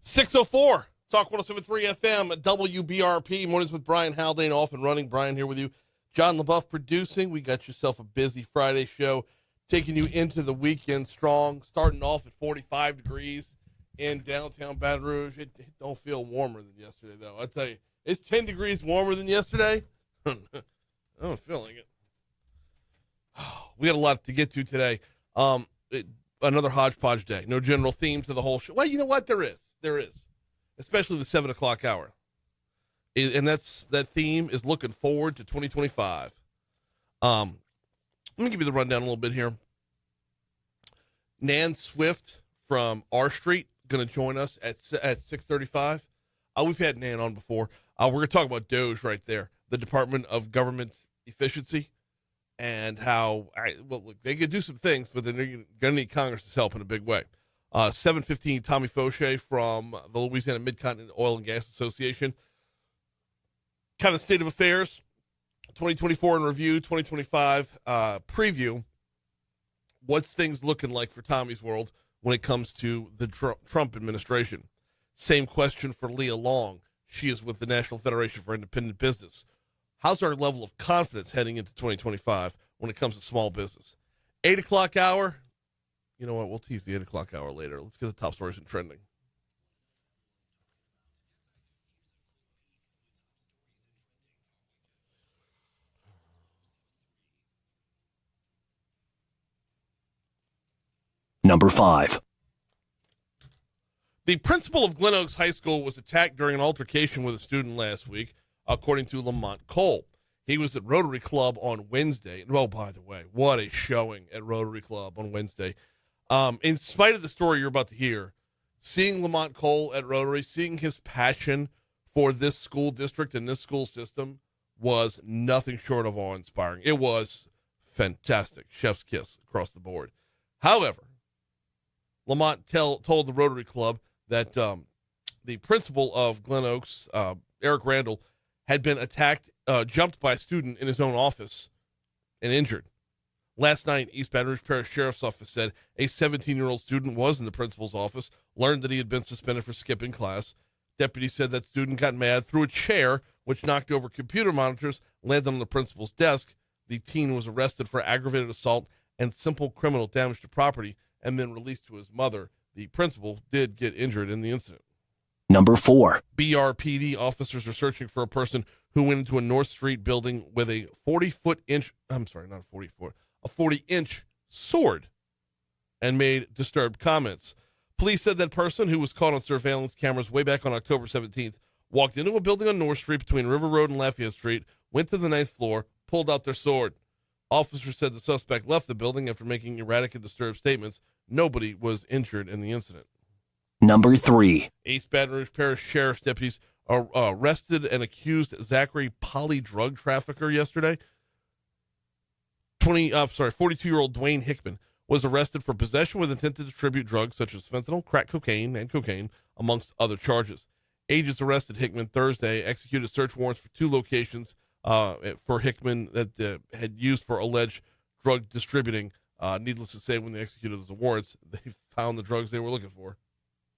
6:04. Talk 107.3 FM, WBRP. Mornings with Brian Haldane, off and running. Brian here with you. John LaBeouf producing. We got yourself a busy Friday show, taking you into the weekend strong, starting off at 45 degrees in downtown Baton Rouge. It don't feel warmer than yesterday, though. I tell you, it's 10 degrees warmer than yesterday. I don't feel like it. We got a lot to get to today. Another hodgepodge day. No general theme to the whole show. Well, you know what? There is. Especially the 7 o'clock hour. And that theme is looking forward to 2025. Let me give you the rundown a little bit here. Nan Swift from R Street going to join us at 6:35. We've had Nan on before. We're going to talk about DOGE right there, the Department of Government Efficiency, and how, look, they could do some things, but they're going to need Congress's help in a big way. 7:15, Tommy Faucheaux from the Louisiana Mid-Continent Oil and Gas Association. Kind of state of affairs, 2024 in review, 2025 preview. What's things looking like for Tommy's world when it comes to the Trump administration? Same question for Leah Long. She is with the National Federation for Independent Business. How's our level of confidence heading into 2025 when it comes to small business? 8 o'clock hour. You know what? We'll tease the 8 o'clock hour later. Let's get the top stories and trending. Number 5. The principal of Glen Oaks High School was attacked during an altercation with a student last week, according to Lamont Cole. He was at Rotary Club on Wednesday. And, oh, by the way, what a showing at Rotary Club on Wednesday. In spite of the story you're about to hear, seeing Lamont Cole at Rotary, seeing his passion for this school district and this school system was nothing short of awe-inspiring. It was fantastic. Chef's kiss across the board. However, Lamont told the Rotary Club that the principal of Glen Oaks, Eric Randall, had been attacked, jumped by a student in his own office and injured. Last night, East Baton Rouge Parish Sheriff's Office said a 17-year-old student was in the principal's office, learned that he had been suspended for skipping class. Deputies said that student got mad, threw a chair, which knocked over computer monitors, landed on the principal's desk. The teen was arrested for aggravated assault and simple criminal damage to property and then released to his mother. The principal did get injured in the incident. Number 4. BRPD officers are searching for a person who went into a North Street building with a 40-inch sword and made disturbed comments. Police said that person, who was caught on surveillance cameras way back on October 17th, walked into a building on North Street between River Road and Lafayette Street, went to the 9th floor, pulled out their sword. Officers said the suspect left the building after making erratic and disturbed statements. Nobody was injured in the incident. Number 3. East Baton Rouge Parish Sheriff's deputies arrested and accused Zachary Polly drug trafficker yesterday. 42-year-old Dwayne Hickman was arrested for possession with intent to distribute drugs such as fentanyl, crack cocaine, and cocaine, amongst other charges. Agents arrested Hickman Thursday, executed search warrants for 2 locations for Hickman that had used for alleged drug distributing. Needless to say, when they executed those warrants, they found the drugs they were looking for.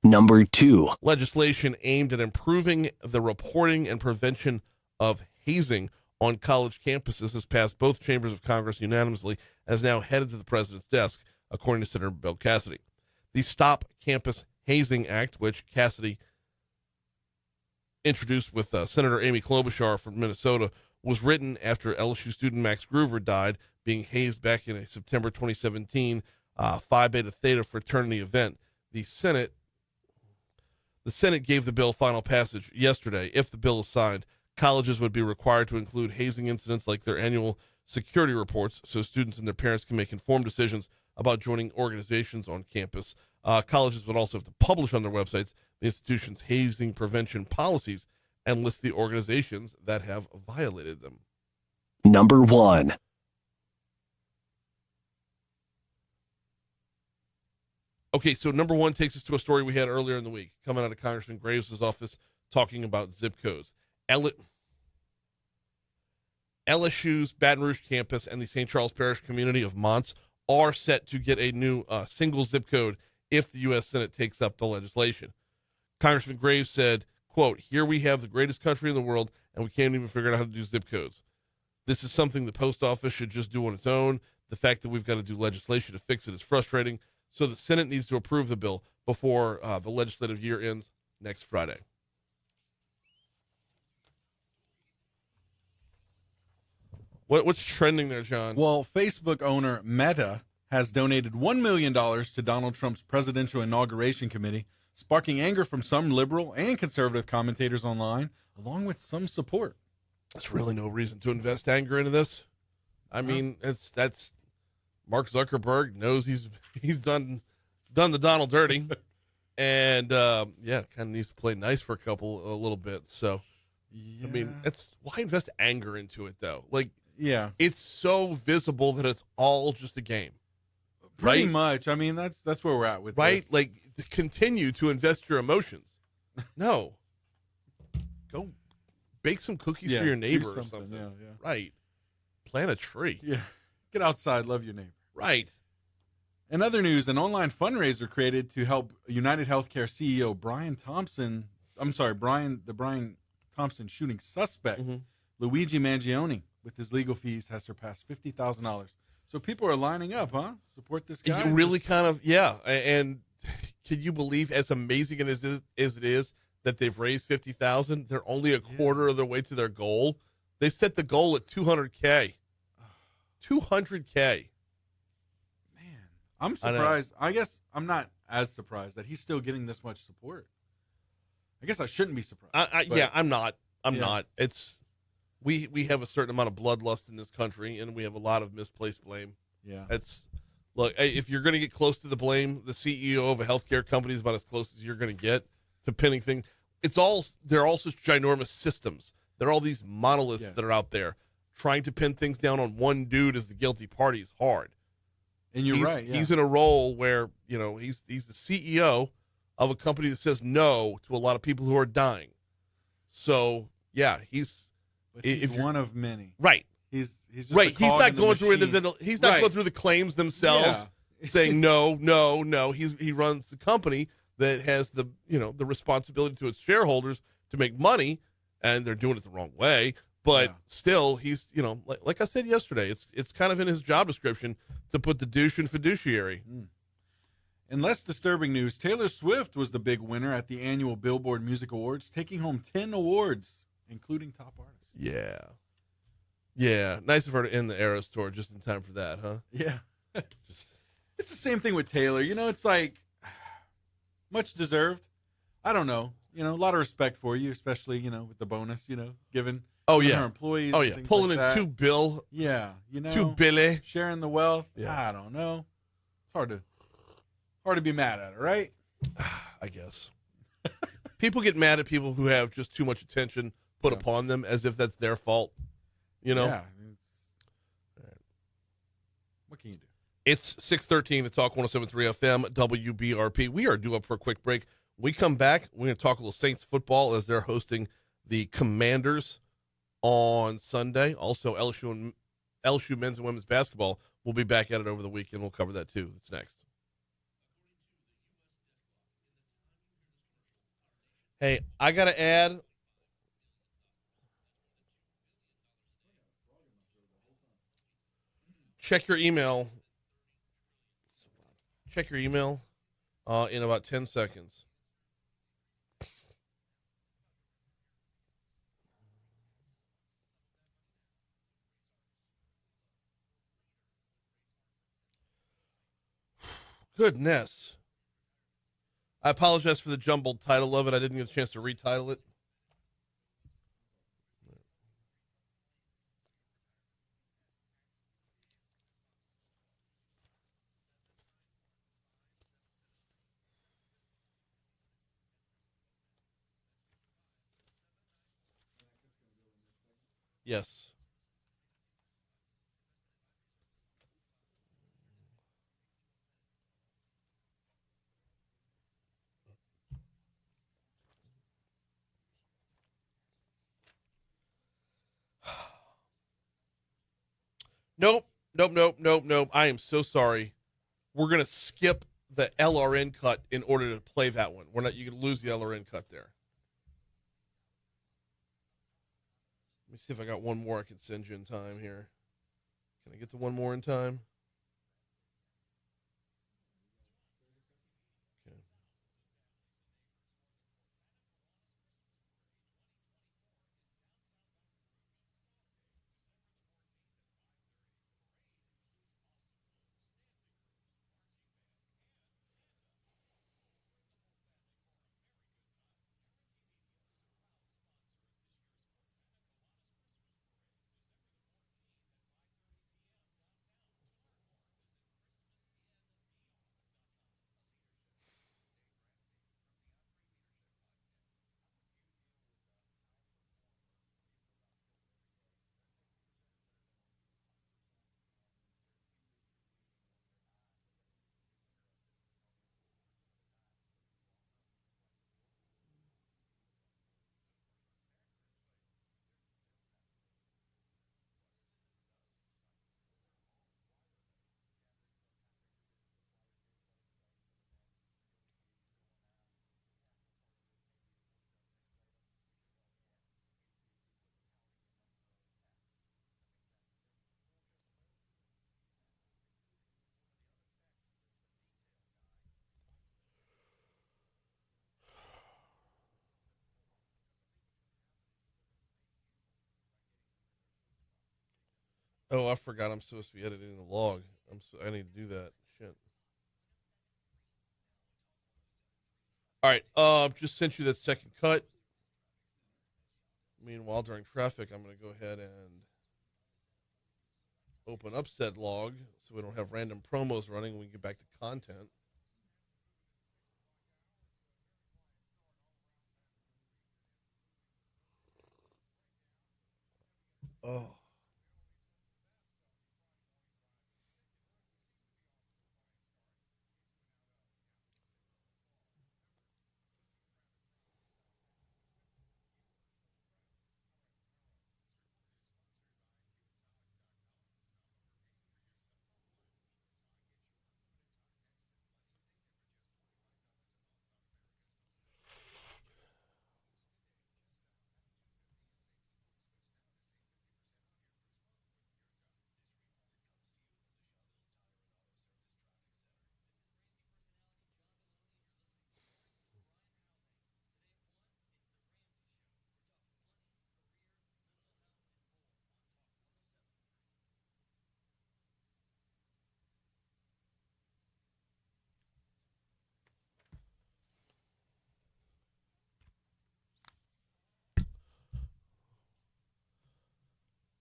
Number 2. Legislation aimed at improving the reporting and prevention of hazing on college campuses has passed both chambers of Congress unanimously and is now headed to the president's desk, according to Senator Bill Cassidy. The Stop Campus Hazing Act, which Cassidy introduced with Senator Amy Klobuchar from Minnesota, was written after LSU student Max Groover died being hazed back in a September 2017 Phi Beta Theta fraternity event. The Senate gave the bill final passage yesterday. If the bill is signed, colleges would be required to include hazing incidents like their annual security reports so students and their parents can make informed decisions about joining organizations on campus. Colleges would also have to publish on their websites the institution's hazing prevention policies and list the organizations that have violated them. Number 1. Okay, so number 1 takes us to a story we had earlier in the week, coming out of Congressman Graves' office, talking about zip codes. LSU's Baton Rouge campus and the St. Charles Parish community of Monts are set to get a new single zip code if the U.S. Senate takes up the legislation. Congressman Graves said, quote, "Here we have the greatest country in the world, and we can't even figure out how to do zip codes. This is something the post office should just do on its own. The fact that we've got to do legislation to fix it is frustrating. So the Senate needs to approve the bill before the legislative year ends next Friday." What's trending there, John? Well, Facebook owner Meta has donated $1 million to Donald Trump's presidential inauguration committee, sparking anger from some liberal and conservative commentators online, along with some support. There's really no reason to invest anger into this. I mean, that's Mark Zuckerberg knows he's done the Donald dirty, and kind of needs to play nice for a little bit. So, yeah. I mean, why invest anger into it though? Like, yeah, it's so visible that it's all just a game. Pretty much. I mean, that's where we're at with this. Like, to continue to invest your emotions. No, go bake some cookies for your neighbor or something. Yeah. Right. Plant a tree. Yeah. Get outside. Love your neighbor. Right. In other news, an online fundraiser created to help United Healthcare CEO Brian Thompson shooting suspect, Luigi Mangione, with his legal fees has surpassed $50,000. So people are lining up, huh? Support this guy. You really kind of, yeah. And can you believe, as amazing as it is that they've raised $50,000, they're only a quarter of their way to their goal. They set the goal at $200K. $200K. Man, I'm surprised. I guess I'm not as surprised that he's still getting this much support. I guess I shouldn't be surprised. I'm not. I'm not. It's we have a certain amount of bloodlust in this country, and we have a lot of misplaced blame. Yeah. Look, if you're going to get close to the blame, the CEO of a healthcare company is about as close as you're going to get to pinning things. They're all such ginormous systems. There are all these monoliths that are out there. Trying to pin things down on one dude as the guilty party is hard. And you're right. Yeah. He's in a role where, he's the CEO of a company that says no to a lot of people who are dying. So, yeah, he's one of many. Right. He's just right. He's not going through individual. He's not going through the claims themselves, saying no. He runs the company that has the responsibility to its shareholders to make money, and they're doing it the wrong way. But still, he's like I said yesterday, it's kind of in his job description to put the douche in fiduciary. In less disturbing news, Taylor Swift was the big winner at the annual Billboard Music Awards, taking home 10 awards, including Top Artist. Yeah. Yeah, nice of her to end the Eras tour just in time for that, huh? Yeah. It's the same thing with Taylor. It's like much deserved. I don't know. A lot of respect for you, especially, with the bonus, given her employees. Oh, yeah. Pulling like in that. $2 billion. Yeah. $2 billion. Sharing the wealth. Yeah. I don't know. It's hard to be mad at her, right? I guess. People get mad at people who have just too much attention put upon them as if that's their fault. Yeah. What can you do? It's 6:13 to Talk 107.3 FM, WBRP. We are due up for a quick break. We come back, we're going to talk a little Saints football as they're hosting the Commanders on Sunday. Also, LSU men's and women's basketball will be back at it over the weekend. We'll cover that too. That's next. Hey, I got to add, check your email. Check your email in about 10 seconds. Goodness. I apologize for the jumbled title of it. I didn't get a chance to retitle it. Yes. Nope. I am so sorry. We're going to skip the LRN cut in order to play that one. You can lose the LRN cut there. Let me see if I got one more I can send you in time here. Can I get to one more in time? Okay. Oh, I forgot I'm supposed to be editing the log. I need to do that. Shit. All right. Just sent you that second cut. Meanwhile, during traffic, I'm going to go ahead and open up said log so we don't have random promos running when we get back to content. Oh.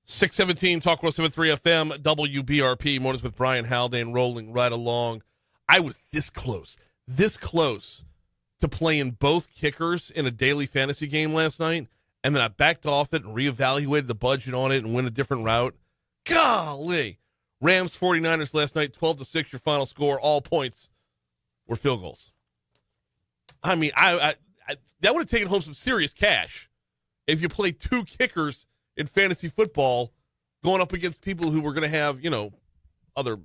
.617 Talk 107.3 FM WBRP. Mornings with Brian Haldane rolling right along. I was this close to playing both kickers in a daily fantasy game last night, and then I backed off it and reevaluated the budget on it and went a different route. Golly. Rams 49ers last night, 12-6, your final score. All points were field goals. I mean, I that would have taken home some serious cash if you played two kickers in fantasy football going up against people who were going to have, other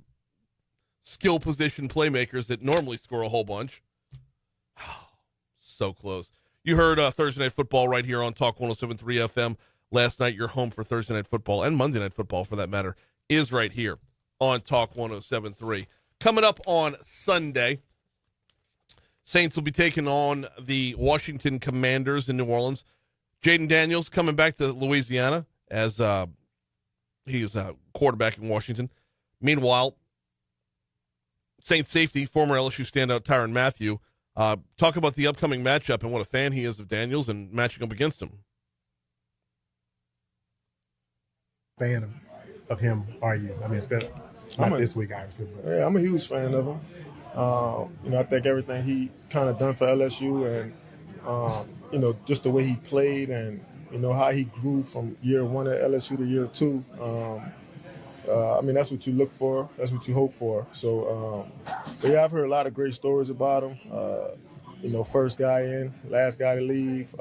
skill position playmakers that normally score a whole bunch. So close. You heard Thursday Night Football right here on Talk 107.3 FM last night. Your home for Thursday Night Football and Monday Night Football, for that matter, is right here on Talk 107.3. Coming up on Sunday, Saints will be taking on the Washington Commanders in New Orleans. Jaden Daniels coming back to Louisiana as he's quarterback in Washington. Meanwhile, Saints safety, former LSU standout Tyrann Mathieu, talk about the upcoming matchup and what a fan he is of Daniels and matching up against him. Fan of him, are you? I mean, it's been not this week, obviously. But. Yeah, I'm a huge fan of him. I think everything he kind of done for LSU and, just the way he played and, how he grew from year one at LSU to year two. That's what you look for. That's what you hope for. So, I've heard a lot of great stories about him. First guy in, last guy to leave.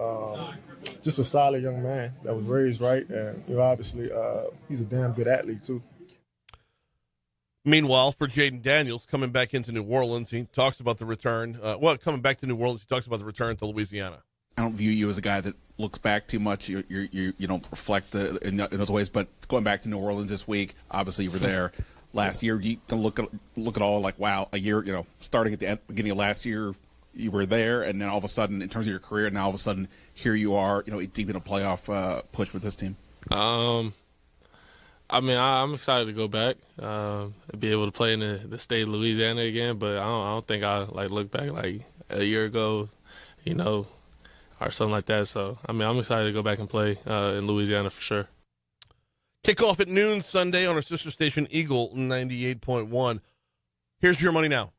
Just a solid young man that was raised right. And, obviously, he's a damn good athlete, too. Meanwhile, for Jaden Daniels coming back into New Orleans, he talks about the return. Coming back to New Orleans, he talks about the return to Louisiana. I don't view you as a guy that looks back too much. You don't reflect in those ways. But going back to New Orleans this week, obviously you were there last year. You can look at all like, wow, a year. Starting at the beginning of last year, you were there, and then all of a sudden, in terms of your career, now all of a sudden here you are, deep in a playoff push with this team. I'm excited to go back and be able to play in the state of Louisiana again. But I don't think I look back like a year ago, or something like that. So I'm excited to go back and play in Louisiana for sure. Kickoff at noon Sunday on our sister station Eagle 98.1. Here's your money now.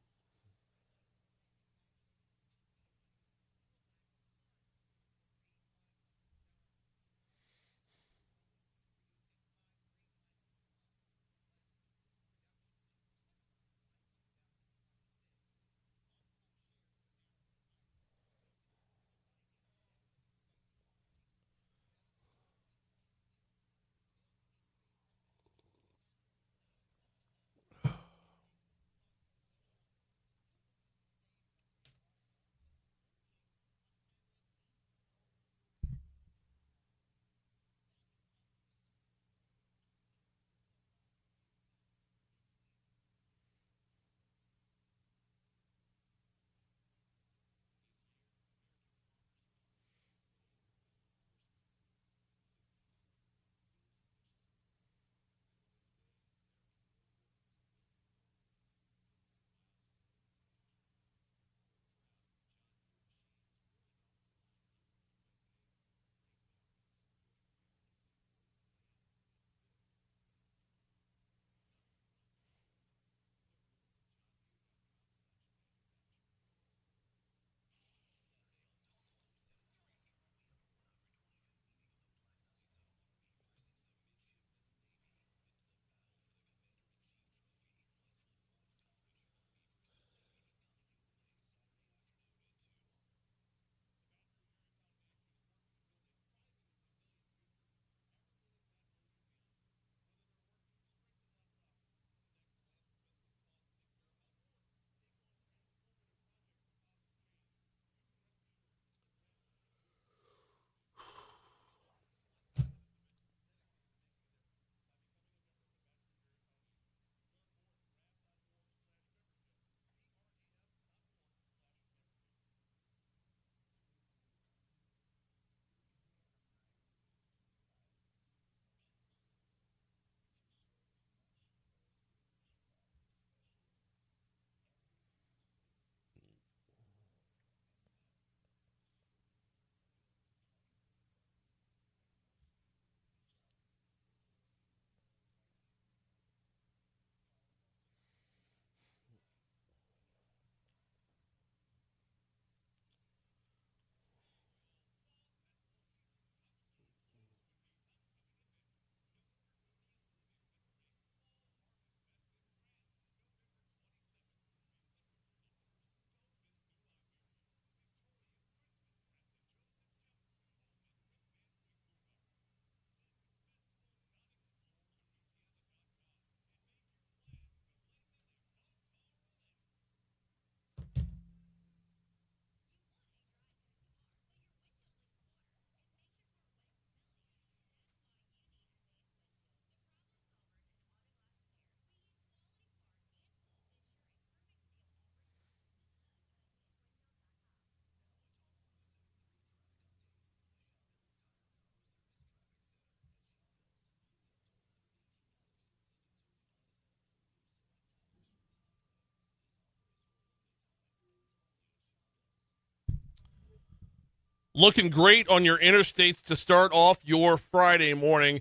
Looking great on your interstates to start off your Friday morning.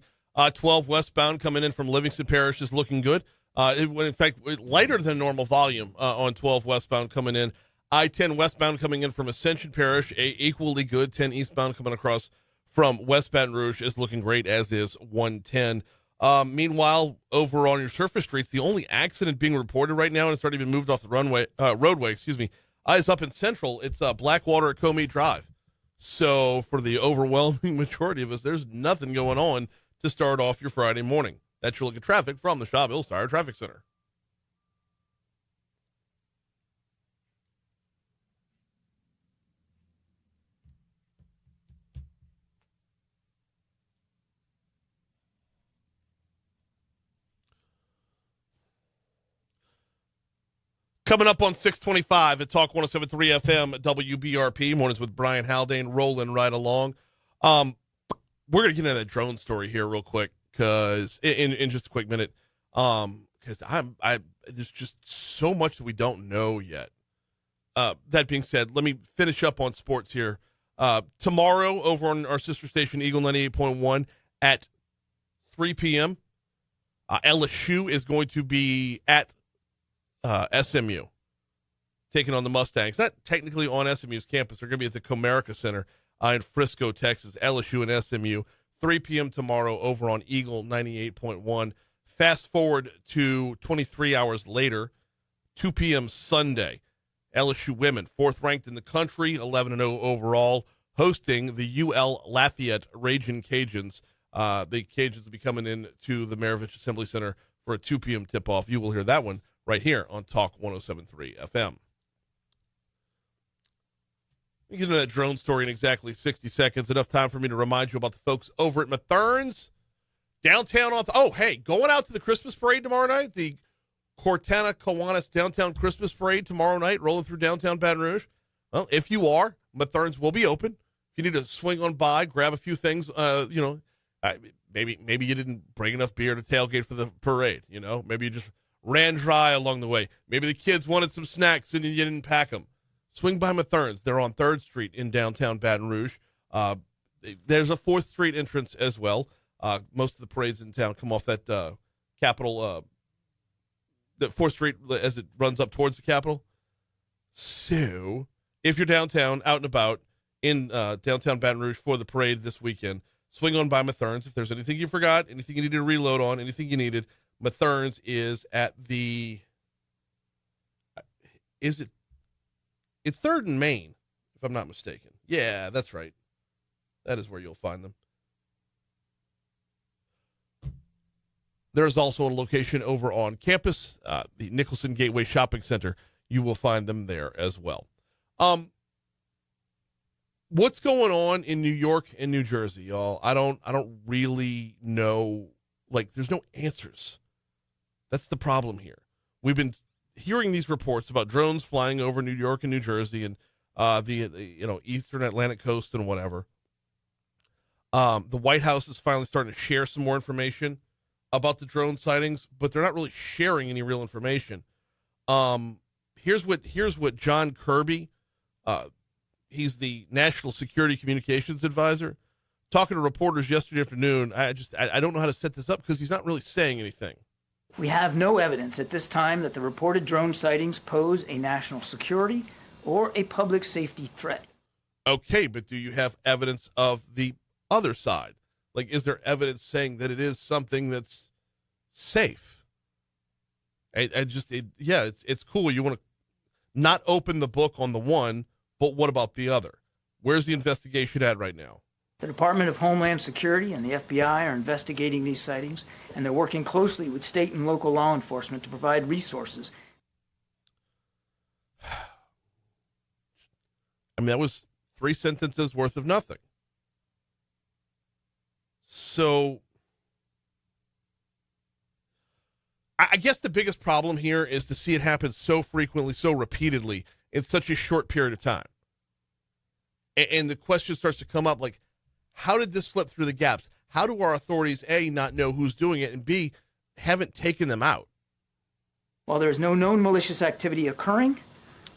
12 westbound coming in from Livingston Parish is looking good. In fact, lighter than normal volume on 12 westbound coming in. I-10 westbound coming in from Ascension Parish, equally good. 10 eastbound coming across from West Baton Rouge is looking great, as is 110. Meanwhile, over on your surface streets, the only accident being reported right now, and it's already been moved off the roadway, is up in Central. It's Blackwater at Comey Drive. So for the overwhelming majority of us, there's nothing going on to start off your Friday morning. That's your look at traffic from the Shaw Bill Tire Traffic Center. Coming up on 625 at Talk 107.3 FM WBRP, mornings with Brian Haldane, rolling right along. We're going to get into that drone story here real quick, because in just a quick minute, because there's just so much that we don't know yet. That being said, let me finish up on sports here. Tomorrow, over on our sister station, Eagle 98.1, at 3 p.m., LSU is going to be at SMU, taking on the Mustangs. Not technically on SMU's campus. They're going to be at the Comerica Center in Frisco, Texas. LSU and SMU, 3 p.m. tomorrow over on Eagle 98.1. Fast forward to 23 hours later, 2 p.m. Sunday. LSU women, 4th ranked in the country, 11-0 overall, hosting the UL Lafayette Ragin' Cajuns. The Cajuns will be coming in to the Maravich Assembly Center for a 2 p.m. tip-off. You will hear that one right here on Talk 107.3 FM. We get into that drone story in exactly 60 seconds. Enough time for me to remind you about the folks over at Mathern's. Downtown going out to the Christmas parade tomorrow night. The Cortana Kiwanis Downtown Christmas Parade tomorrow night, rolling through downtown Baton Rouge. Well, if you are, Mathern's will be open. If you need to swing on by, grab a few things, maybe you didn't bring enough beer to tailgate for the parade. Maybe you just ran dry along the way. Maybe the kids wanted some snacks and you didn't pack them. Swing by Mathern's. They're on 3rd Street in downtown Baton Rouge. There's a 4th Street entrance as well. Most of the parades in town come off that Capitol, the 4th Street as it runs up towards the Capitol. So if you're downtown, out and about in downtown Baton Rouge for the parade this weekend, swing on by Mathern's. If there's anything you forgot, anything you needed to reload on, anything you needed, Mathern's is at the, it's 3rd and Main, if I'm not mistaken. Yeah, that's right. That is where you'll find them. There's also a location over on campus, the Nicholson Gateway Shopping Center. You will find them there as well. What's going on in New York and New Jersey, y'all? I don't really know. There's no answers. That's the problem here. We've been hearing these reports about drones flying over New York and New Jersey and the eastern Atlantic coast and whatever. The White House is finally starting to share some more information about the drone sightings, but they're not really sharing any real information. Here's what John Kirby, he's the National Security Communications Advisor, talking to reporters yesterday afternoon. I don't know how to set this up because he's not really saying anything. We have no evidence at this time that the reported drone sightings pose a national security or a public safety threat. Okay, but do you have evidence of the other side? Is there evidence saying that it is something that's safe? It's cool. You want to not open the book on the one, but what about the other? Where's the investigation at right now? The Department of Homeland Security and the FBI are investigating these sightings, and they're working closely with state and local law enforcement to provide resources. That was 3 sentences worth of nothing. So I guess the biggest problem here is to see it happen so frequently, so repeatedly in such a short period of time. And the question starts to come up, how did this slip through the gaps? How do our authorities, A, not know who's doing it, and B, haven't taken them out? While there is no known malicious activity occurring,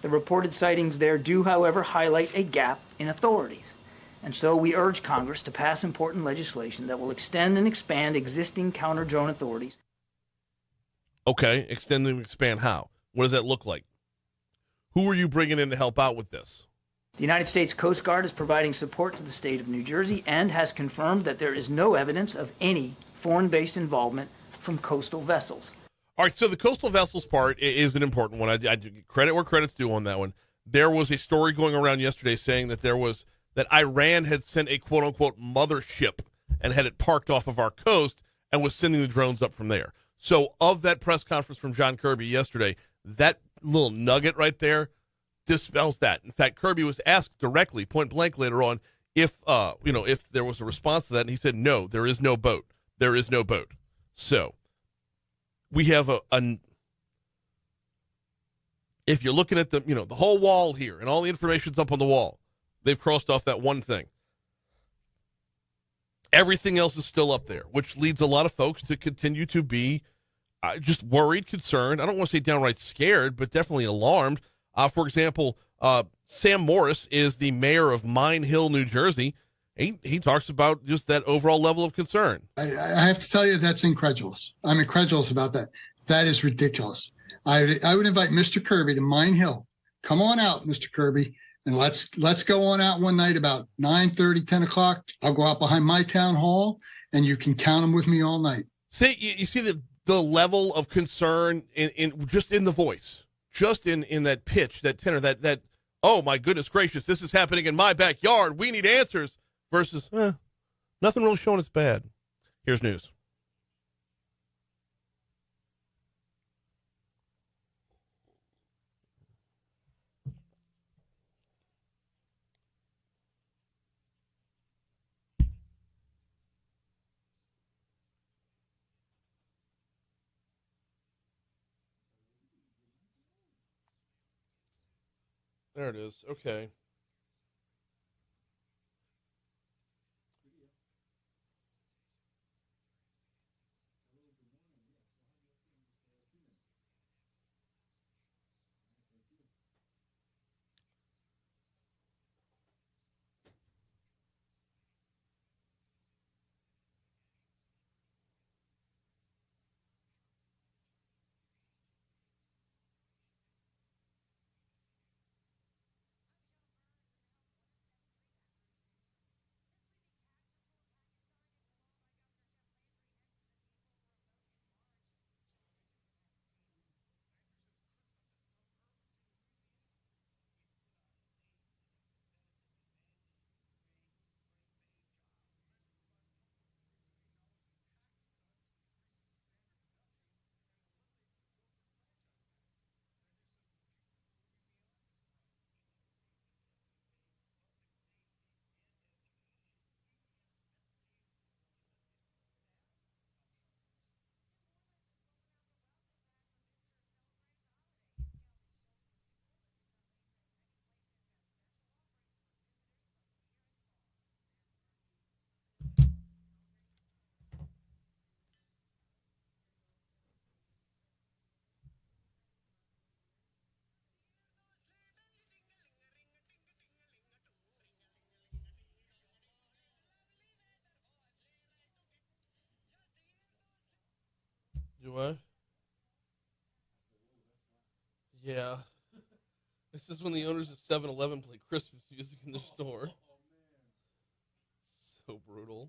the reported sightings there do, however, highlight a gap in authorities. And so we urge Congress to pass important legislation that will extend and expand existing counter-drone authorities. Okay, extend and expand how? What does that look like? Who are you bringing in to help out with this? The United States Coast Guard is providing support to the state of New Jersey and has confirmed that there is no evidence of any foreign-based involvement from coastal vessels. All right, so the coastal vessels part is an important one. I do credit where credit's due on that one. There was a story going around yesterday saying that that Iran had sent a quote-unquote mothership and had it parked off of our coast and was sending the drones up from there. So of that press conference from John Kirby yesterday, that little nugget right there dispels that. In fact, Kirby was asked directly, point blank later on, if there was a response to that, and he said, no, there is no boat. There is no boat. So we have If you're looking at the whole wall here and all the information's up on the wall, they've crossed off that one thing. Everything else is still up there, which leads a lot of folks to continue to be just worried, concerned. I don't want to say downright scared, but definitely alarmed. For example, Sam Morris is the mayor of Mine Hill, New Jersey. He talks about just that overall level of concern. I have to tell you, that's incredulous. I'm incredulous about that. That is ridiculous. I would invite Mr. Kirby to Mine Hill. Come on out, Mr. Kirby, and let's go on out one night about 9:30, 10 o'clock. I'll go out behind my town hall, and you can count them with me all night. See, you see the level of concern in just in the voice, just in that pitch, that tenor, that oh my goodness gracious, this is happening in my backyard. We need answers. Versus, nothing really showing it's bad. Here's news. There it is. Okay. Do I? Yeah. This is when the owners of 7-Eleven play Christmas music in the store. So brutal.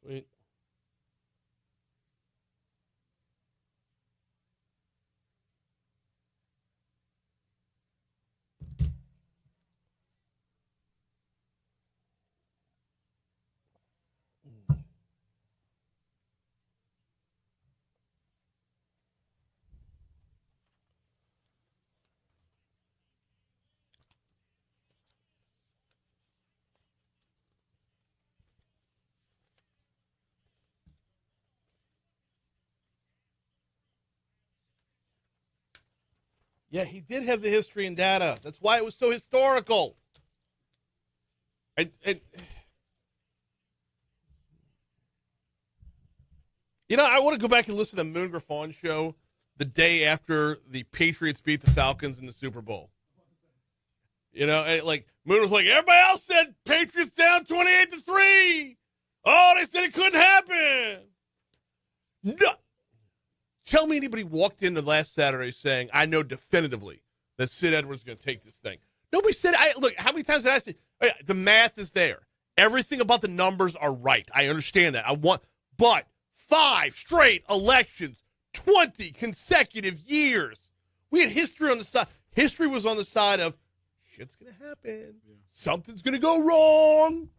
Sweet. Yeah, he did have the history and data. That's why it was so historical. I want to go back and listen to the Moon Griffon show the day after the Patriots beat the Falcons in the Super Bowl. Moon was like, everybody else said Patriots down 28-3. Oh, they said it couldn't happen. No. Tell me anybody walked into last Saturday saying, I know definitively that Sid Edwards is going to take this thing. Nobody said, look, how many times did I say, oh, yeah, the math is there. Everything about the numbers are right. I understand that. But 5 straight elections, 20 consecutive years. We had history on the side. History was on the side of shit's going to happen. Yeah. Something's going to go wrong.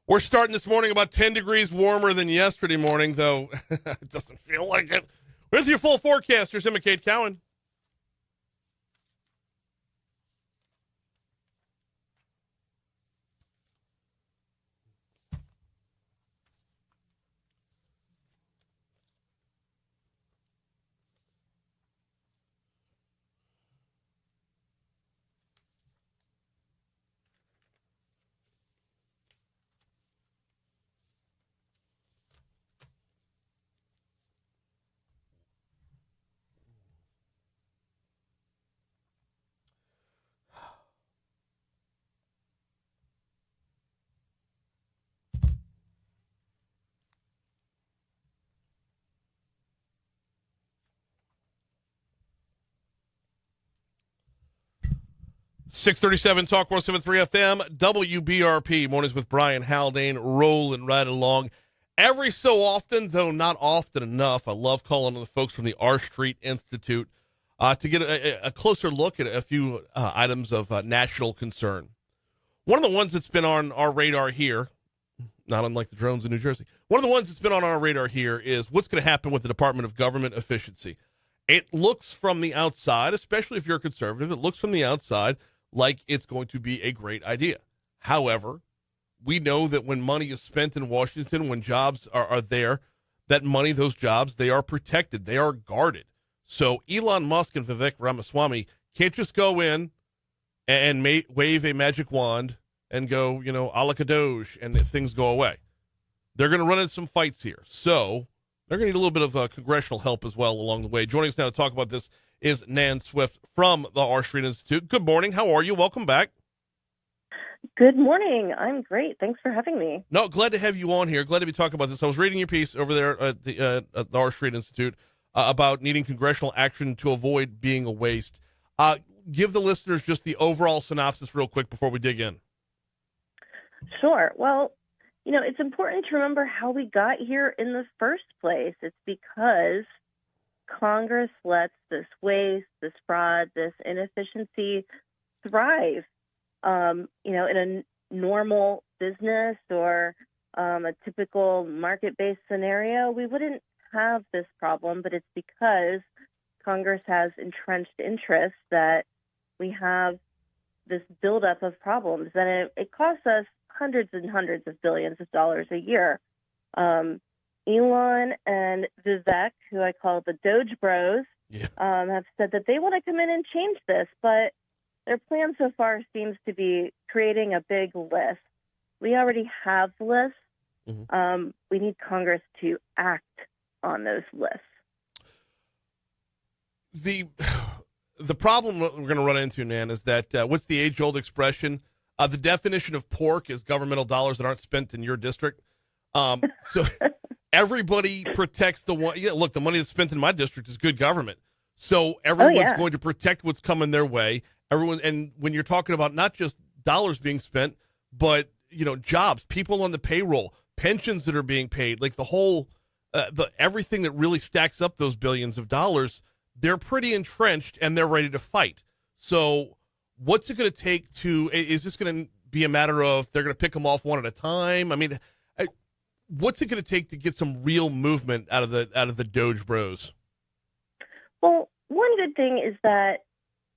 We're starting this morning about 10 degrees warmer than yesterday morning, though it doesn't feel like it. With your full forecast, here's Kate Cowan. .637 Talk 107.3 FM, WBRP, Mornings with Brian Haldane, rolling right along. Every so often, though not often enough, I love calling on the folks from the R Street Institute to get a closer look at a few items of national concern. One of the ones that's been on our radar here, not unlike the drones in New Jersey, one of the ones that's been on our radar here is what's going to happen with the Department of Government Efficiency. It looks from the outside, especially if you're a conservative, it looks from the outside like it's going to be a great idea. However, we know that when money is spent in Washington, when jobs are there, that money, those jobs, they are protected. They are guarded. So Elon Musk and Vivek Ramaswamy can't just go in and wave a magic wand and go, a la Kadosh, and things go away. They're going to run into some fights here. So they're going to need a little bit of congressional help as well along the way. Joining us now to talk about this is Nan Swift from the R Street Institute. Good morning. How are you? Welcome back. Good morning. I'm great. Thanks for having me. No, glad to have you on here. Glad to be talking about this. I was reading your piece over there at the R Street Institute about needing congressional action to avoid being a waste. Give the listeners just the overall synopsis real quick before we dig in. Sure. Well, it's important to remember how we got here in the first place. It's because Congress lets this waste, this fraud, this inefficiency thrive. In a normal business or a typical market-based scenario, we wouldn't have this problem, but it's because Congress has entrenched interests that we have this buildup of problems, and it costs us hundreds and hundreds of billions of dollars a year. Elon and Vivek, who I call the Doge Bros, have said that they want to come in and change this, but their plan so far seems to be creating a big list. We already have lists. Mm-hmm. We need Congress to act on those lists. The problem we're going to run into, Nan, is that what's the age-old expression? The definition of pork is governmental dollars that aren't spent in your district. So everybody protects the one. Yeah, look, the money that's spent in my district is good government. So everyone's going to protect what's coming their way. Everyone, and when you're talking about not just dollars being spent, but jobs, people on the payroll, pensions that are being paid, like the whole, everything that really stacks up those billions of dollars, they're pretty entrenched and they're ready to fight. So what's it going to take is this going to be a matter of they're going to pick them off one at a time? I mean, what's it going to take to get some real movement out of the Doge Bros? Well, one good thing is that,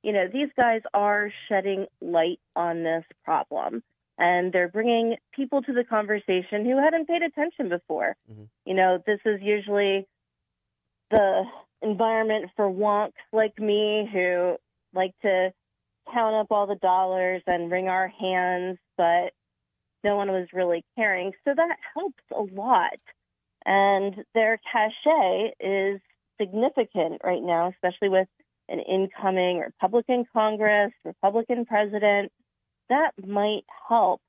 these guys are shedding light on this problem, and they're bringing people to the conversation who hadn't paid attention before. Mm-hmm. This is usually the environment for wonks like me who like to count up all the dollars and wring our hands, but no one was really caring. So that helps a lot. And their cachet is significant right now, especially with an incoming Republican Congress, Republican president. That might help.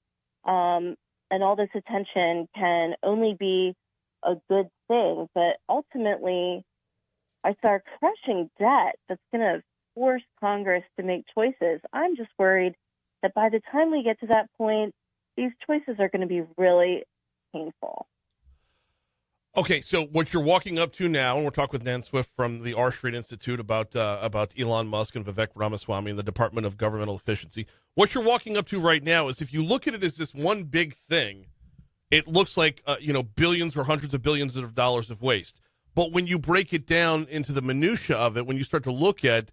And all this attention can only be a good thing. But ultimately, it's our crushing debt that's going to force Congress to make choices. I'm just worried that by the time we get to that point, these choices are going to be really painful. Okay, so what you're walking up to now, and we're talking with Nan Swift from the R Street Institute about Elon Musk and Vivek Ramaswamy and the Department of Governmental Efficiency. What you're walking up to right now is, if you look at it as this one big thing, it looks like billions or hundreds of billions of dollars of waste. But when you break it down into the minutia of it, when you start to look at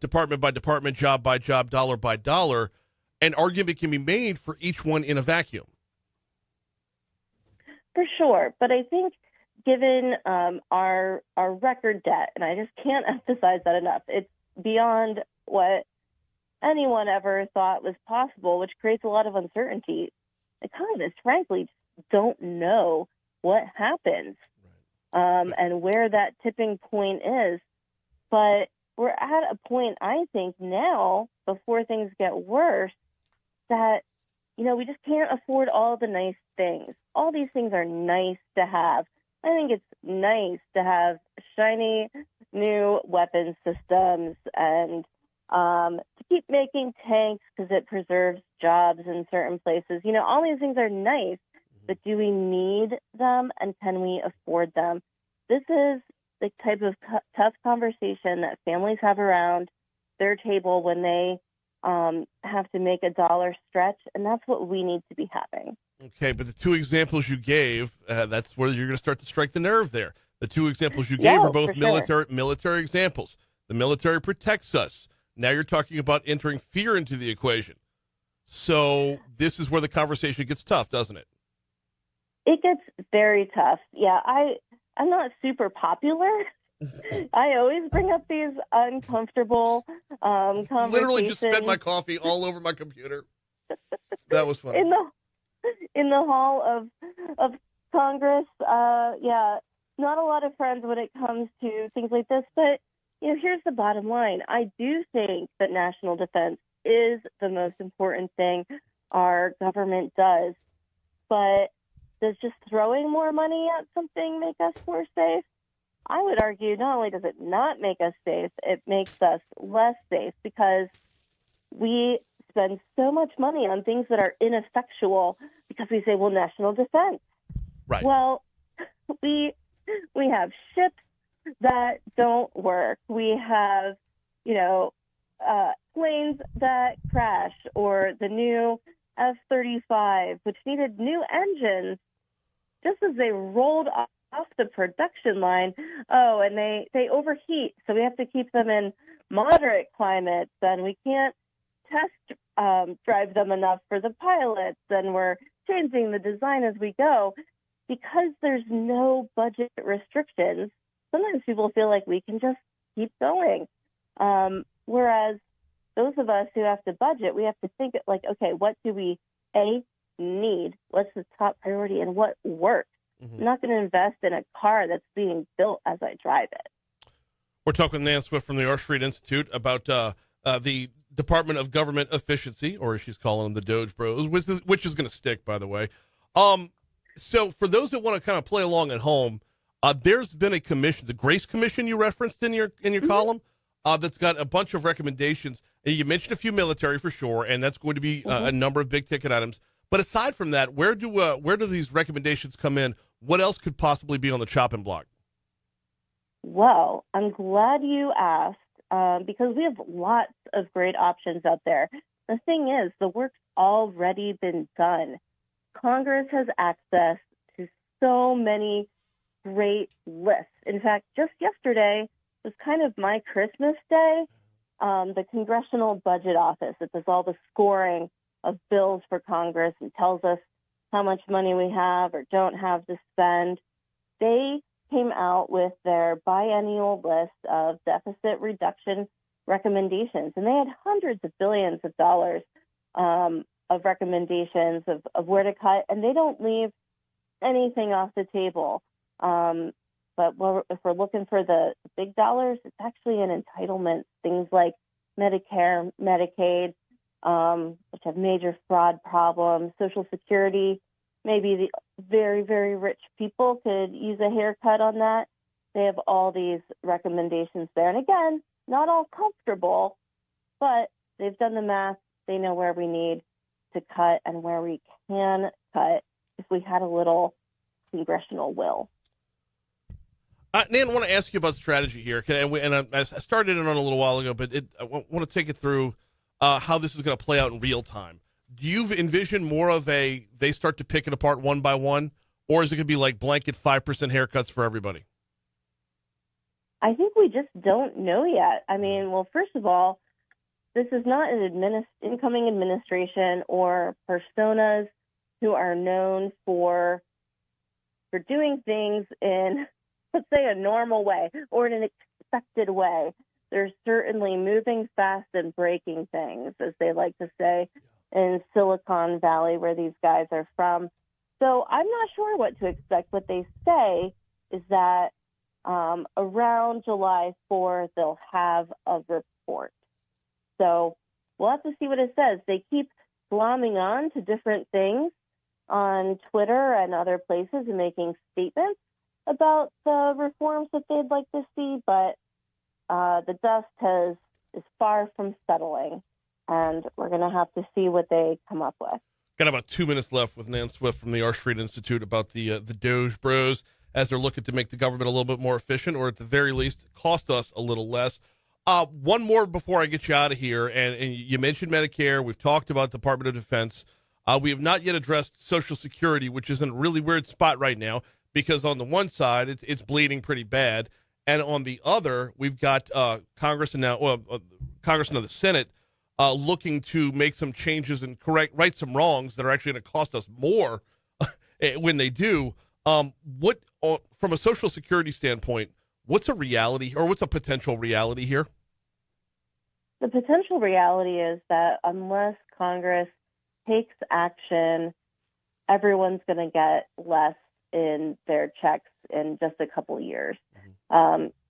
department by department, job by job, dollar by dollar, an argument can be made for each one in a vacuum. For sure, but I think given our record debt, and I just can't emphasize that enough, it's beyond what anyone ever thought was possible, which creates a lot of uncertainty. Economists, frankly, don't know what happens and where that tipping point is. But we're at a point, I think, now, before things get worse, that, we just can't afford all the nice things. All these things are nice to have. I think it's nice to have shiny new weapons systems and to keep making tanks because it preserves jobs in certain places. All these things are nice, but do we need them and can we afford them? This is the type of tough conversation that families have around their table when they have to make a dollar stretch, and that's what we need to be having. Okay, but the two examples you gave, that's where you're going to start to strike the nerve there. The two examples you gave are both military examples. The military protects us. Now you're talking about entering fear into the equation. So this is where the conversation gets tough, doesn't it? It gets very tough. Yeah, I'm not super popular. I always bring up these uncomfortable conversations. Literally just spent my coffee all over my computer. That was fun. In the hall of Congress, not a lot of friends when it comes to things like this. But, here's the bottom line. I do think that national defense is the most important thing our government does. But does just throwing more money at something make us more safe? I would argue not only does it not make us safe, it makes us less safe because we spend so much money on things that are ineffectual because we say, well, national defense. Right. Well, we have ships that don't work. We have, planes that crash, or the new F-35, which needed new engines just as they rolled off the production line. Oh, and they overheat, so we have to keep them in moderate climates, and we can't test drive them enough for the pilots, and we're changing the design as we go. Because there's no budget restrictions, sometimes people feel like we can just keep going. Whereas those of us who have to budget, we have to think like, okay, what do we, need? What's the top priority and what works? Mm-hmm. I'm not going to invest in a car that's being built as I drive it. We're talking with Nan Swift from the R Street Institute about the Department of Government Efficiency, or as she's calling them, the Doge Bros, which is going to stick, by the way. So for those that want to kind of play along at home, there's been a commission, the Grace Commission you referenced in your column. that's got a bunch of recommendations. And you mentioned a few military for sure, and that's going to be a number of big ticket items. But aside from that, where do these recommendations come in? What else could possibly be on the chopping block? Well, I'm glad you asked because we have lots of great options out there. The thing is, the work's already been done. Congress has access to so many great lists. In fact, just yesterday was kind of my Christmas day. The Congressional Budget Office, that does all the scoring of bills for Congress and tells us how much money we have or don't have to spend. They came out with their biennial list of deficit reduction recommendations, and they had hundreds of billions of dollars of recommendations of where to cut, and they don't leave anything off the table. But if we're looking for the big dollars, it's actually in entitlements, things like Medicare, Medicaid, which have major fraud problems, Social Security. Maybe the very, very rich people could use a haircut on that. They have all these recommendations there. And again, not all comfortable, but they've done the math. They know where we need to cut and where we can cut if we had a little congressional will. Nan, I want to ask you about strategy here, and I started it on a little while ago, but I want to take it through how this is going to play out in real time. Do you envision more of they start to pick it apart one by one, or is it going to be like blanket 5% haircuts for everybody? I think we just don't know yet. I mean, well, first of all, this is not an incoming administration or personas who are known for doing things in, let's say, a normal way or in an expected way. They're certainly moving fast and breaking things, as they like to say, in Silicon Valley, where these guys are from. So I'm not sure what to expect. What they say is that around July 4th, they'll have a report. So we'll have to see what it says. They keep glomming on to different things on Twitter and other places and making statements about the reforms that they'd like to see, but the dust is far from settling, and we're going to have to see what they come up with. Got about 2 minutes left with Nan Swift from the R Street Institute about the Doge Bros as they're looking to make the government a little bit more efficient, or at the very least cost us a little less. One more before I get you out of here, and you mentioned Medicare. We've talked about Department of Defense. We have not yet addressed Social Security, which is in a really weird spot right now because on the one side, it's bleeding pretty bad, and on the other, we've got Congress and Congress and the Senate looking to make some changes and right some wrongs that are actually going to cost us more when they do. What from a Social Security standpoint, what's a reality or what's a potential reality here? The potential reality is that unless Congress takes action, everyone's going to get less in their checks in just a couple of years.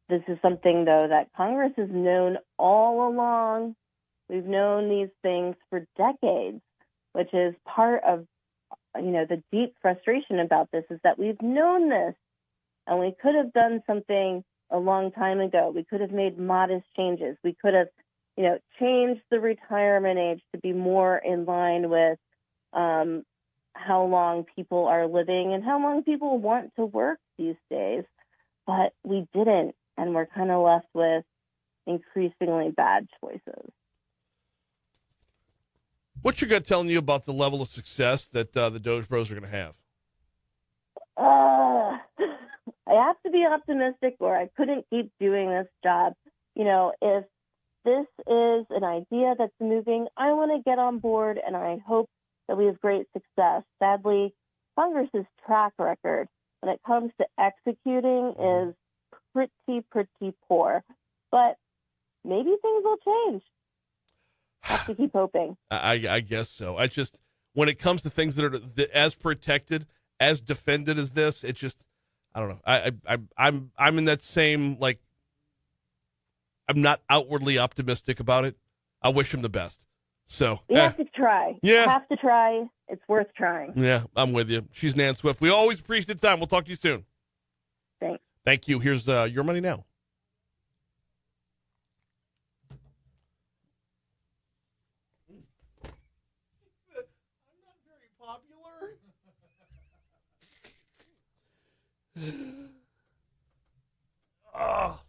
This is something, though, that Congress has known all along. We've known these things for decades, which is part of, the deep frustration about this is that we've known this, and we could have done something a long time ago. We could have made modest changes. We could have, changed the retirement age to be more in line with how long people are living and how long people want to work these days. But we didn't, and we're kind of left with increasingly bad choices. What's your gut telling you about the level of success that the Doge Bros are going to have? I have to be optimistic or I couldn't keep doing this job. If this is an idea that's moving, I want to get on board, and I hope that we have great success. Sadly, Congress's track record when it comes to executing is pretty poor. But maybe things will change. Have to keep hoping. I guess so. When it comes to things that are as protected, as defended as this, it just, I don't know. I'm in that same, I'm not outwardly optimistic about it. I wish him the best. So you have to try. Yeah. You have to try. It's worth trying. Yeah, I'm with you. She's Nan Swift. We always appreciate the time. We'll talk to you soon. Thanks. Thank you. Here's your money now. Ah.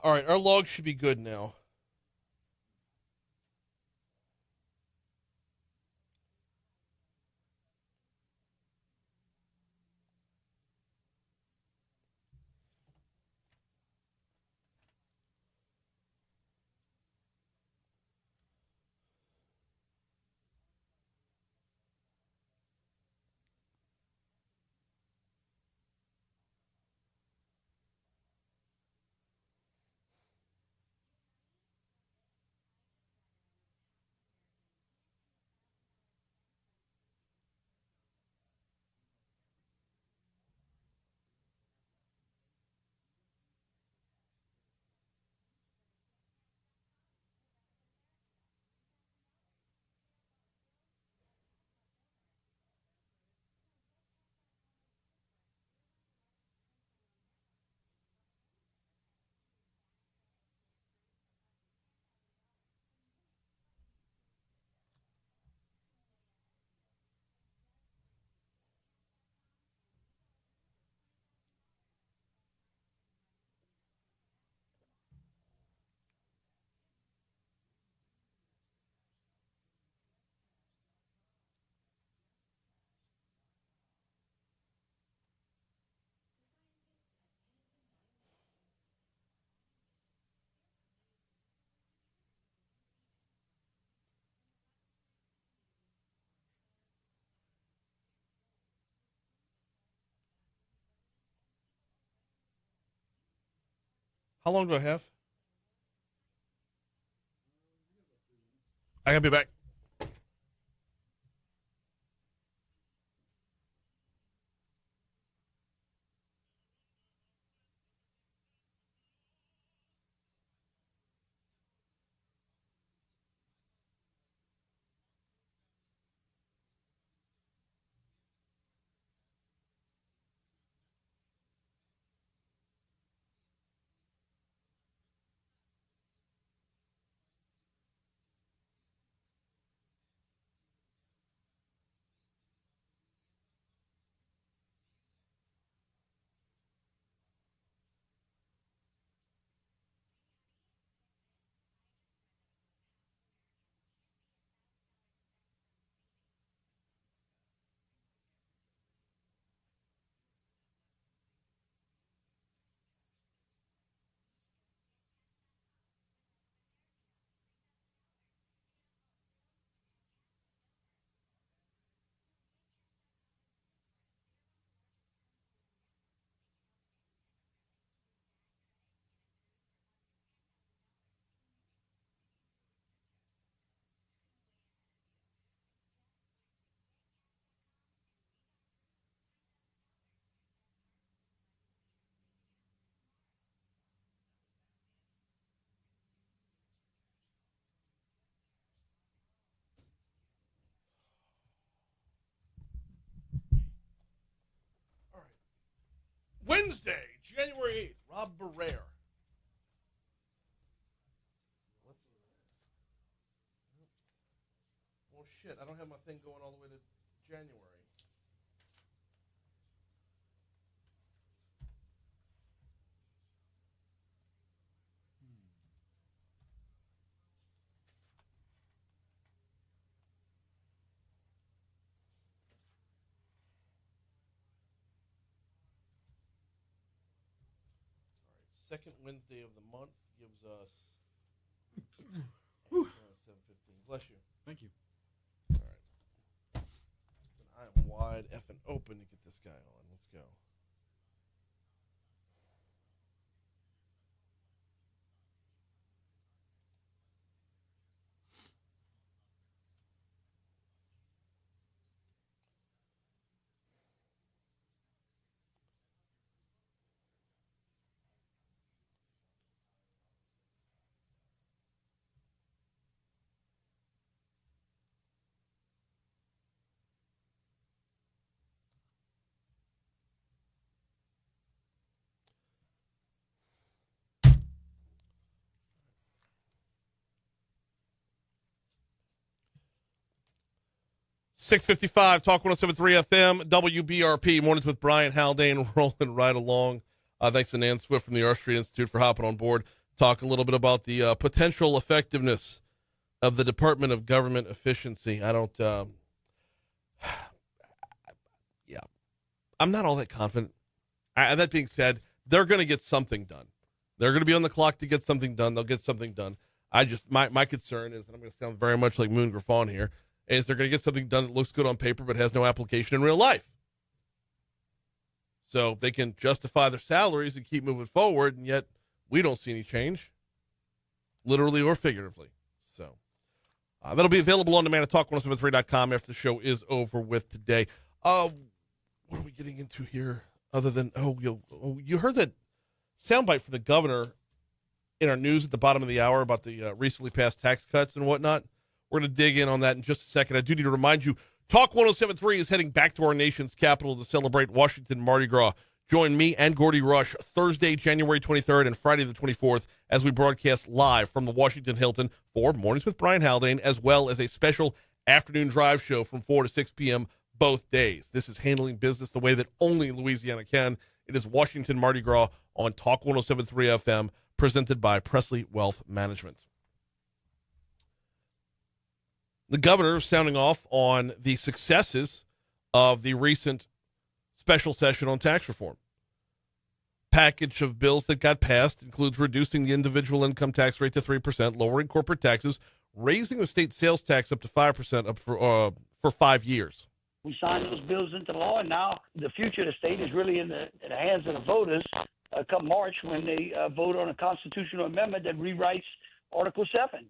All right, our log should be good now. How long do I have? I gotta be back. All right. Wednesday, January 8th, Rob Barrere. Well, shit, I don't have my thing going all the way to January. Second Wednesday of the month gives us 7:15. Bless you. Thank you. All right. And I am wide effing open to get this guy on. Let's go. 6:55, Talk 107.3 FM, WBRP, Mornings with Brian Haldane, rolling right along. Thanks to Nan Swift from the R Street Institute for hopping on board. Talk a little bit about the potential effectiveness of the Department of Government Efficiency. I'm not all that confident. That being said, they're going to get something done. They're going to be on the clock to get something done. They'll get something done. My concern is, and I'm going to sound very much like Moon Griffon here, is they're going to get something done that looks good on paper but has no application in real life. So they can justify their salaries and keep moving forward, and yet we don't see any change, literally or figuratively. So that'll be available on demand at talk1073.com after the show is over with today. What are we getting into here other than, you heard that soundbite from the governor in our news at the bottom of the hour about the recently passed tax cuts and whatnot. We're going to dig in on that in just a second. I do need to remind you, Talk 107.3 is heading back to our nation's capital to celebrate Washington Mardi Gras. Join me and Gordy Rush Thursday, January 23rd and Friday the 24th as we broadcast live from the Washington Hilton for Mornings with Brian Haldane, as well as a special afternoon drive show from 4 to 6 p.m. both days. This is handling business the way that only Louisiana can. It is Washington Mardi Gras on Talk 107.3 FM, presented by Presley Wealth Management. The governor is sounding off on the successes of the recent special session on tax reform. Package of bills that got passed includes reducing the individual income tax rate to 3%, lowering corporate taxes, raising the state sales tax up to 5% up for 5 years. We signed those bills into law, and now the future of the state is really in the hands of the voters come March when they vote on a constitutional amendment that rewrites Article 7.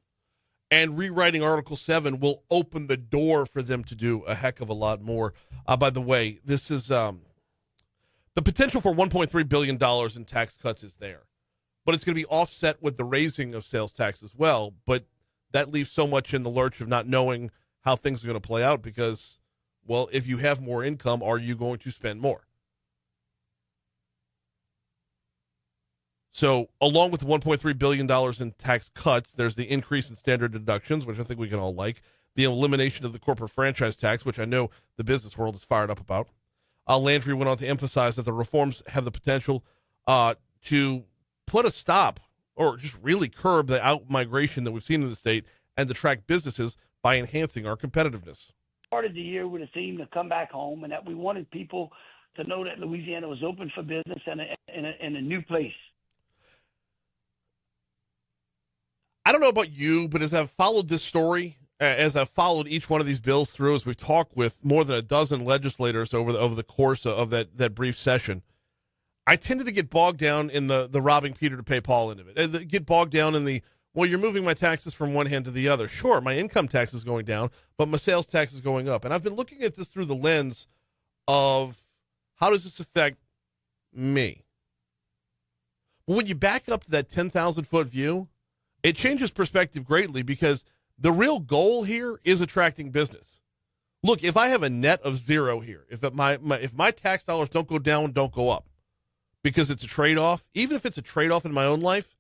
And rewriting Article 7 will open the door for them to do a heck of a lot more. By the way, this is the potential for $1.3 billion in tax cuts is there. But it's going to be offset with the raising of sales tax as well. But that leaves so much in the lurch of not knowing how things are going to play out because, well, if you have more income, are you going to spend more? So along with the $1.3 billion in tax cuts, there's the increase in standard deductions, which I think we can all like, the elimination of the corporate franchise tax, which I know the business world is fired up about. Landry went on to emphasize that the reforms have the potential to put a stop or just really curb the out-migration that we've seen in the state and attract businesses by enhancing our competitiveness. Started the year with a theme to come back home and that we wanted people to know that Louisiana was open for business and in a new place. I don't know about you, but as I've followed this story, as I've followed each one of these bills through, as we've talked with more than a dozen legislators over the course of that brief session, I tended to get bogged down in the robbing Peter to pay Paul end of it. And get bogged down in the, well, you're moving my taxes from one hand to the other. Sure, my income tax is going down, but my sales tax is going up. And I've been looking at this through the lens of how does this affect me? Well, when you back up to that 10,000-foot view, it changes perspective greatly because the real goal here is attracting business. Look, if I have a net of zero here, if my tax dollars don't go down, don't go up, because it's a trade-off, even if it's a trade-off in my own life,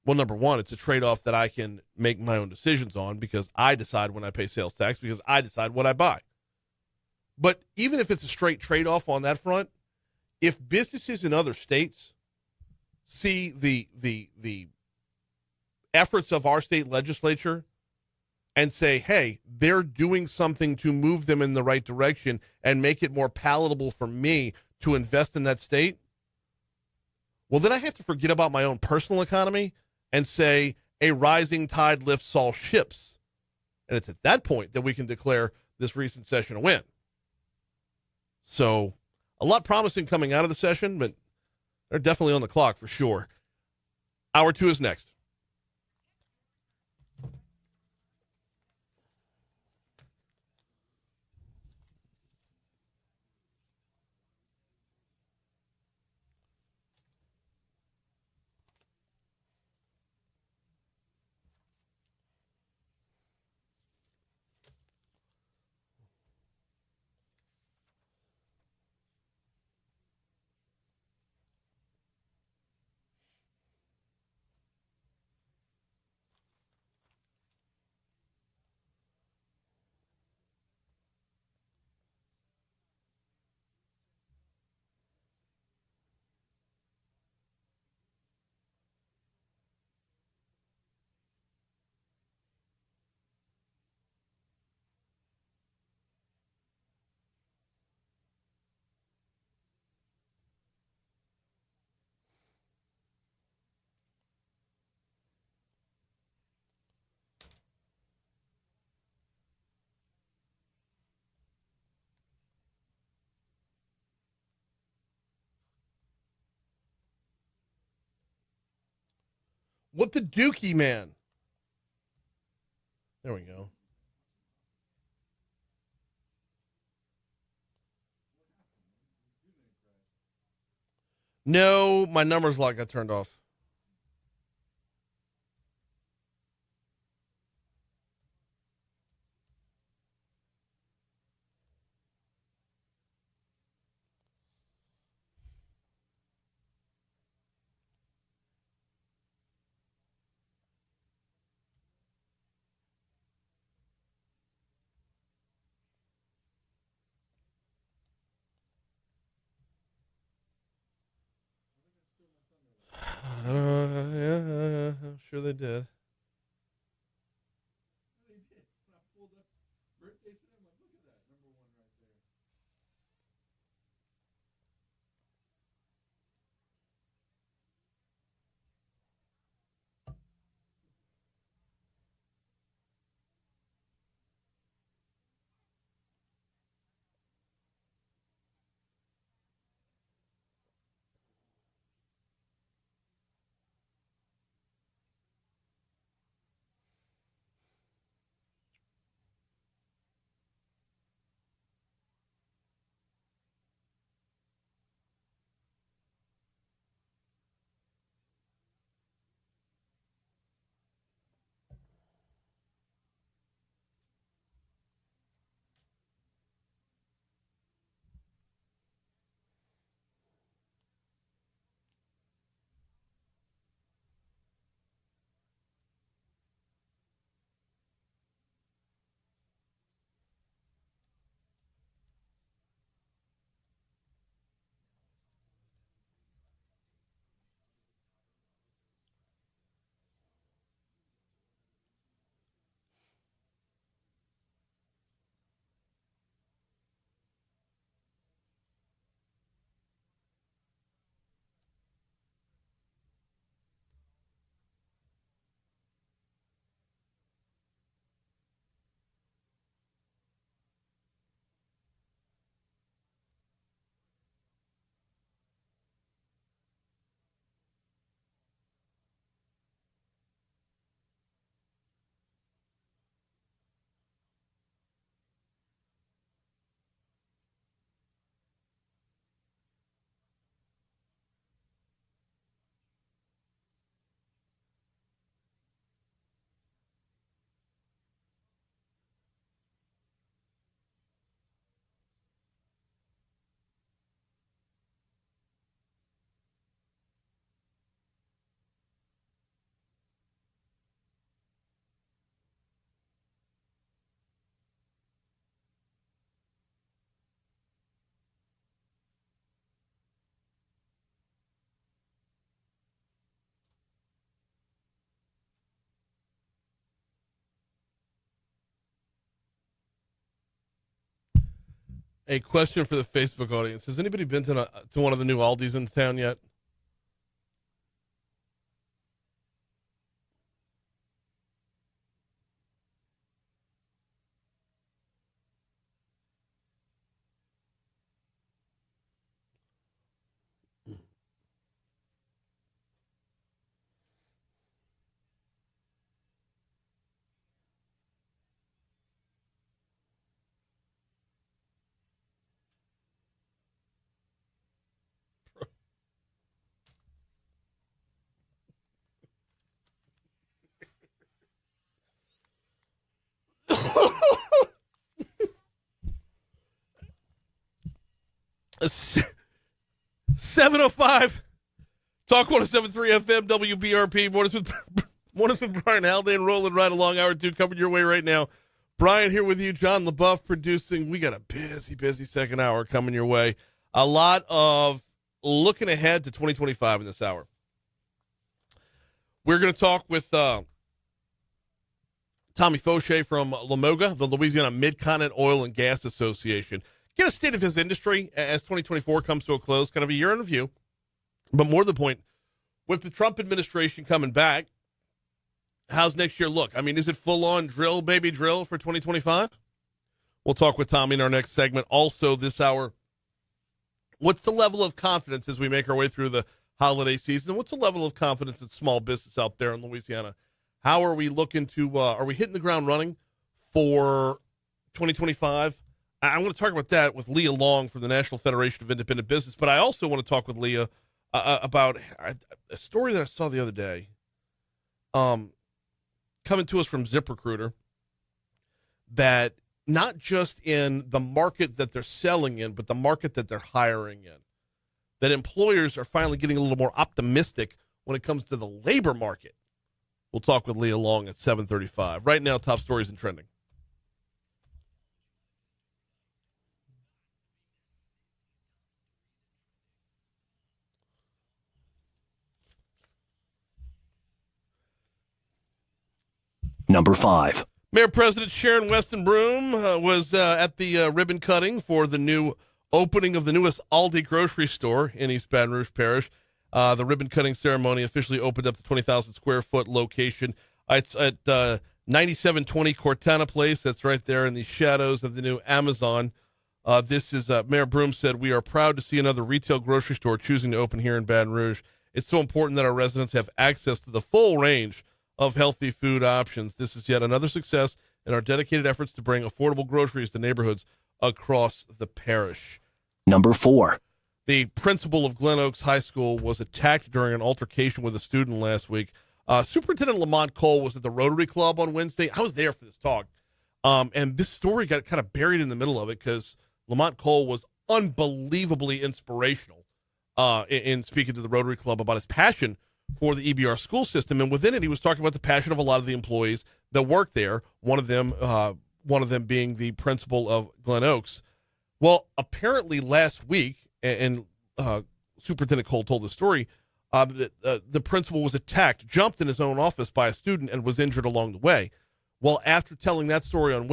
well, number one, it's a trade-off that I can make my own decisions on because I decide when I pay sales tax, because I decide what I buy. But even if it's a straight trade-off on that front, if businesses in other states see the efforts of our state legislature and say, hey, they're doing something to move them in the right direction and make it more palatable for me to invest in that state, well, then I have to forget about my own personal economy and say a rising tide lifts all ships. And it's at that point that we can declare this recent session a win. So a lot promising coming out of the session, but they're definitely on the clock for sure. Hour 2 is next. What the Dookie Man? There we go. No, my numbers lock got turned off. Yeah, I'm sure they did. A question for the Facebook audience. Has anybody been to one of the new Aldis in town yet? A 7:05. Talk 107.3 FM, WBRP. Mornings with Brian Haldane rolling right along. Hour 2 coming your way right now. Brian here with you. John LaBeouf producing. We got a busy second hour coming your way. A lot of looking ahead to 2025 in this hour. We're going to talk with Tommy Faucheaux from LaMoga, the Louisiana Mid-Continent Oil and Gas Association. Get a state of his industry as 2024 comes to a close, kind of a year in review. But more to the point, with the Trump administration coming back, how's next year look? I mean, is it full-on drill, baby drill for 2025? We'll talk with Tommy in our next segment. Also this hour, what's the level of confidence as we make our way through the holiday season. What's the level of confidence in small business out there in Louisiana? How are we looking to, are we hitting the ground running for 2025? I'm going to talk about that with Leah Long from the National Federation of Independent Business, but I also want to talk with Leah about a story that I saw the other day coming to us from ZipRecruiter, that not just in the market that they're selling in, but the market that they're hiring in, that employers are finally getting a little more optimistic when it comes to the labor market. We'll talk with Leah Long at 7:35. Right now, top stories and trending. Number 5. Mayor President Sharon Weston Broome was at the ribbon cutting for the new opening of the newest Aldi grocery store in East Baton Rouge Parish. The ribbon cutting ceremony officially opened up the 20,000 square foot location. It's at 9720 Cortana Place. That's right there in the shadows of the new Amazon. This is Mayor Broome said, "We are proud to see another retail grocery store choosing to open here in Baton Rouge. It's so important that our residents have access to the full range of healthy food options. This is yet another success in our dedicated efforts to bring affordable groceries to neighborhoods across the parish." Number 4. The principal of Glen Oaks High School was attacked during an altercation with a student last week. Superintendent Lamont Cole was at the Rotary Club on Wednesday. I was there for this talk. And this story got kind of buried in the middle of it because Lamont Cole was unbelievably inspirational in speaking to the Rotary Club about his passion for the EBR school system. And within it, he was talking about the passion of a lot of the employees that work there, one of them being the principal of Glen Oaks. Well, apparently last week, and Superintendent Cole told the story, the principal was attacked, jumped in his own office by a student, and was injured along the way. Well, after telling that story on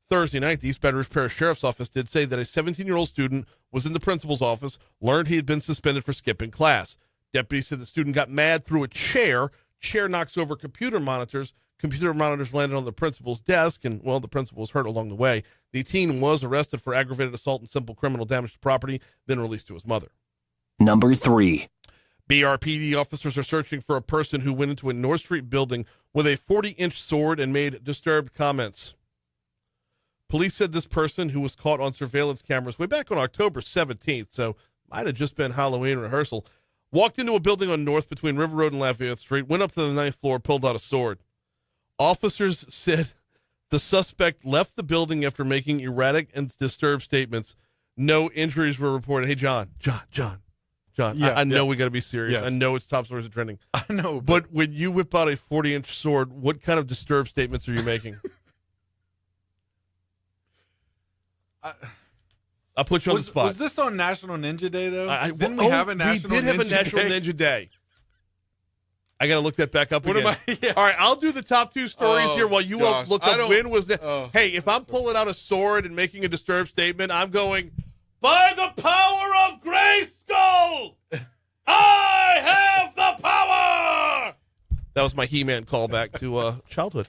Thursday night, the East Baton Rouge Parish Sheriff's Office did say that a 17-year-old student was in the principal's office, learned he had been suspended for skipping class. Deputies said the student got mad, threw a chair. Chair knocks over computer monitors. Computer monitors landed on the principal's desk, and, well, the principal was hurt along the way. The teen was arrested for aggravated assault and simple criminal damage to property, then released to his mother. Number 3. BRPD officers are searching for a person who went into a North Street building with a 40-inch sword and made disturbed comments. Police said this person, who was caught on surveillance cameras way back on October 17th, so might have just been Halloween rehearsal, walked into a building on North between River Road and Lafayette Street, went up to the 9th floor, pulled out a sword. Officers said the suspect left the building after making erratic and disturbed statements. No injuries were reported. Hey, John. Yeah, I know we got to be serious. Yes. I know it's top stories and trending. I know. But when you whip out a 40-inch sword, what kind of disturbed statements are you making? I'll put you on the spot. Was this on National Ninja Day, though? Didn't we have a National Ninja Day? We did have a National Ninja Day. I got to look that back up again. All right, I'll do the top two stories here while you look up when was that. Hey, if I'm pulling out a sword and making a disturbed statement, I'm going, by the power of Grayskull, I have the power. That was my He-Man callback to childhood.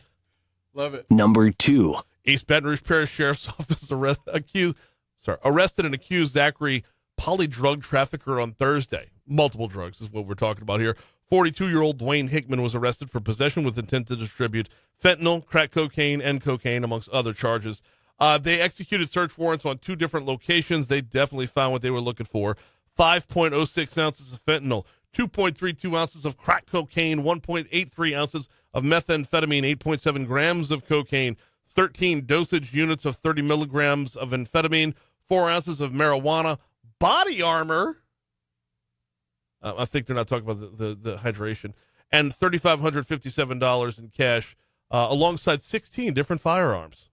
Love it. Number 2. East Baton Rouge Parish Sheriff's Office arrested and accused Zachary poly-drug trafficker on Thursday. Multiple drugs is what we're talking about here. 42-year-old Dwayne Hickman was arrested for possession with intent to distribute fentanyl, crack cocaine, and cocaine, amongst other charges. They executed search warrants on 2 different locations. They definitely found what they were looking for. 5.06 ounces of fentanyl, 2.32 ounces of crack cocaine, 1.83 ounces of methamphetamine, 8.7 grams of cocaine, 13 dosage units of 30 milligrams of amphetamine, 4 ounces of marijuana, body armor. I think they're not talking about the hydration, and $3,557 in cash, alongside 16 different firearms.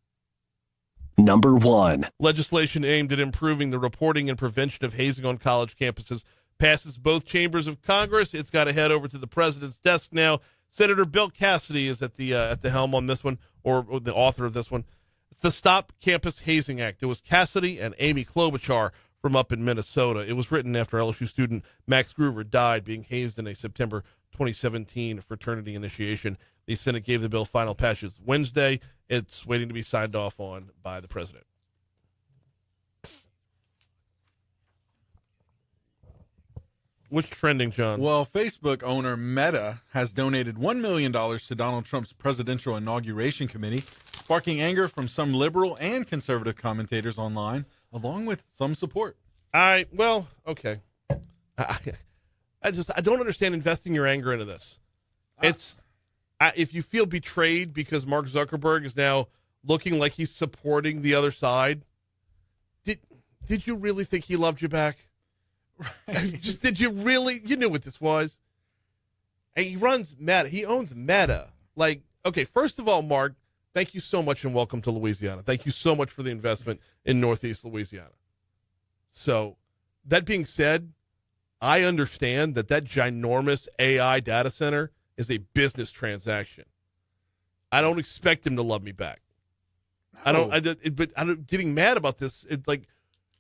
Number 1. Legislation aimed at improving the reporting and prevention of hazing on college campuses passes both chambers of Congress. It's got to head over to the president's desk now. Senator Bill Cassidy is at the helm on this one, or the author of this one. The Stop Campus Hazing Act. It was Cassidy and Amy Klobuchar from up in Minnesota. It was written after LSU student Max Groover died being hazed in a September 2017 fraternity initiation. The Senate gave the bill final passage Wednesday. It's waiting to be signed off on by the president. What's trending, John? Well, Facebook owner Meta has donated $1 million to Donald Trump's presidential inauguration committee, sparking anger from some liberal and conservative commentators online, along with some support. Okay. I don't understand investing your anger into this. If you feel betrayed because Mark Zuckerberg is now looking like he's supporting the other side, did you really think he loved you back? Just did you really? You knew what this was. And he runs Meta. He owns Meta. Like, okay, first of all, Mark, thank you so much and welcome to Louisiana. Thank you so much for the investment in Northeast Louisiana. So, that being said, I understand that ginormous AI data center is a business transaction. I don't expect him to love me back. No. But getting mad about this, it's like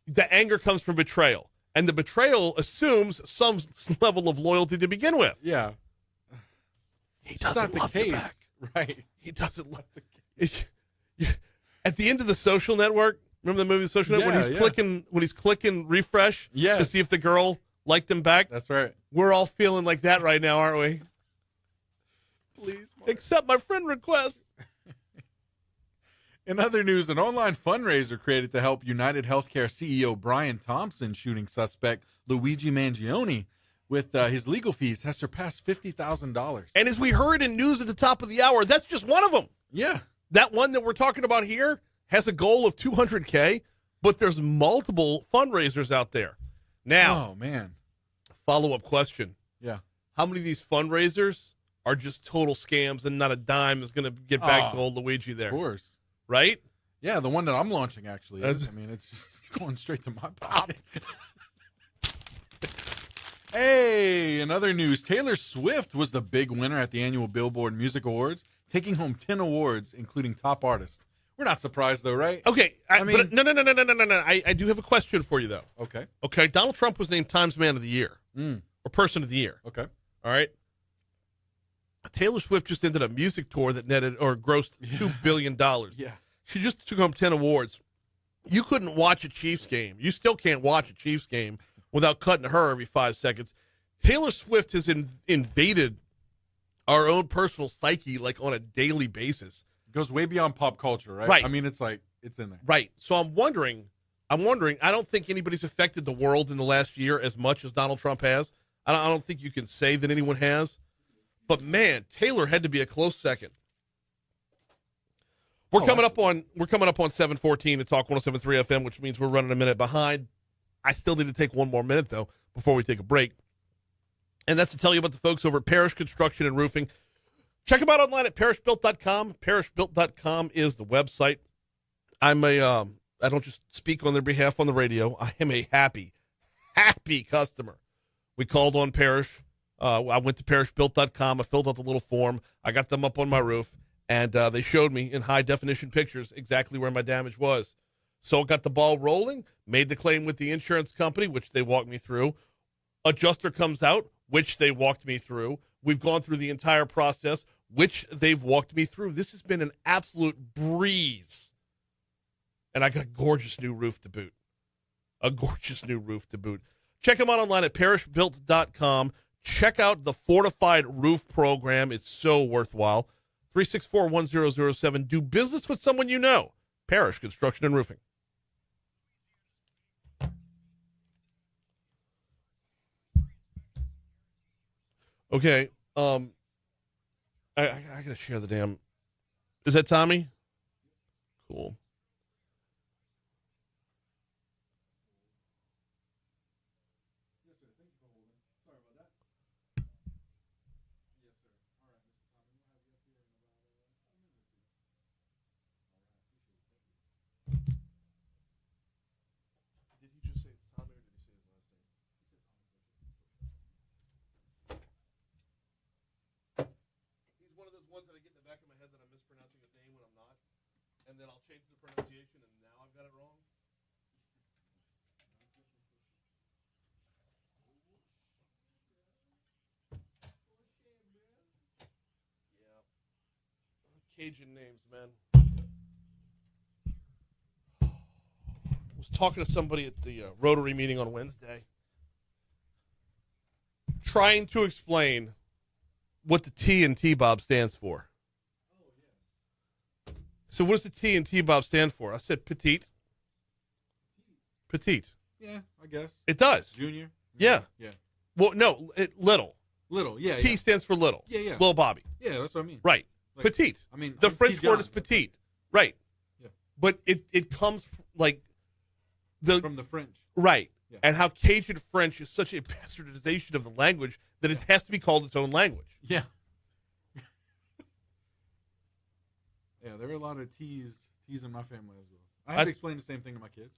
the anger comes from betrayal. And the betrayal assumes some level of loyalty to begin with. Yeah. He doesn't love you back. Right. He doesn't love the case. At the end of The Social Network, remember the movie The Social Network? When he's clicking refresh to see if the girl liked him back? That's right. We're all feeling like that right now, aren't we? Please, Mark. Accept my friend request. In other news, an online fundraiser created to help United Healthcare CEO Brian Thompson shooting suspect Luigi Mangione with his legal fees has surpassed $50,000. And as we heard in news at the top of the hour, that's just one of them. Yeah. That one that we're talking about here has a goal of $200K, but there's multiple fundraisers out there. Now, oh, man. Follow-up question. Yeah. How many of these fundraisers are just total scams and not a dime is going to get back to old Luigi there? Of course. Right? Yeah, the one that I'm launching actually is. I mean, it's going straight to my pocket. Hey, in other news, Taylor Swift was the big winner at the annual Billboard Music Awards, taking home 10 awards, including Top Artist. We're not surprised, though, right? Okay. But no. I do have a question for you, though. Okay. Okay. Donald Trump was named Times Man of the Year or Person of the Year. Okay. All right. Taylor Swift just ended a music tour that netted or grossed $2 billion. Yeah. She just took home 10 awards. You couldn't watch a Chiefs game. You still can't watch a Chiefs game without cutting her every 5 seconds. Taylor Swift has invaded our own personal psyche like on a daily basis. It goes way beyond pop culture, right? Right. I mean, it's like, it's in there. Right. So I'm wondering, I don't think anybody's affected the world in the last year as much as Donald Trump has. I don't think you can say that anyone has. But man, Taylor had to be a close second. We're coming up on 7:14 to Talk 107.3 FM, which means we're running a minute behind. I still need to take one more minute though before we take a break, and that's to tell you about the folks over at Parish Construction and Roofing. Check them out online at parishbuilt.com. Parishbuilt.com is the website. I don't just speak on their behalf on the radio. I am a happy customer. We called on Parish. I went to parishbuilt.com. I filled out the little form. I got them up on my roof, and they showed me in high-definition pictures exactly where my damage was. So I got the ball rolling, made the claim with the insurance company, which they walked me through. Adjuster comes out, which they walked me through. We've gone through the entire process, which they've walked me through. This has been an absolute breeze. And I got a gorgeous new roof to boot. Check them out online at parishbuilt.com. Check out the Fortified Roof Program. It's so worthwhile. 364-1007. Do business with someone you know. Parish Construction and Roofing. Okay. I gotta share the damn. Is that Tommy? Cool. Ones that I get in the back of my head that I'm mispronouncing his name when I'm not, and then I'll change the pronunciation, and now I've got it wrong. Yeah. Cajun names, man. I was talking to somebody at the Rotary meeting on Wednesday, trying to explain what the T in T-Bob stands for. So what does the T in T-Bob stand for? I said petite. Petite. Yeah, I guess. It does. Junior? Yeah. Yeah. Well, no, little. Little, yeah. T stands for little. Yeah, yeah. Little Bobby. Yeah, that's what I mean. Right. Like, Petite. I mean, the I'm French T. word John. is petite. Right. Yeah. But it comes like From the French. Right. Yeah. And how Cajun French is such a bastardization of the language that it has to be called its own language. Yeah. Yeah, there are a lot of T's in my family as well. I have to explain the same thing to my kids.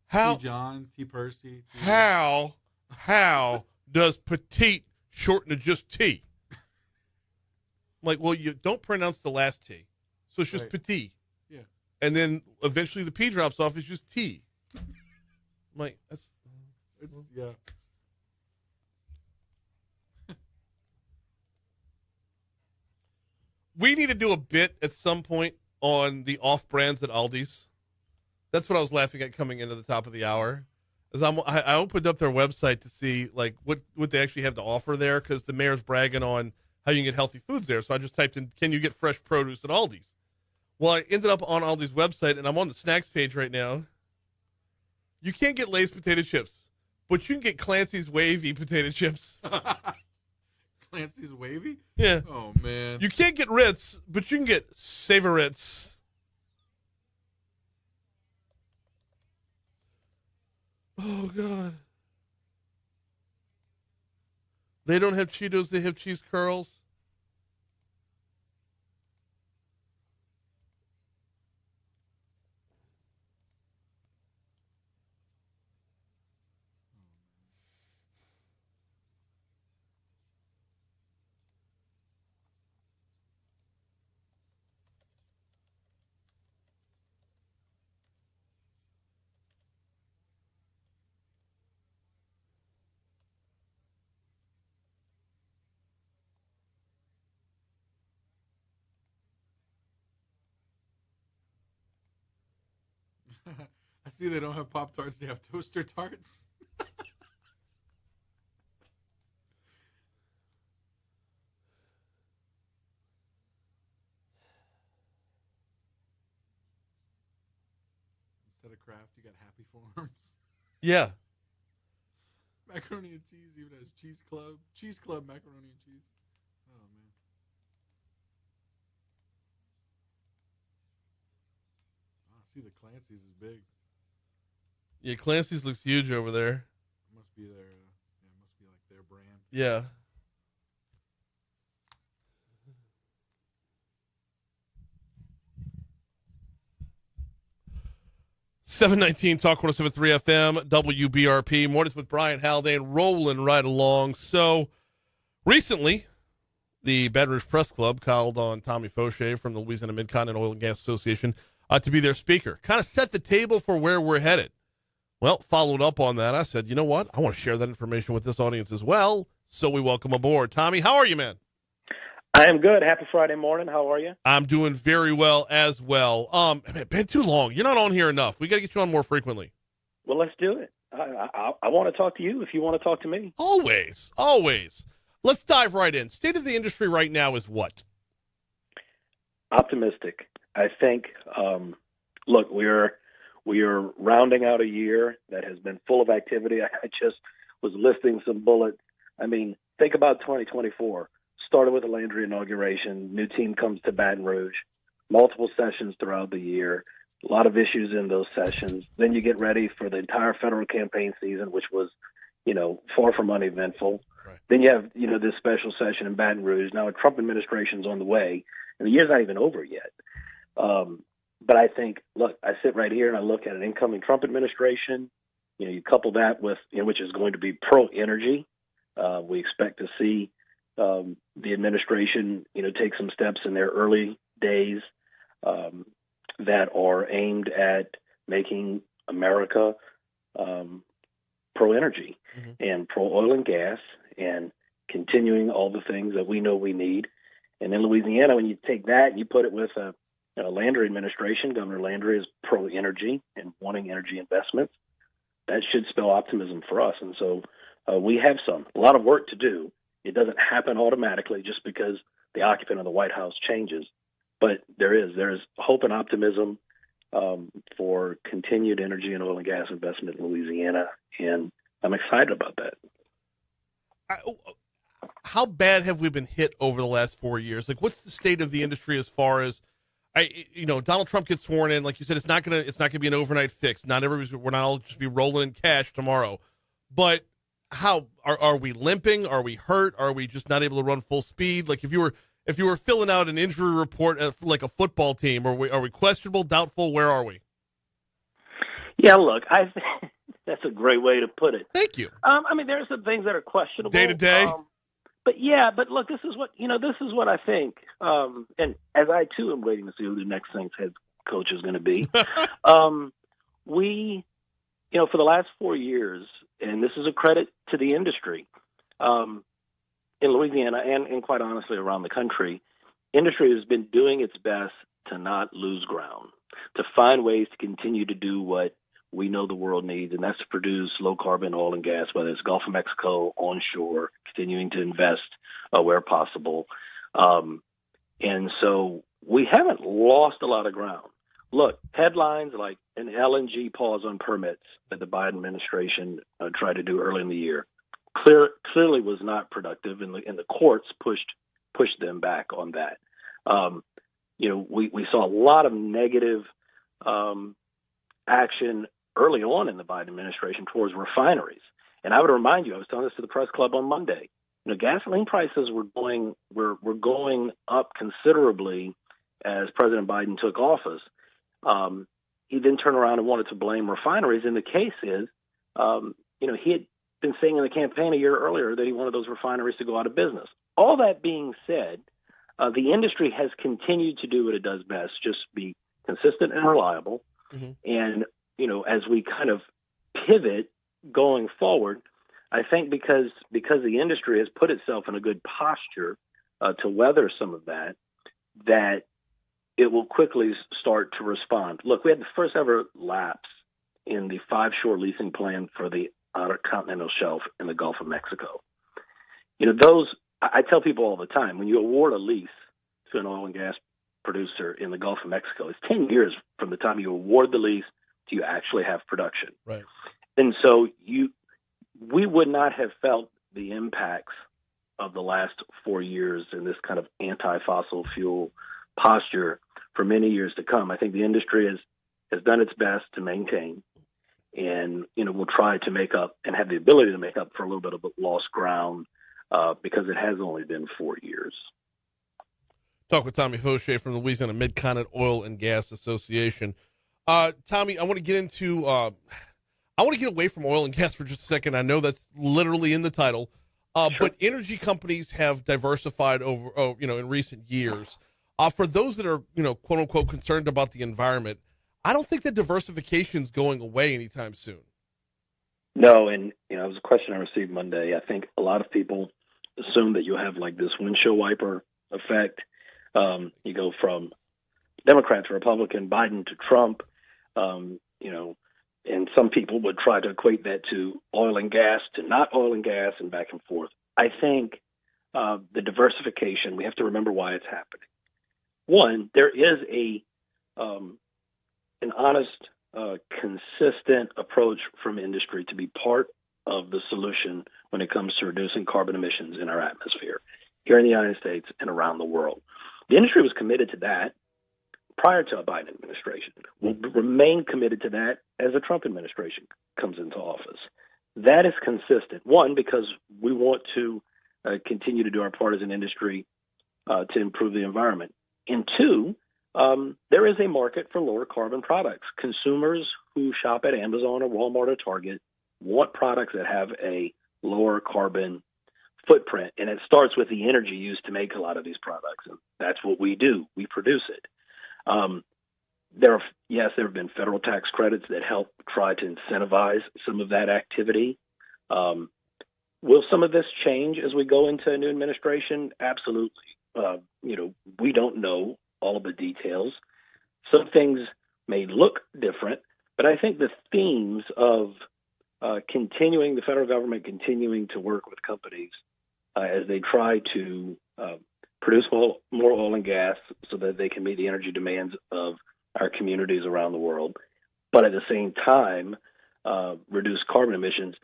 How T. John, T. Percy. T. How does petite shorten to just T? Like, well, you don't pronounce the last T, so it's just Right. petit. Yeah. And then eventually the P drops off. It's just T. I'm like, that's. Yeah. We need to do a bit at some point on the off-brands at Aldi's. That's what I was laughing at coming into the top of the hour. As I opened up their website to see like what they actually have to offer there, because the mayor's bragging on how you can get healthy foods there. So I just typed in, can you get fresh produce at Aldi's? Well, I ended up on Aldi's website, and I'm on the snacks page right now. You can't get Lay's potato chips, but you can get Clancy's wavy potato chips. Clancy's wavy? Yeah. Oh, man. You can't get Ritz, but you can get Savoritz. Oh, God. They don't have Cheetos, they have cheese curls. I see they don't have Pop-Tarts. They have Toaster Tarts. Instead of Kraft, you got Happy Farms. Yeah. Macaroni and cheese even has Cheese Club. Cheese Club macaroni and cheese. Oh, man. Oh, I see the Clancy's is big. Yeah, Clancy's looks huge over there. Must be their, must be like their brand. Yeah. $719 Talk 107.3 FM WBRP. Mornings with Brian Haldane rolling right along. So recently, the Baton Rouge Press Club called on Tommy Faucheaux from the Louisiana Mid-Continent Oil and Gas Association to be their speaker. Kind of set the table for where we're headed. Well, followed up on that, I said, you know what? I want to share that information with this audience as well. So we welcome aboard. Tommy, how are you, man? I am good. Happy Friday morning. How are you? I'm doing very well as well. Been too long. You're not on here enough. We got to get you on more frequently. Well, let's do it. I want to talk to you if you want to talk to me. Always, always. Let's dive right in. State of the industry right now is what? Optimistic. I think, look, we are rounding out a year that has been full of activity. I just was listing some bullets. I mean, think about 2024. Started with the Landry inauguration. New team comes to Baton Rouge. Multiple sessions throughout the year. A lot of issues in those sessions. Then you get ready for the entire federal campaign season, which was, far from uneventful. Right. Then you have, this special session in Baton Rouge. Now a Trump administration's on the way, and the year's not even over yet. But I think, look, I sit right here and I look at an incoming Trump administration. You couple that with, which is going to be pro-energy. We expect to see the administration, take some steps in their early days that are aimed at making America pro-energy and pro-oil and gas and continuing all the things that we know we need. And in Louisiana, when you take that and you put it with a Landry administration, Governor Landry is pro-energy and wanting energy investments. That should spell optimism for us. And so We have a lot of work to do. It doesn't happen automatically just because the occupant of the White House changes. But there's hope and optimism for continued energy and oil and gas investment in Louisiana, and I'm excited about that. How bad have we been hit over the last 4 years? Like, what's the state of the industry as far as, Donald Trump gets sworn in? Like you said, it's not gonna be an overnight fix. We're not all just be rolling in cash tomorrow. But how are we limping? Are we hurt? Are we just not able to run full speed? Like if you were filling out an injury report like a football team, are we questionable, doubtful? Where are we? Yeah, look, that's a great way to put it. Thank you. There are some things that are questionable day to day. But look, this is what I think. And as I too am waiting to see who the next Saints head coach is going to be. We, for the last 4 years, and this is a credit to the industry, in Louisiana and quite honestly around the country, industry has been doing its best to not lose ground, to find ways to continue to do what we know the world needs, and that's to produce low-carbon oil and gas, whether it's Gulf of Mexico, onshore, continuing to invest where possible. And so we haven't lost a lot of ground. Look, headlines like an LNG pause on permits that the Biden administration tried to do early in the year clearly was not productive, and the courts pushed them back on that. We saw a lot of negative action early on in the Biden administration towards refineries. And I would remind you, I was telling this to the press club on Monday, gasoline prices were going up considerably as President Biden took office. He then turned around and wanted to blame refineries. And the case is, he had been saying in the campaign a year earlier that he wanted those refineries to go out of business. All that being said, the industry has continued to do what it does best, just be consistent and reliable. Mm-hmm. And, as we kind of pivot going forward, I think because the industry has put itself in a good posture to weather some of that it will quickly start to respond. Look, we had the first ever lapse in the 5-shore leasing plan for the Outer Continental Shelf in the Gulf of Mexico. I tell people all the time, when you award a lease to an oil and gas producer in the Gulf of Mexico, it's 10 years from the time you award the lease to you actually have production. Right. And so we would not have felt the impacts of the last 4 years in this kind of anti-fossil fuel posture for many years to come. I think the industry has done its best to maintain, and will try to make up and have the ability to make up for a little bit of lost ground because it has only been 4 years. Talk with Tommy Faucheaux from the Louisiana Mid-Continent Oil and Gas Association. Tommy, I want to get away from oil and gas for just a second. I know that's literally in the title, sure. But energy companies have diversified over, in recent years. For those that are, quote unquote, concerned about the environment, I don't think that diversification is going away anytime soon. No, and it was a question I received Monday. I think a lot of people assume that you'll have like this windshield wiper effect. You go from Democrat to Republican, Biden to Trump, and some people would try to equate that to oil and gas to not oil and gas and back and forth. I think the diversification, we have to remember why it's happening. One, there is an honest, consistent approach from industry to be part of the solution when it comes to reducing carbon emissions in our atmosphere here in the United States and around the world. The industry was committed to that prior to a Biden administration. We'll remain committed to that as the Trump administration comes into office. That is consistent. One, because we want to continue to do our part as an industry to improve the environment. And two, there is a market for lower carbon products. Consumers who shop at Amazon or Walmart or Target want products that have a lower carbon footprint. And it starts with the energy used to make a lot of these products. And that's what we do. We produce it. There have been federal tax credits that help try to incentivize some of that activity. Will some of this change as we go into a new administration? Absolutely. We don't know all of the details. Some things may look different, but I think the themes of the federal government continuing to work with companies as they try to produce more oil and gas so that they can meet the energy demands of our communities around the world, but at the same time reduce carbon emissions.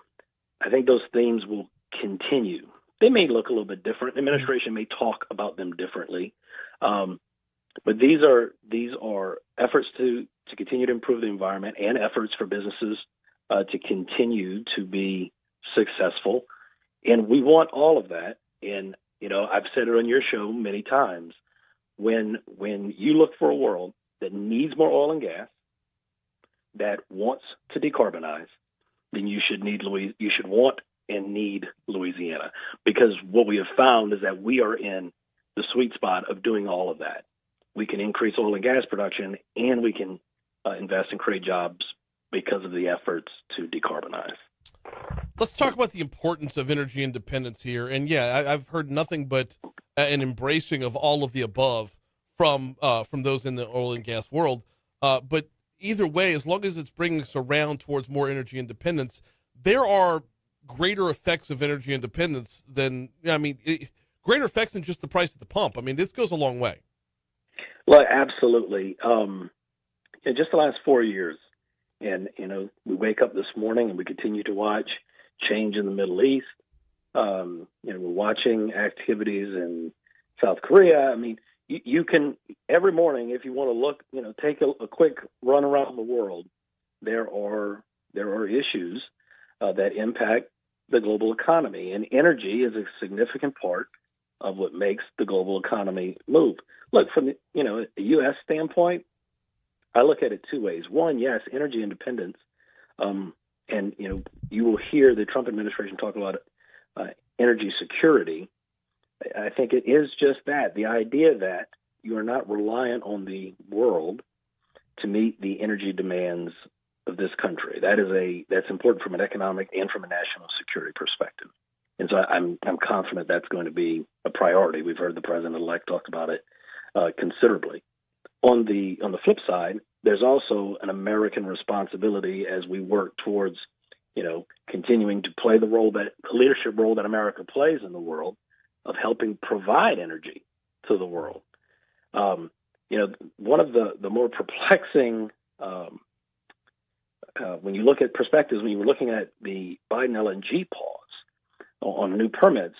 I think those themes will continue. They may look a little bit different. The administration may talk about them differently, but these are efforts to continue to improve the environment and efforts for businesses to continue to be successful. And we want all of that. And, I've said it on your show many times, when you look for a world that needs more oil and gas, that wants to decarbonize, then you should want and need Louisiana, because what we have found is that we are in the sweet spot of doing all of that. We can increase oil and gas production, and we can invest and create jobs because of the efforts to decarbonize. Let's talk about the importance of energy independence here. And I've heard nothing but an embracing of all of the above from those in the oil and gas world. But either way, as long as it's bringing us around towards more energy independence, there are greater effects of energy independence greater effects than just the price at the pump. I mean, this goes a long way. Well, absolutely. In just the last 4 years, and, we wake up this morning and we continue to watch change in the Middle East. We're watching activities in South Korea. I mean, you can, every morning, if you want to look, take a quick run around the world, there are issues that impact the global economy, and energy is a significant part of what makes the global economy move. Look, from the a U.S. standpoint, I look at it two ways. One, yes, energy independence, and you will hear the Trump administration talk about energy security. I think it is just that, the idea that you are not reliant on the world to meet the energy demands of this country. That's important from an economic and from a national security perspective. And so I'm confident that's going to be a priority. We've heard the president-elect talk about it considerably. On the flip side, there's also an American responsibility as we work towards, continuing to play the leadership role that America plays in the world of helping provide energy to the world. One of the more perplexing, when you look at perspectives, when you were looking at the Biden LNG pause on new permits,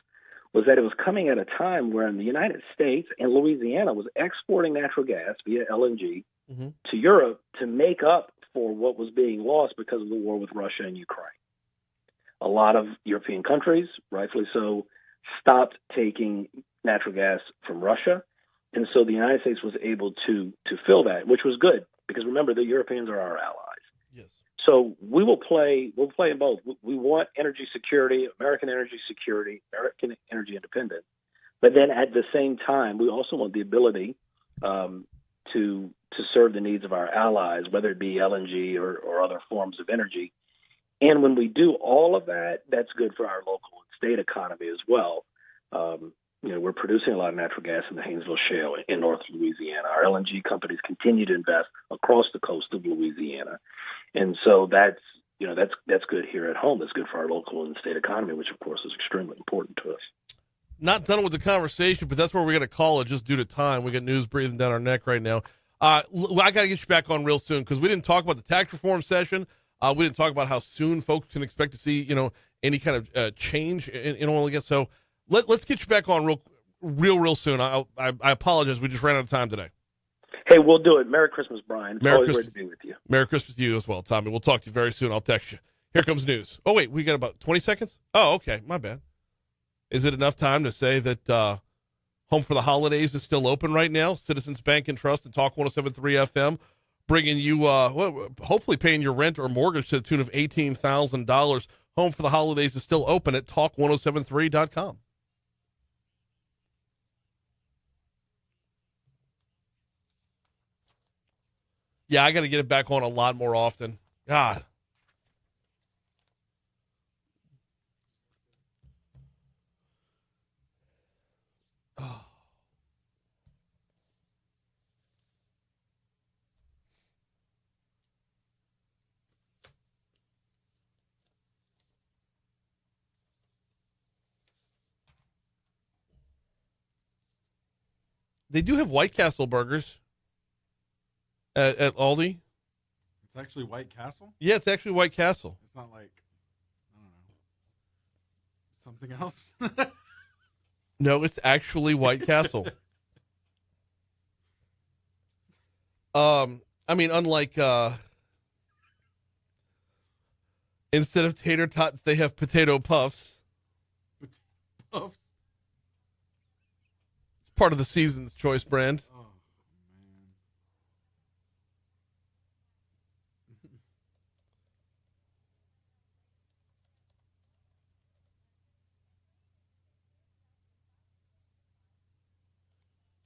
was that it was coming at a time when the United States and Louisiana was exporting natural gas via LNG to Europe to make up for what was being lost because of the war with Russia and Ukraine. A lot of European countries, rightfully so, stopped taking natural gas from Russia. And so the United States was able to fill that, which was good, because remember, the Europeans are our allies. Yes. So we'll play in both. We want energy security, American energy security, American energy independence. But then at the same time, we also want the ability to serve the needs of our allies, whether it be LNG or other forms of energy. And when we do all of that, that's good for our local and state economy as well. We're producing a lot of natural gas in the Haynesville Shale in North Louisiana. Our LNG companies continue to invest across the coast of Louisiana. And so that's good here at home. That's good for our local and state economy, which, of course, is extremely important to us. Not done with the conversation, but that's where we're going to call it just due to time. We got news breathing down our neck right now. I got to get you back on real soon, because we didn't talk about the tax reform session. We didn't talk about how soon folks can expect to see, any kind of change in oil and gas. So let's get you back on real soon. I apologize. We just ran out of time today. Hey, we'll do it. Merry Christmas, Brian. It's always great to be with you. Merry Christmas to you as well, Tommy. We'll talk to you very soon. I'll text you. Here comes news. Oh, wait, we got about 20 seconds? Oh, okay. My bad. Is it enough time to say that Home for the Holidays is still open right now? Citizens Bank and Trust and Talk 107.3 FM bringing you, hopefully paying your rent or mortgage to the tune of $18,000. Home for the Holidays is still open at talk1073.com. Yeah, I got to get it back on a lot more often. God. Oh. They do have White Castle burgers at Aldi. It's actually White Castle? Yeah, it's actually White Castle. It's not like, I don't know, something else? No, it's actually White Castle. I mean, unlike instead of tater tots, they have potato puffs. Puffs? It's part of the Season's Choice brand. Oh, man.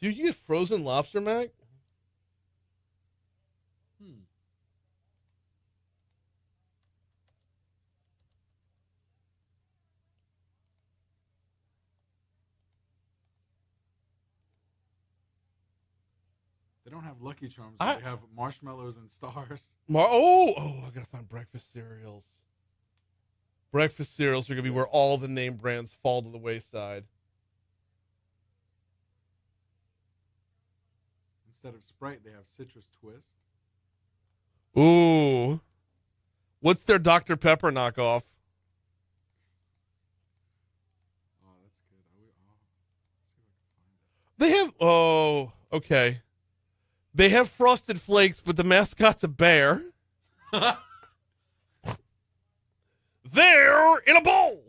Do you get frozen lobster, Mac? They don't have Lucky Charms. They have marshmallows and stars. I gotta find breakfast cereals. Breakfast cereals are gonna be where all the name brands fall to the wayside. Instead of Sprite, they have Citrus Twist. Ooh. What's their Dr. Pepper knockoff? Oh, that's good. Let's see if I can find it. They have, okay. They have Frosted Flakes, but the mascot's a bear. They're in a bowl.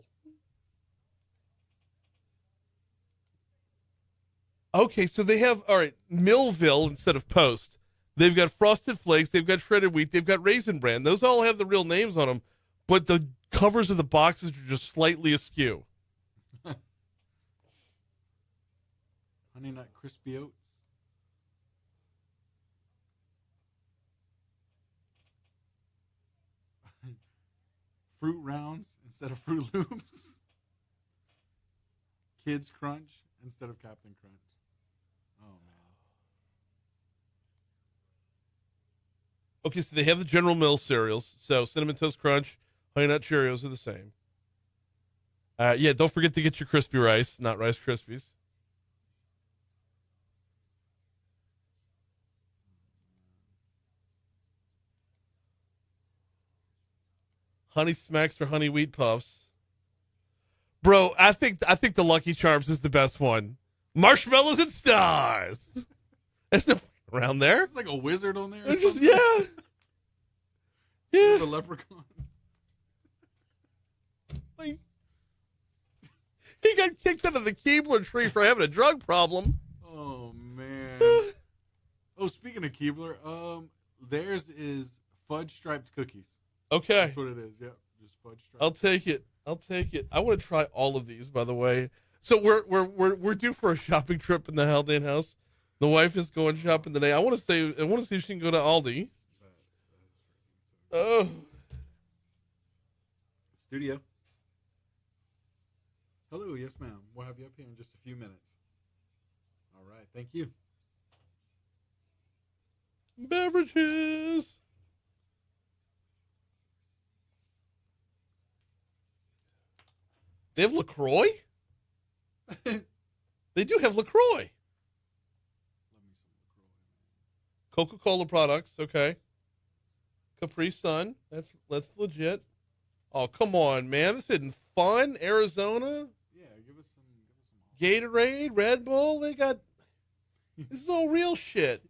Okay, so they have, all right, Millville instead of Post. They've got Frosted Flakes, they've got Shredded Wheat, they've got Raisin Bran. Those all have the real names on them, but the covers of the boxes are just slightly askew. Honey Nut Crispy Oats. Fruit Rounds instead of Fruit Loops. Kids Crunch instead of Captain Crunch. Oh, man. Okay, so they have the General Mills cereals. So Cinnamon Toast Crunch, Honey Nut Cheerios are the same. Yeah, don't forget to get your Crispy Rice, not Rice Krispies. Honey Smacks or Honey Wheat Puffs. Bro, I think the Lucky Charms is the best one. Marshmallows and stars. There's no around there. It's like a wizard on there. It's just, yeah. Yeah. The leprechaun. Like, he got kicked out of the Keebler tree for having a drug problem. Oh, man. Oh, speaking of Keebler, theirs is fudge striped cookies. Okay. That's what it is. Yep. Just fudge striped. I'll take it. I want to try all of these, by the way. So we're due for a shopping trip in the Haldane house. The wife is going shopping today. I want to see if she can go to Aldi. Oh. Studio. Hello, yes, ma'am. We'll have you up here in just a few minutes. All right, thank you. Beverages. They have LaCroix? They do have LaCroix. Coca-Cola products, okay. Capri Sun, that's legit. Oh, come on, man. This isn't fun. Arizona? Yeah, give us some. Gatorade, Red Bull, they got... This is all real shit.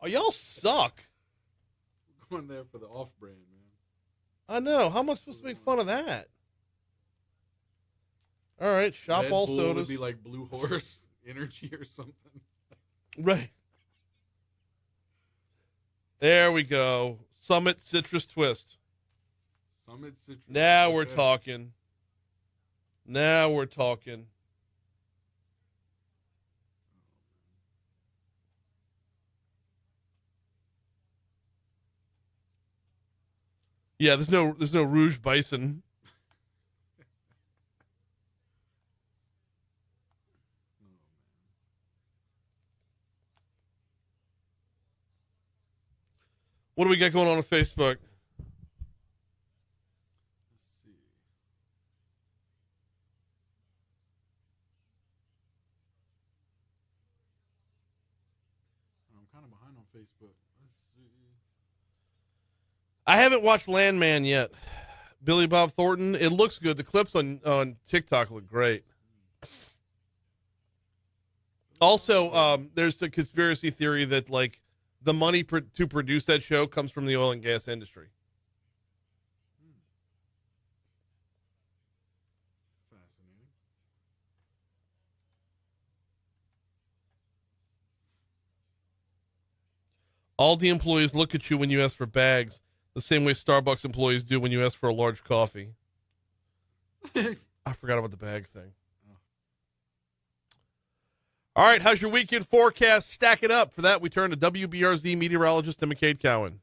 Oh, y'all suck. We're going there for the off-brand, man. I know. How am I supposed to make fun of that? All right, shop Red all Bull sodas. would be like Blue Horse Energy or something. Right. There we go. Summit Citrus Twist. Summit Citrus. Now we're talking. Now we're talking. Yeah, there's no Rouge Bison. What do we got going on Facebook? Let's see. kind of behind on Facebook. Let's see. I haven't watched Landman yet. Billy Bob Thornton. It looks good. The clips on TikTok look great. Also, there's a conspiracy theory that like the money to produce that show comes from the oil and gas industry. Fascinating. All the employees look at you when you ask for bags, the same way Starbucks employees do when you ask for a large coffee. I forgot about the bag thing. All right, how's your weekend forecast? Stack it up. For that, we turn to WBRZ meteorologist and McCade Cowan.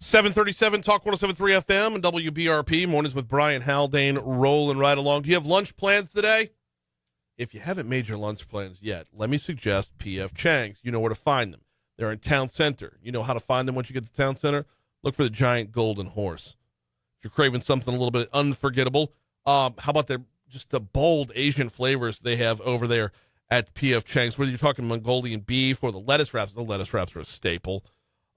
.737 Talk 107.3 FM and WBRP. Mornings with Brian Haldane rolling right along. Do you have lunch plans today? If you haven't made your lunch plans yet, let me suggest P.F. Chang's. You know where to find them. They're in Town Center. You know how to find them once you get to Town Center? Look for the giant golden horse. If you're craving something a little bit unforgettable, how about just the bold Asian flavors they have over there at P.F. Chang's? Whether you're talking Mongolian beef or the lettuce wraps are a staple.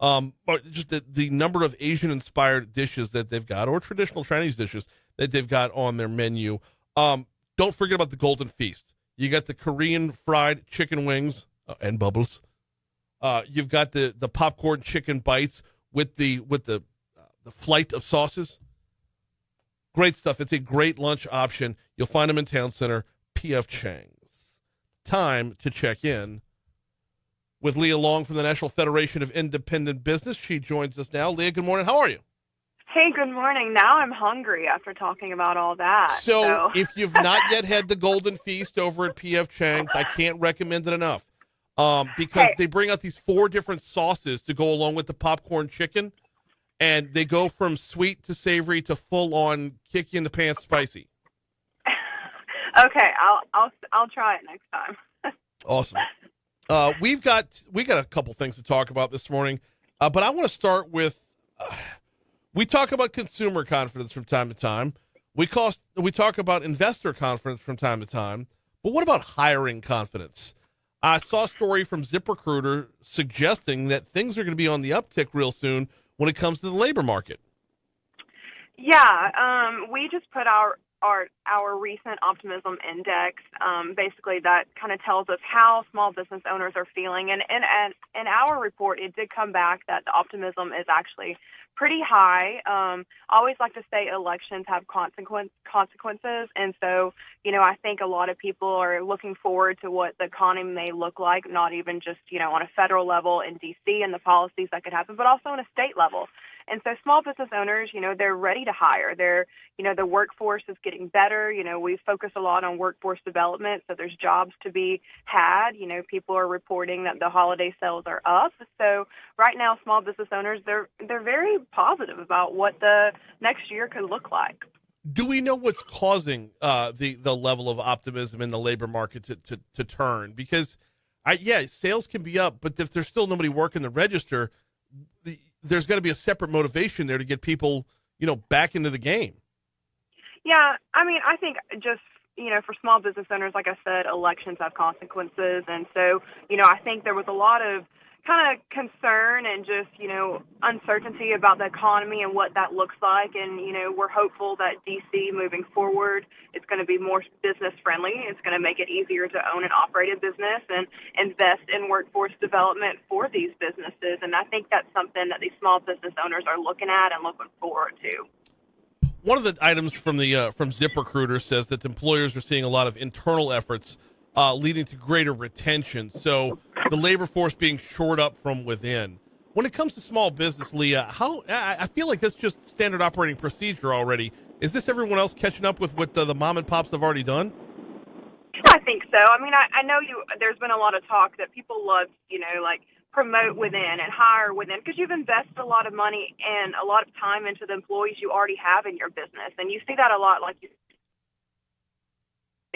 Or just the number of Asian-inspired dishes that they've got, or traditional Chinese dishes that they've got on their menu. Don't forget about the Golden Feast. You got the Korean fried chicken wings and bubbles. You've got the popcorn chicken bites with the flight of sauces. Great stuff. It's a great lunch option. You'll find them in Town Center. P.F. Chang's. Time to check in with Leah Long from the National Federation of Independent Business. She joins us now. Leah, good morning. How are you? Hey, good morning. Now I'm hungry after talking about all that. So if you've not yet had the Golden Feast over at P.F. Chang's, I can't recommend it enough because they bring out these 4 different sauces to go along with the popcorn chicken, and they go from sweet to savory to full-on kick-you-in-the-pants spicy. Okay, I'll try it next time. Awesome. We got a couple things to talk about this morning, but I want to start with we talk about consumer confidence from time to time. We talk about investor confidence from time to time, but what about hiring confidence? I saw a story from ZipRecruiter suggesting that things are going to be on the uptick real soon when it comes to the labor market. Yeah, we just put our recent optimism index. Basically, that kind of tells us how small business owners are feeling. And in our report, it did come back that the optimism is actually pretty high. Always like to say elections have consequences. And so, I think a lot of people are looking forward to what the economy may look like, not even just, on a federal level in D.C. and the policies that could happen, but also on a state level. And so small business owners, they're ready to hire. The workforce is getting better. We focus a lot on workforce development, so there's jobs to be had. People are reporting that the holiday sales are up. So right now, small business owners, they're very positive about what the next year could look like. Do we know what's causing the level of optimism in the labor market to turn? Because, sales can be up, but if there's still nobody working the register, there's got to be a separate motivation there to get people, back into the game. Yeah, I think just, for small business owners, like I said, elections have consequences. And so, I think there was a lot of kind of concern and just, uncertainty about the economy and what that looks like. And, we're hopeful that D.C. moving forward is going to be more business friendly. It's going to make it easier to own and operate a business and invest in workforce development for these businesses. And I think that's something that these small business owners are looking at and looking forward to. One of the items from ZipRecruiter says that employers are seeing a lot of internal efforts leading to greater retention. So the labor force being shored up from within. When it comes to small business, Leah, I feel like that's just standard operating procedure already. Is this everyone else catching up with what the mom and pops have already done? I think so. I mean, I know there's been a lot of talk that people love, like promote within and hire within because you've invested a lot of money and a lot of time into the employees you already have in your business. And you see that a lot, like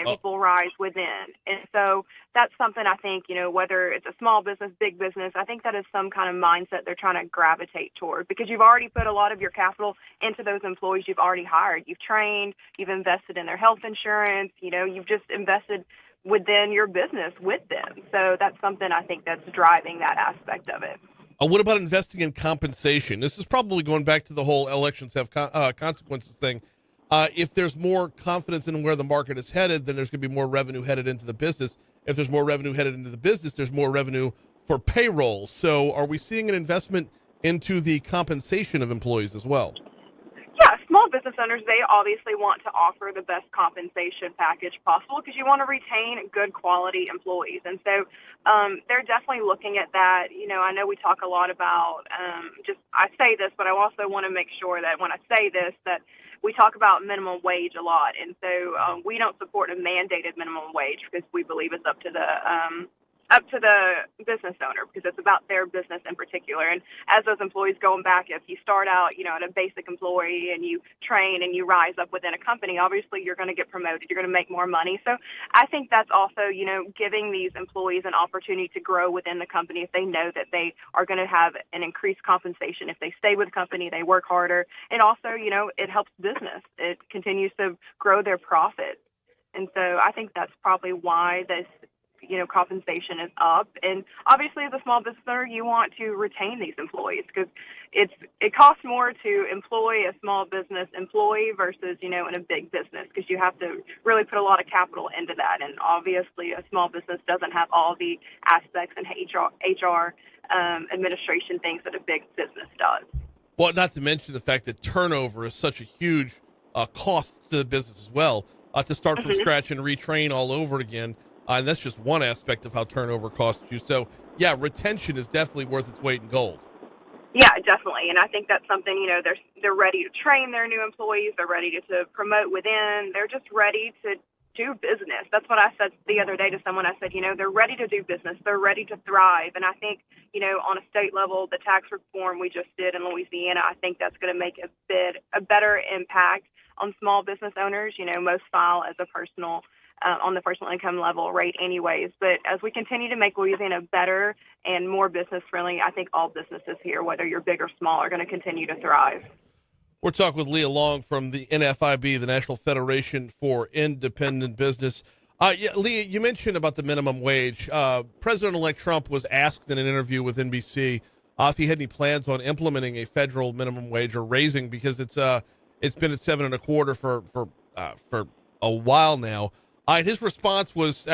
people rise within. And so that's something I think, whether it's a small business, big business, I think that is some kind of mindset they're trying to gravitate toward because you've already put a lot of your capital into those employees you've already hired. You've trained, you've invested in their health insurance, you've just invested within your business with them. So that's something I think that's driving that aspect of it. What about investing in compensation? This is probably going back to the whole elections have consequences thing. If there's more confidence in where the market is headed, then there's going to be more revenue headed into the business. If there's more revenue headed into the business, there's more revenue for payroll. So are we seeing an investment into the compensation of employees as well? Yeah, small business owners, they obviously want to offer the best compensation package possible because you want to retain good quality employees. And so they're definitely looking at that. I know we talk a lot about I say this, but I also want to make sure that when I say this, that we talk about minimum wage a lot. And so we don't support a mandated minimum wage because we believe it's up to the business owner because it's about their business in particular. And as those employees going back, if you start out, at a basic employee and you train and you rise up within a company, obviously you're going to get promoted. You're going to make more money. So I think that's also, giving these employees an opportunity to grow within the company if they know that they are going to have an increased compensation. If they stay with the company, they work harder. And also, it helps business. It continues to grow their profit. And so I think that's probably why this compensation is up. And obviously as a small business owner, you want to retain these employees because it costs more to employ a small business employee versus, in a big business because you have to really put a lot of capital into that. And obviously a small business doesn't have all the aspects and HR administration things that a big business does. Well, not to mention the fact that turnover is such a huge cost to the business as well. To start from scratch and retrain all over again. And that's just one aspect of how turnover costs you. So, yeah, retention is definitely worth its weight in gold. Yeah, definitely. And I think that's something, they're ready to train their new employees. They're ready to promote within. They're just ready to do business. That's what I said the other day to someone. I said, they're ready to do business. They're ready to thrive. And I think, on a state level, the tax reform we just did in Louisiana, I think that's going to make a better impact on small business owners. Most file as a personal on the personal income level rate anyways. But as we continue to make Louisiana better and more business friendly, I think all businesses here, whether you're big or small, are going to continue to thrive. We're talking with Leah Long from the NFIB, the National Federation for Independent Business. Leah, you mentioned about the minimum wage. President-elect Trump was asked in an interview with NBC if he had any plans on implementing a federal minimum wage or raising because it's been at $7.25 for a while now. His response was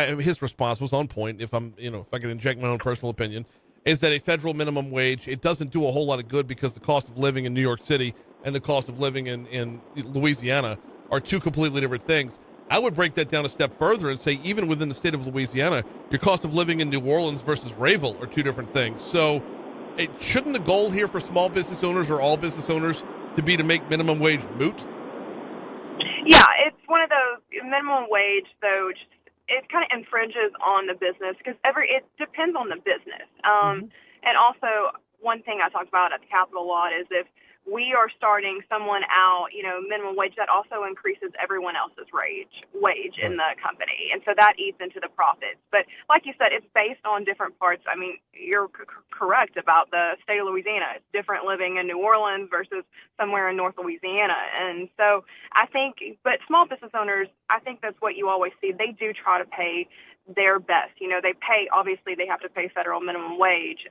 on point. If I can inject my own personal opinion, is that a federal minimum wage, it doesn't do a whole lot of good because the cost of living in New York City and the cost of living in Louisiana are two completely different things. I would break that down a step further and say even within the state of Louisiana, your cost of living in New Orleans versus Rayville are two different things. So shouldn't the goal here for small business owners or all business owners to make minimum wage moot? Yeah, it's one of those minimum wage, though, it kind of infringes on the business because it depends on the business. And also, one thing I talked about at the Capitol a lot is if we are starting someone out, minimum wage, that also increases everyone else's wage in the company. And so that eats into the profits. But like you said, it's based on different parts. I mean, you're correct about the state of Louisiana. It's different living in New Orleans versus somewhere in North Louisiana. And so but small business owners, I think that's what you always see. They do try to pay their best. Obviously they have to pay federal minimum wage,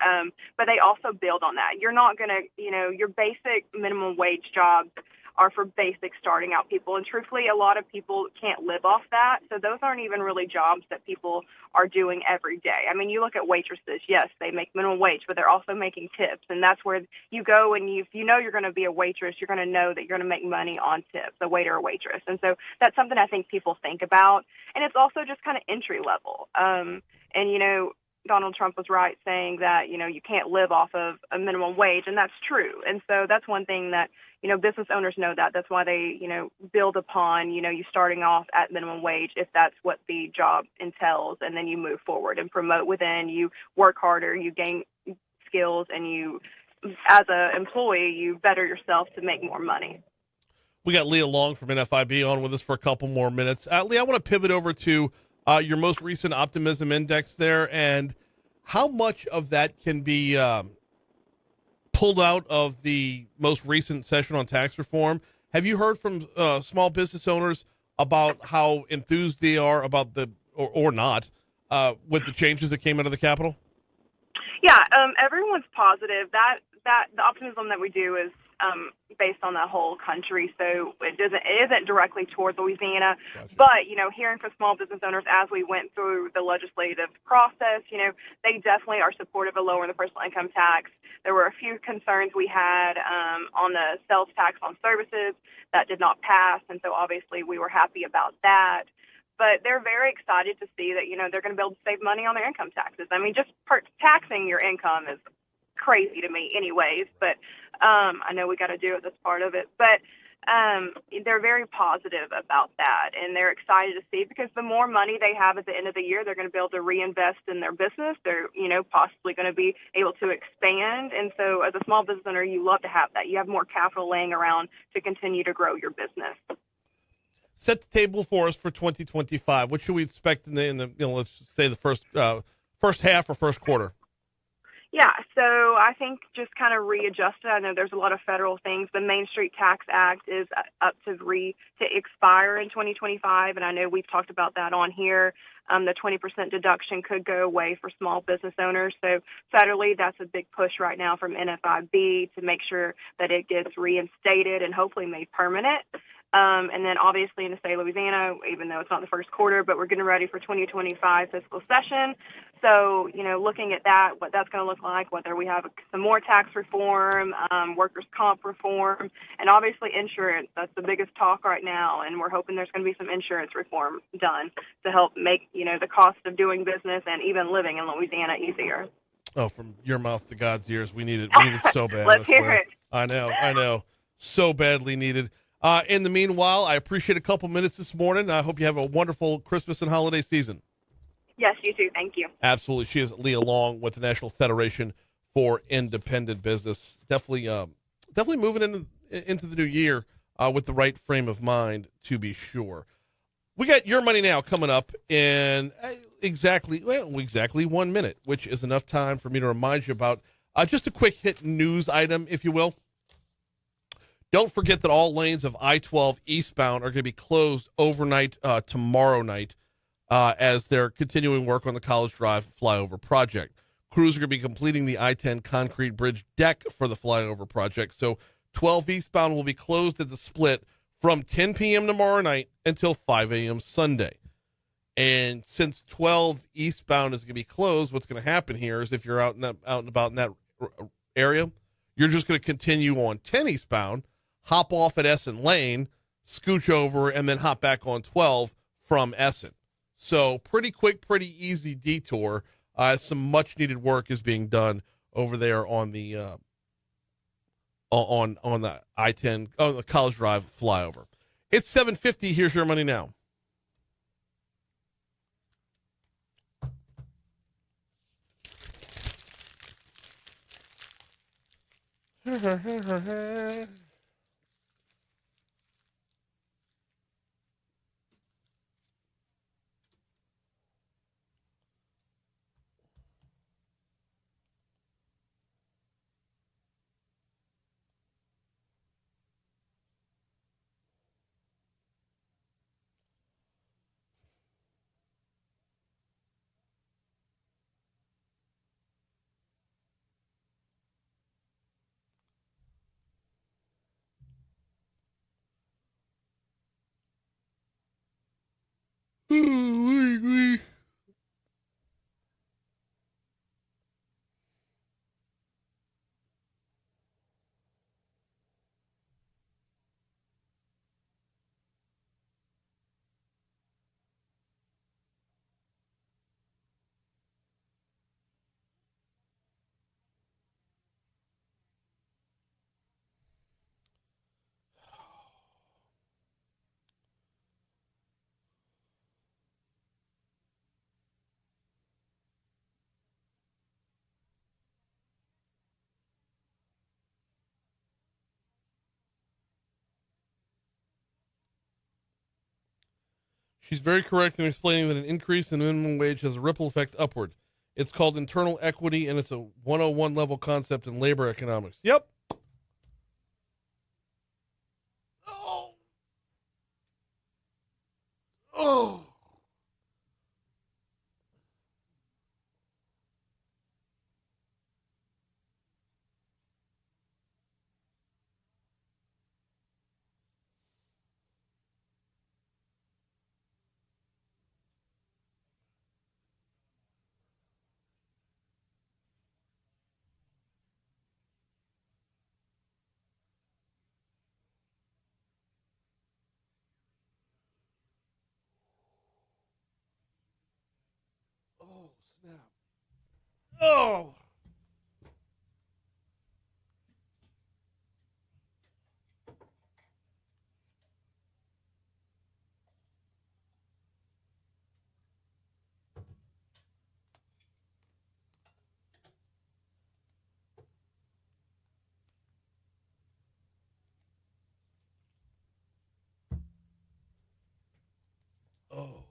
but they also build on that. You're not going to, your basic minimum wage jobs are for basic starting out people. And truthfully, a lot of people can't live off that. So those aren't even really jobs that people are doing every day. I mean, you look at waitresses. Yes, they make minimum wage, but they're also making tips. And that's where you go and if you know you're going to be a waitress, you're going to know that you're going to make money on tips, a waiter or waitress. And so that's something I think people think about. And it's also just kind of entry level. Donald Trump was right saying that, you can't live off of a minimum wage, and that's true. And so that's one thing that, business owners know that. That's why they, build upon, you starting off at minimum wage if that's what the job entails, and then you move forward and promote within, you work harder, you gain skills, and you, as an employee, you better yourself to make more money. We got Leah Long from NFIB on with us for a couple more minutes. Leah, I want to pivot over to your most recent optimism index there, and how much of that can be pulled out of the most recent session on tax reform. Have you heard from small business owners about how enthused they are about or not, with the changes that came out of the Capitol? Yeah, everyone's positive. That the optimism that we do is based on the whole country, so it isn't directly towards Louisiana. Gotcha. But hearing from small business owners as we went through the legislative process, they definitely are supportive of lowering the personal income tax. There were a few concerns we had on the sales tax on services that did not pass, and so obviously we were happy about that. But they're very excited to see that, they're going to be able to save money on their income taxes. I mean, just taxing your income is crazy to me anyways, but I know we got to do it. That's part of it. But they're very positive about that, and they're excited to see, because the more money they have at the end of the year, they're going to be able to reinvest in their business. They're, possibly going to be able to expand. And so as a small business owner, you love to have that. You have more capital laying around to continue to grow your business. Set the table for us for 2025. What should we expect in the let's say the first half or first quarter? Yeah, so I think just kind of readjusted. I know there's a lot of federal things. The Main Street Tax Act is up to expire in 2025, and I know we've talked about that on here. The 20% deduction could go away for small business owners. So federally, that's a big push right now from NFIB to make sure that it gets reinstated and hopefully made permanent. And then obviously in the state of Louisiana, even though it's not the first quarter, but we're getting ready for 2025 fiscal session. So, looking at that, what that's going to look like, whether we have some more tax reform, workers' comp reform, and obviously insurance. That's the biggest talk right now. And we're hoping there's going to be some insurance reform done to help make, the cost of doing business and even living in Louisiana easier. Oh, from your mouth to God's ears. We need it. We need it so bad. Let's hear it. I know. So badly needed. In the meanwhile, I appreciate a couple minutes this morning. I hope you have a wonderful Christmas and holiday season. Yes, you too. Thank you. Absolutely. She is Leah Long with the National Federation for Independent Business. Definitely moving into the new year with the right frame of mind, to be sure. We got Your Money Now coming up in exactly 1 minute, which is enough time for me to remind you about just a quick hit news item, if you will. Don't forget that all lanes of I-12 eastbound are going to be closed overnight tomorrow night as they're continuing work on the College Drive flyover project. Crews are going to be completing the I-10 concrete bridge deck for the flyover project. So 12 eastbound will be closed at the split from 10 p.m. tomorrow night until 5 a.m. Sunday. And since 12 eastbound is going to be closed, what's going to happen here is if you're out and about in that area, you're just going to continue on 10 eastbound, hop off at Essen Lane, scooch over, and then hop back on 12 from Essen. So pretty quick, pretty easy detour. Some much-needed work is being done over there on the on the I-10, the College Drive flyover. It's 7:50. Here's Your Money Now. She's very correct in explaining that an increase in the minimum wage has a ripple effect upward. It's called internal equity, and it's a 101 level concept in labor economics. Yep. Oh. Oh. Oh, snap. Oh. Oh.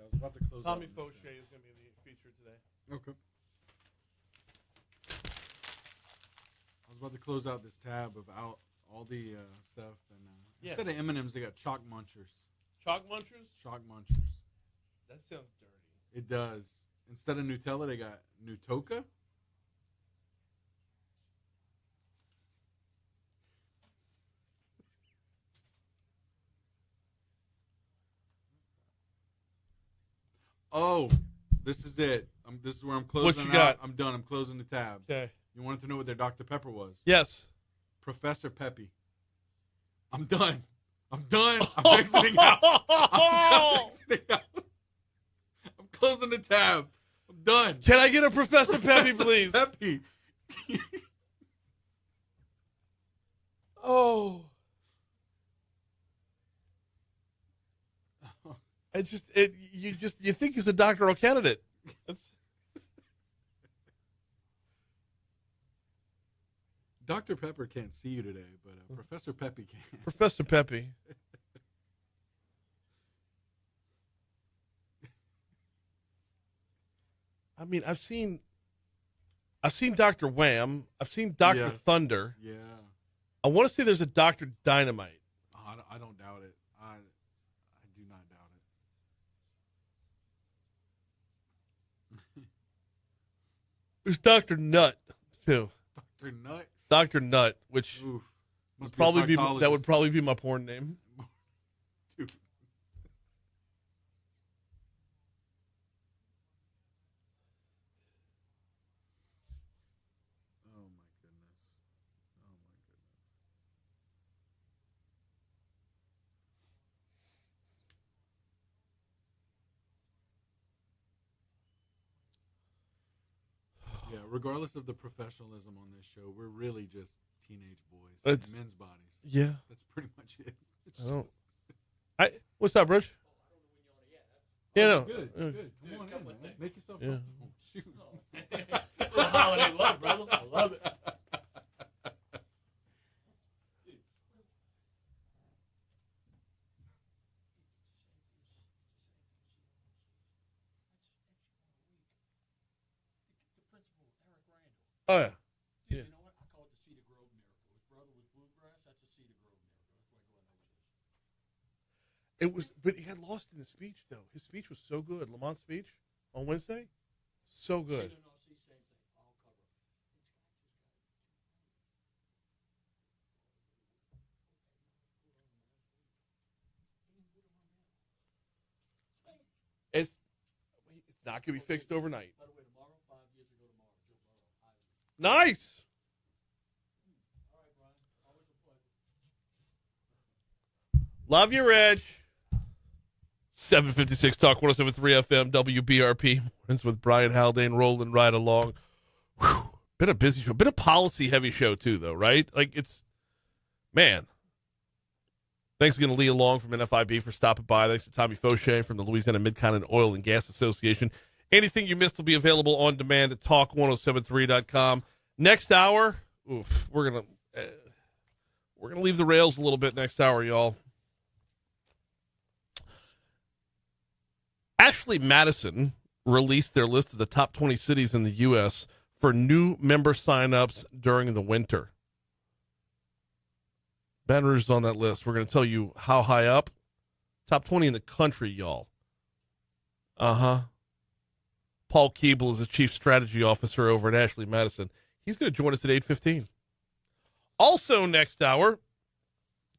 I was about to close Tommy out Faucheaux is going to be the feature today. Okay. I was about to close out this tab of all the stuff, and instead of M&Ms, they got chalk munchers. Chalk munchers? Chalk munchers. That sounds dirty. It does. Instead of Nutella, they got Nutoka. Oh, this is it. This is where I'm closing. What you out. got? I'm done. I'm closing the tab. Okay. You wanted to know what their Dr. Pepper was? Yes. Professor Peppy. I'm done. I'm done. I'm exiting out. I'm exiting out. I'm closing the tab. I'm done. Can I get a Professor Peppy, please? Peppy. Oh. You think he's a doctoral candidate. Dr. Pepper can't see you today, but Professor Peppy can. Professor Peppy. I mean, I've seen Dr. Wham. I've seen Dr. Thunder. Yeah. I want to say there's a Dr. Dynamite. I don't doubt it. I do not doubt it. There's Dr. Nut too. Dr. Nut. Dr. Nut, which would probably be that would probably be my porn name. Dude. Oh my goodness. Oh my goodness. Yeah, regardless of the professionalism on this show, we're really just teenage boys in men's bodies. Yeah. That's pretty much it. What's up, Rich? Yeah, no. Good. Come on in, man. Make yourself yeah. Oh, shoot. Holiday love, brother. I love it. Oh, yeah. You know what? I call it the Cedar Grove miracle. His brother was bluegrass. That's a Cedar Grove miracle. That's why I go. It was, but he had lost in the speech, though. His speech was so good. Lamont's speech on Wednesday, so good. It's not going to be fixed overnight. Nice. Love you, Reg. 756 Talk 107.3 FM WBRP. Mornings with Brian Haldane rolling right along. Whew. Been a busy show. Been a policy-heavy show, too, though, right? Like, it's, man. Thanks again to Leah Long from NFIB for stopping by. Thanks to Tommy Faucheaux from the Louisiana Mid-Continent Oil and Gas Association. Anything you missed will be available on demand at talk1073.com. Next hour, we're gonna leave the rails a little bit next hour, y'all. Actually, Madison released their list of the top 20 cities in the U.S. for new member signups during the winter. Baton Rouge is on that list. We're going to tell you how high up. Top 20 in the country, y'all. Uh-huh. Paul Keable is the Chief Strategy Officer over at Ashley Madison. He's going to join us at 8:15. Also next hour,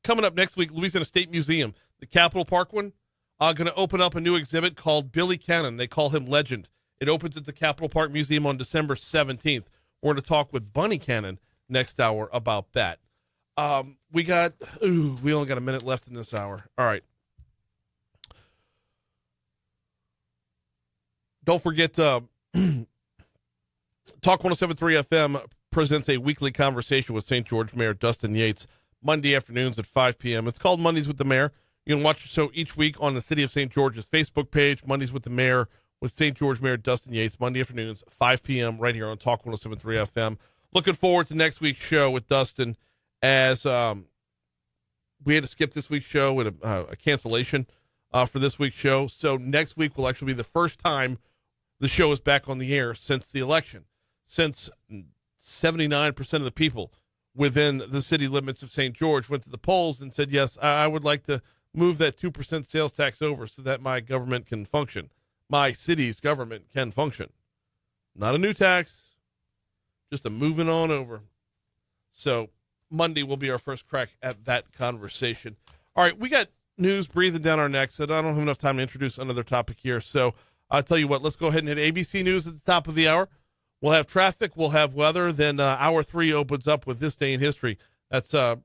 coming up next week, Louisiana State Museum, the Capitol Park one, going to open up a new exhibit called Bunnie Cannon. They call him Legend. It opens at the Capitol Park Museum on December 17th. We're going to talk with Bunnie Cannon next hour about that. We only got a minute left in this hour. All right. Don't forget, Talk 107.3 FM presents a weekly conversation with St. George Mayor Dustin Yates, Monday afternoons at 5 p.m. It's called Mondays with the Mayor. You can watch the show each week on the City of St. George's Facebook page, Mondays with the Mayor, with St. George Mayor Dustin Yates, Monday afternoons, 5 p.m. right here on Talk 107.3 FM. Looking forward to next week's show with Dustin, as we had to skip this week's show with a cancellation for this week's show. So next week will actually be the first time the show is back on the air since the election, since 79% of the people within the city limits of St. George went to the polls and said, yes, I would like to move that 2% sales tax over so that my government can function. My city's government can function. Not a new tax, just a moving on over. So Monday will be our first crack at that conversation. All right, we got news breathing down our necks, and I don't have enough time to introduce another topic here. So I'll tell you what, let's go ahead and hit ABC News at the top of the hour. We'll have traffic, we'll have weather, then hour 3 opens up with This Day in History. That's coming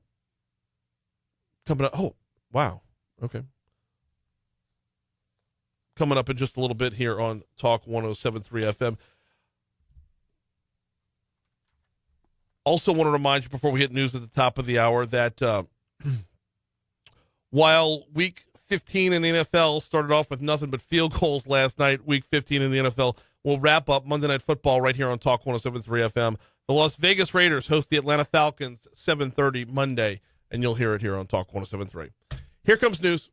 up. Oh, wow. Okay. Coming up in just a little bit here on Talk 107.3 FM. Also want to remind you before we hit news at the top of the hour that while week 15 in the NFL started off with nothing but field goals last night, week 15 in the NFL will wrap up Monday Night Football right here on Talk 107.3 FM. The Las Vegas Raiders host the Atlanta Falcons 7:30 Monday, and you'll hear it here on Talk 107.3. Here comes news.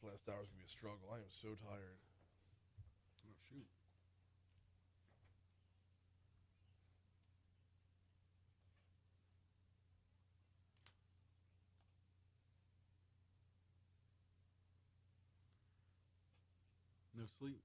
last hour is going to be a struggle. I am so tired. Oh, shoot. No sleep.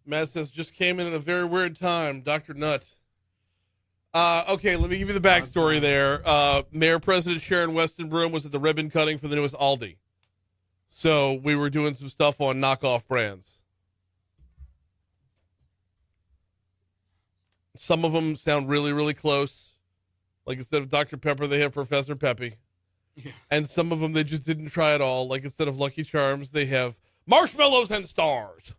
Matt says, just came in at a very weird time. Dr. Nutt. Okay, let me give you the backstory there. Mayor President Sharon Westenbroom was at the ribbon cutting for the newest Aldi. So we were doing some stuff on knockoff brands. Some of them sound really, really close. Like instead of Dr. Pepper, they have Professor Peppy. Yeah. And some of them, they just didn't try at all. Like instead of Lucky Charms, they have marshmallows and stars.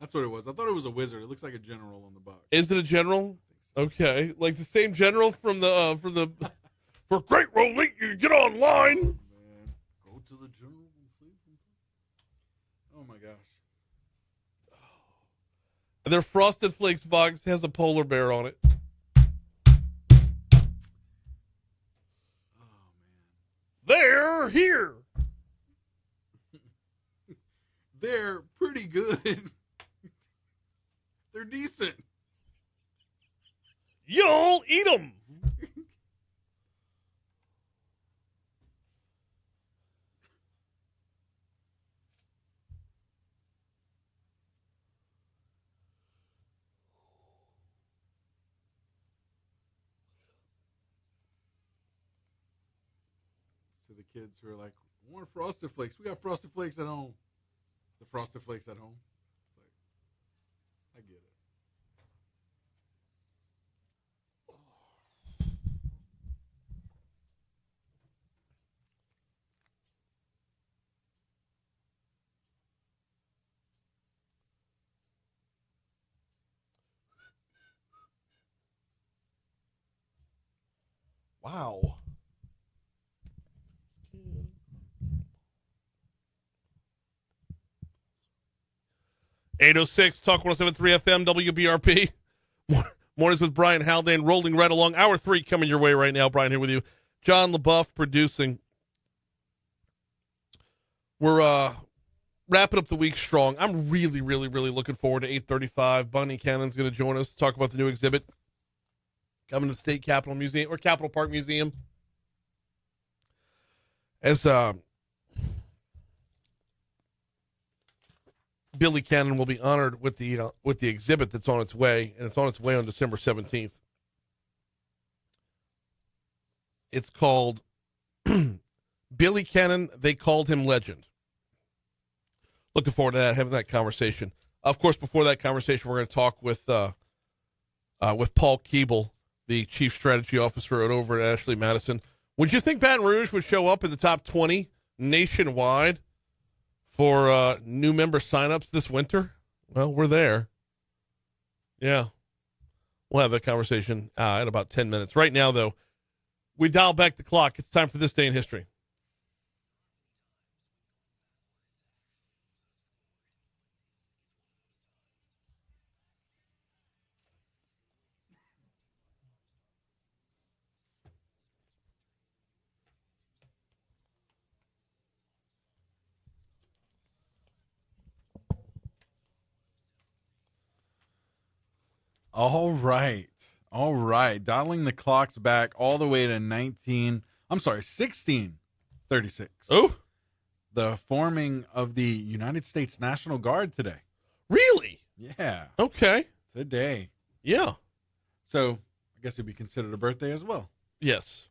That's what it was. I thought it was a wizard. It looks like a general on the box. Is it a general? Okay, like the same general from the for Great Rolling. You get online. Man, go to the general and see. Oh my gosh. Their Frosted Flakes box has a polar bear on it. Oh man. They're here. They're pretty good. They're decent. You'll eat them. To the kids who are like, I want Frosted Flakes. We got Frosted Flakes at home. The Frosted Flakes at home. It's like, I get it. Wow. 806 Talk 107.3 FM WBRP. Mornings with Brian Haldane rolling right along. Hour 3 coming your way right now. Brian here with you. John LaBeouf producing. We're wrapping up the week strong. I'm really, really, really looking forward to 8:35. Bunnie Cannon's going to join us to talk about the new exhibit coming to the State Capitol Museum or Capitol Park Museum. As Billy Cannon will be honored with the exhibit that's on its way, and it's on its way on December 17th. It's called Billy Cannon, They Called Him Legend. Looking forward to that, having that conversation. Of course, before that conversation, we're going to talk with Paul Keable, the Chief Strategy Officer over at Ashley Madison. Would you think Baton Rouge would show up in the top 20 nationwide for new member signups this winter? Well, we're there. Yeah. We'll have that conversation in about 10 minutes. Right now, though, we dial back the clock. It's time for This Day in History. All right. Dialing the clocks back all the way to 1636. Oh. The forming of the United States National Guard today. Really? Yeah. Okay. Today. Yeah. So I guess it'd be considered a birthday as well. Yes.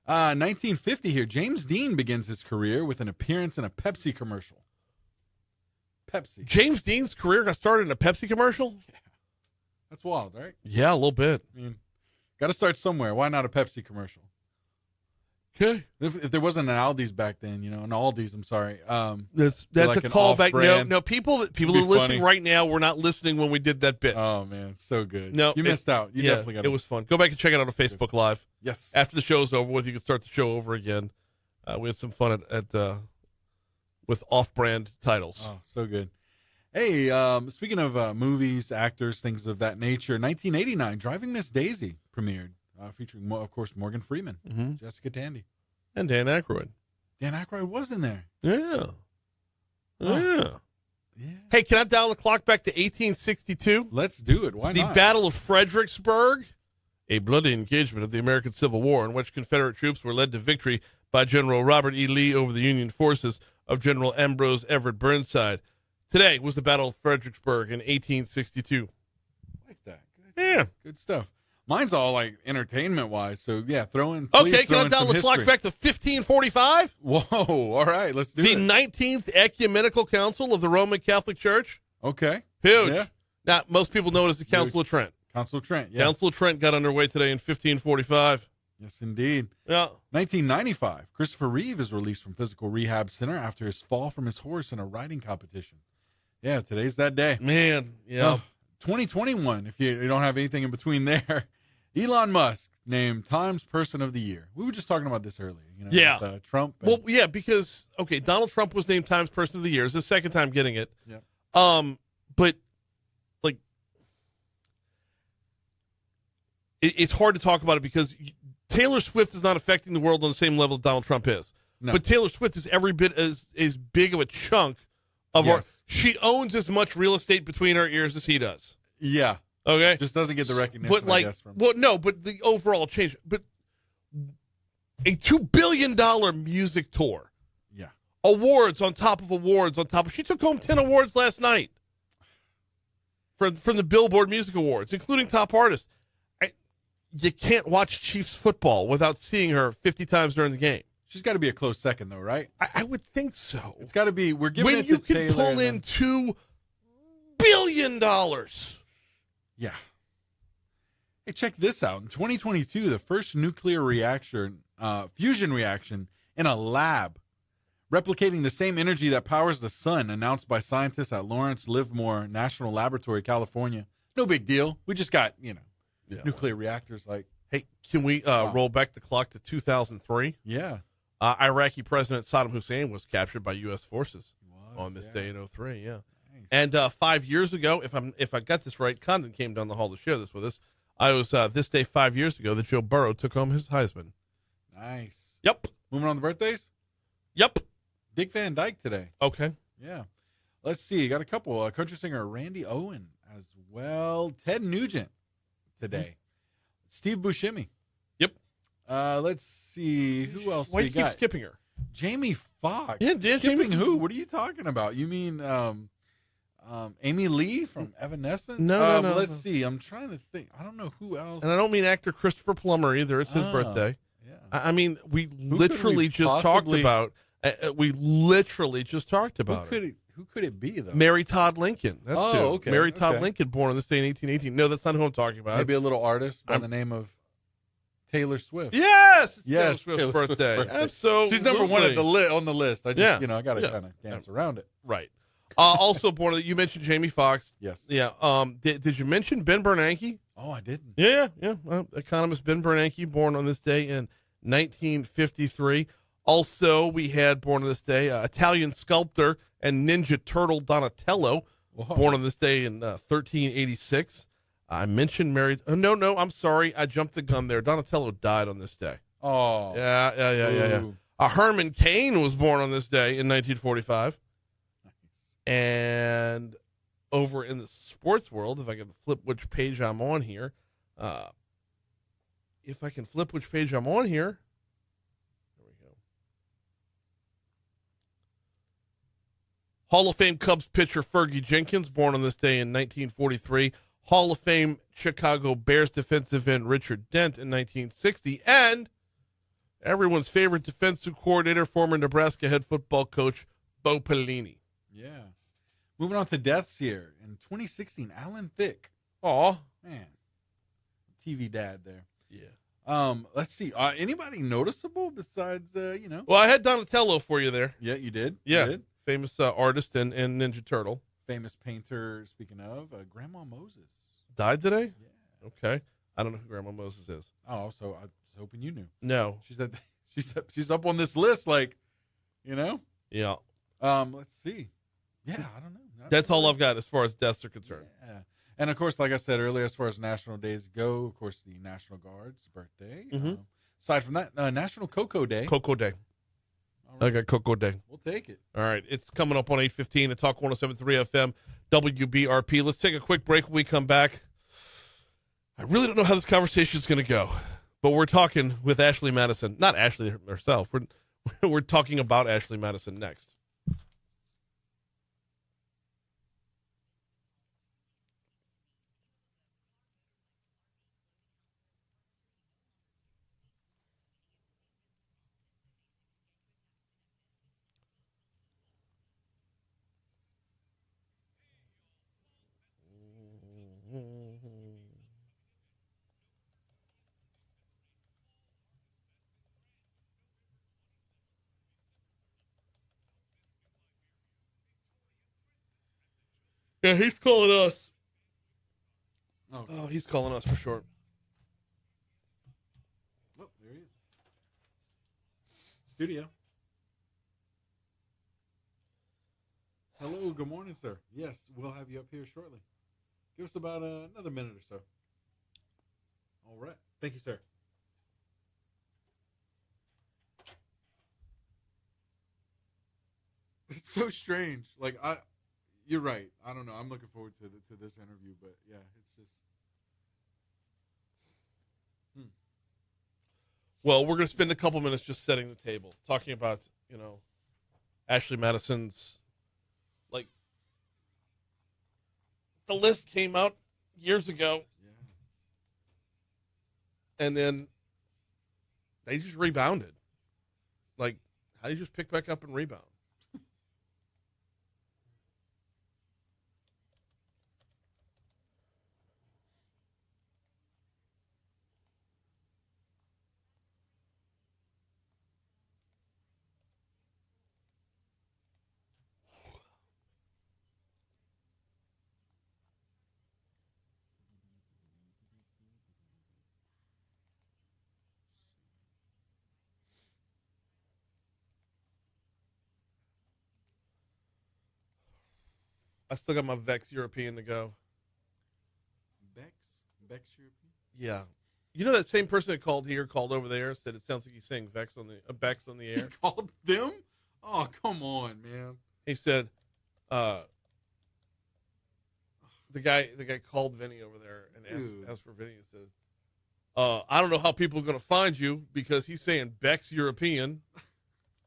1950 here. James Dean begins his career with an appearance in a Pepsi commercial. Pepsi. James Dean's career got started in a Pepsi commercial? Yeah. That's wild, right? Yeah, a little bit. I mean, got to start somewhere. Why not a Pepsi commercial? Okay. If there wasn't an Aldi's back then, an Aldi's, I'm sorry. That's like a callback. No, people are listening funny. right now. We're not listening when we did that bit. Oh, man, it's so good. No, you missed out. You definitely got it. It was fun. Go back and check it out on Facebook Live. Yes. After the show's over with, you can start the show over again. We had some fun with off-brand titles. Oh, so good. Hey, speaking of movies, actors, things of that nature, 1989, Driving Miss Daisy premiered, featuring, of course, Morgan Freeman, Jessica Tandy. And Dan Aykroyd. Dan Aykroyd was in there. Yeah. Yeah. Hey, can I dial the clock back to 1862? Let's do it. Why not? The Battle of Fredericksburg, a bloody engagement of the American Civil War in which Confederate troops were led to victory by General Robert E. Lee over the Union forces of General Ambrose Everett Burnside. Today was the Battle of Fredericksburg in 1862. Like that. Good. Yeah. Good stuff. Mine's all like entertainment-wise, so yeah, Okay, can I dial the clock back to 1545? Whoa, all right, let's do it. The 19th Ecumenical Council of the Roman Catholic Church. Okay. Huge. Yeah. Now, most people know it as the Council of Trent. Council of Trent, yeah. Council of Trent got underway today in 1545. Yes, indeed. Yeah. 1995, Christopher Reeve is released from physical rehab center after his fall from his horse in a riding competition. Yeah, today's that day. Man, yeah. 2021, if you don't have anything in between there, Elon Musk named Times Person of the Year. We were just talking about this earlier. Yeah. With, Trump. Well, yeah, because, Donald Trump was named Times Person of the Year. It's the second time getting it. Yeah. But, like, it's hard to talk about it because Taylor Swift is not affecting the world on the same level that Donald Trump is. No. But Taylor Swift is every bit as big of a chunk of our... She owns as much real estate between her ears as he does. Yeah. Okay? Just doesn't get the recognition, but I guess. But the overall change. But a $2 billion music tour. Yeah. Awards on top of awards on top of... She took home 10 awards last night from the Billboard Music Awards, including top artist. You can't watch Chiefs football without seeing her 50 times during the game. She's got to be a close second, though, right? I would think so. It's got to be. We're giving when it you to can Taylor pull in $2 billion. Yeah. Hey, check this out. In 2022, the first nuclear fusion reaction in a lab, replicating the same energy that powers the sun, announced by scientists at Lawrence Livermore National Laboratory, California. No big deal. We just got, nuclear reactors. Like, hey, can we roll back the clock to 2003? Yeah. Iraqi President Saddam Hussein was captured by U.S. forces on this day in 2003. Yeah, nice. And 5 years ago, if I got this right, Condon came down the hall to share this with us. I was this day 5 years ago that Joe Burrow took home his Heisman. Nice. Yep. Moving on to birthdays. Yep. Dick Van Dyke today. Okay. Yeah. Let's see. Got a couple. Country singer Randy Owen as well. Ted Nugent today. Steve Buscemi. Yep. Let's see. Who else Why we do you got? keep skipping her? Jamie Foxx. Yeah, skipping who? What are you talking about? You mean Amy Lee from Evanescence? No. Let's see. I'm trying to think. I don't know who else. And I don't mean actor Christopher Plummer either. It's his birthday. Yeah. I mean, we literally just talked about. We literally just talked about it. Who could it be, though? Mary Todd Lincoln. That's who. Okay. Mary Todd Lincoln, born on this day in 1818. No, that's not who I'm talking about. Maybe a little artist by the name of Taylor Swift. Yes, it's yes, Taylor Swift's birthday. Absolutely. She's number one on the list. I just, I got to kind of dance around it. Right. Also born. You mentioned Jamie Foxx. Yes. Yeah. Did you mention Ben Bernanke? Oh, I didn't. Yeah. Economist Ben Bernanke, born on this day in 1953. Also, we had born on this day Italian sculptor and Ninja Turtle Donatello, born on this day in 1386. I mentioned Mary. No, I'm sorry. I jumped the gun there. Donatello died on this day. Oh. Yeah. Herman Cain was born on this day in 1945. Nice. And over in the sports world, if I can flip which page I'm on here, there we go. Hall of Fame Cubs pitcher Fergie Jenkins, born on this day in 1943. Hall of Fame Chicago Bears defensive end Richard Dent in 1960. And everyone's favorite defensive coordinator, former Nebraska head football coach Bo Pelini. Yeah. Moving on to deaths here. In 2016, Alan Thicke. Aw. Man. TV dad there. Yeah. Let's see. Anybody noticeable besides, Well, I had Donatello for you there. Yeah, you did? Yeah. You did? Famous artist and Ninja Turtle. Famous painter, speaking of, Grandma Moses. Died today? Yeah. Okay. I don't know who Grandma Moses is. Oh, so I was hoping you knew. No. She's up on this list, Yeah. Let's see. Yeah, I don't know. That's all I've got as far as deaths are concerned. Yeah. And, of course, like I said earlier, as far as national days go, of course, the National Guard's birthday. Mm-hmm. Aside from that, National Cocoa Day. Cocoa Day. Right. I got Cocoa Day. We'll take it. All right. It's coming up on 8:15 at Talk 107.3 FM, WBRP. Let's take a quick break. When we come back, I really don't know how this conversation is going to go, but we're talking with Ashley Madison. Not Ashley herself. We're talking about Ashley Madison next. Yeah, he's calling us. Oh, he's calling us for sure. Oh, there he is. Studio. Hello, good morning, sir. Yes, we'll have you up here shortly. Give us about another minute or so. All right. Thank you, sir. It's so strange. You're right. I don't know. I'm looking forward to this interview, but yeah, it's just. Well, we're going to spend a couple minutes just setting the table, talking about, Ashley Madison's, the list came out years ago. Yeah. And then they just rebounded. How do you just pick back up and rebound? I still got my Vex European to go. Vex European? Yeah. You know that same person that called here, called over there, said it sounds like he's saying Vex on the air? He called them? Oh, come on, man. He said, the guy called Vinny over there and asked for Vinny and said, I don't know how people are going to find you because he's saying Vex European.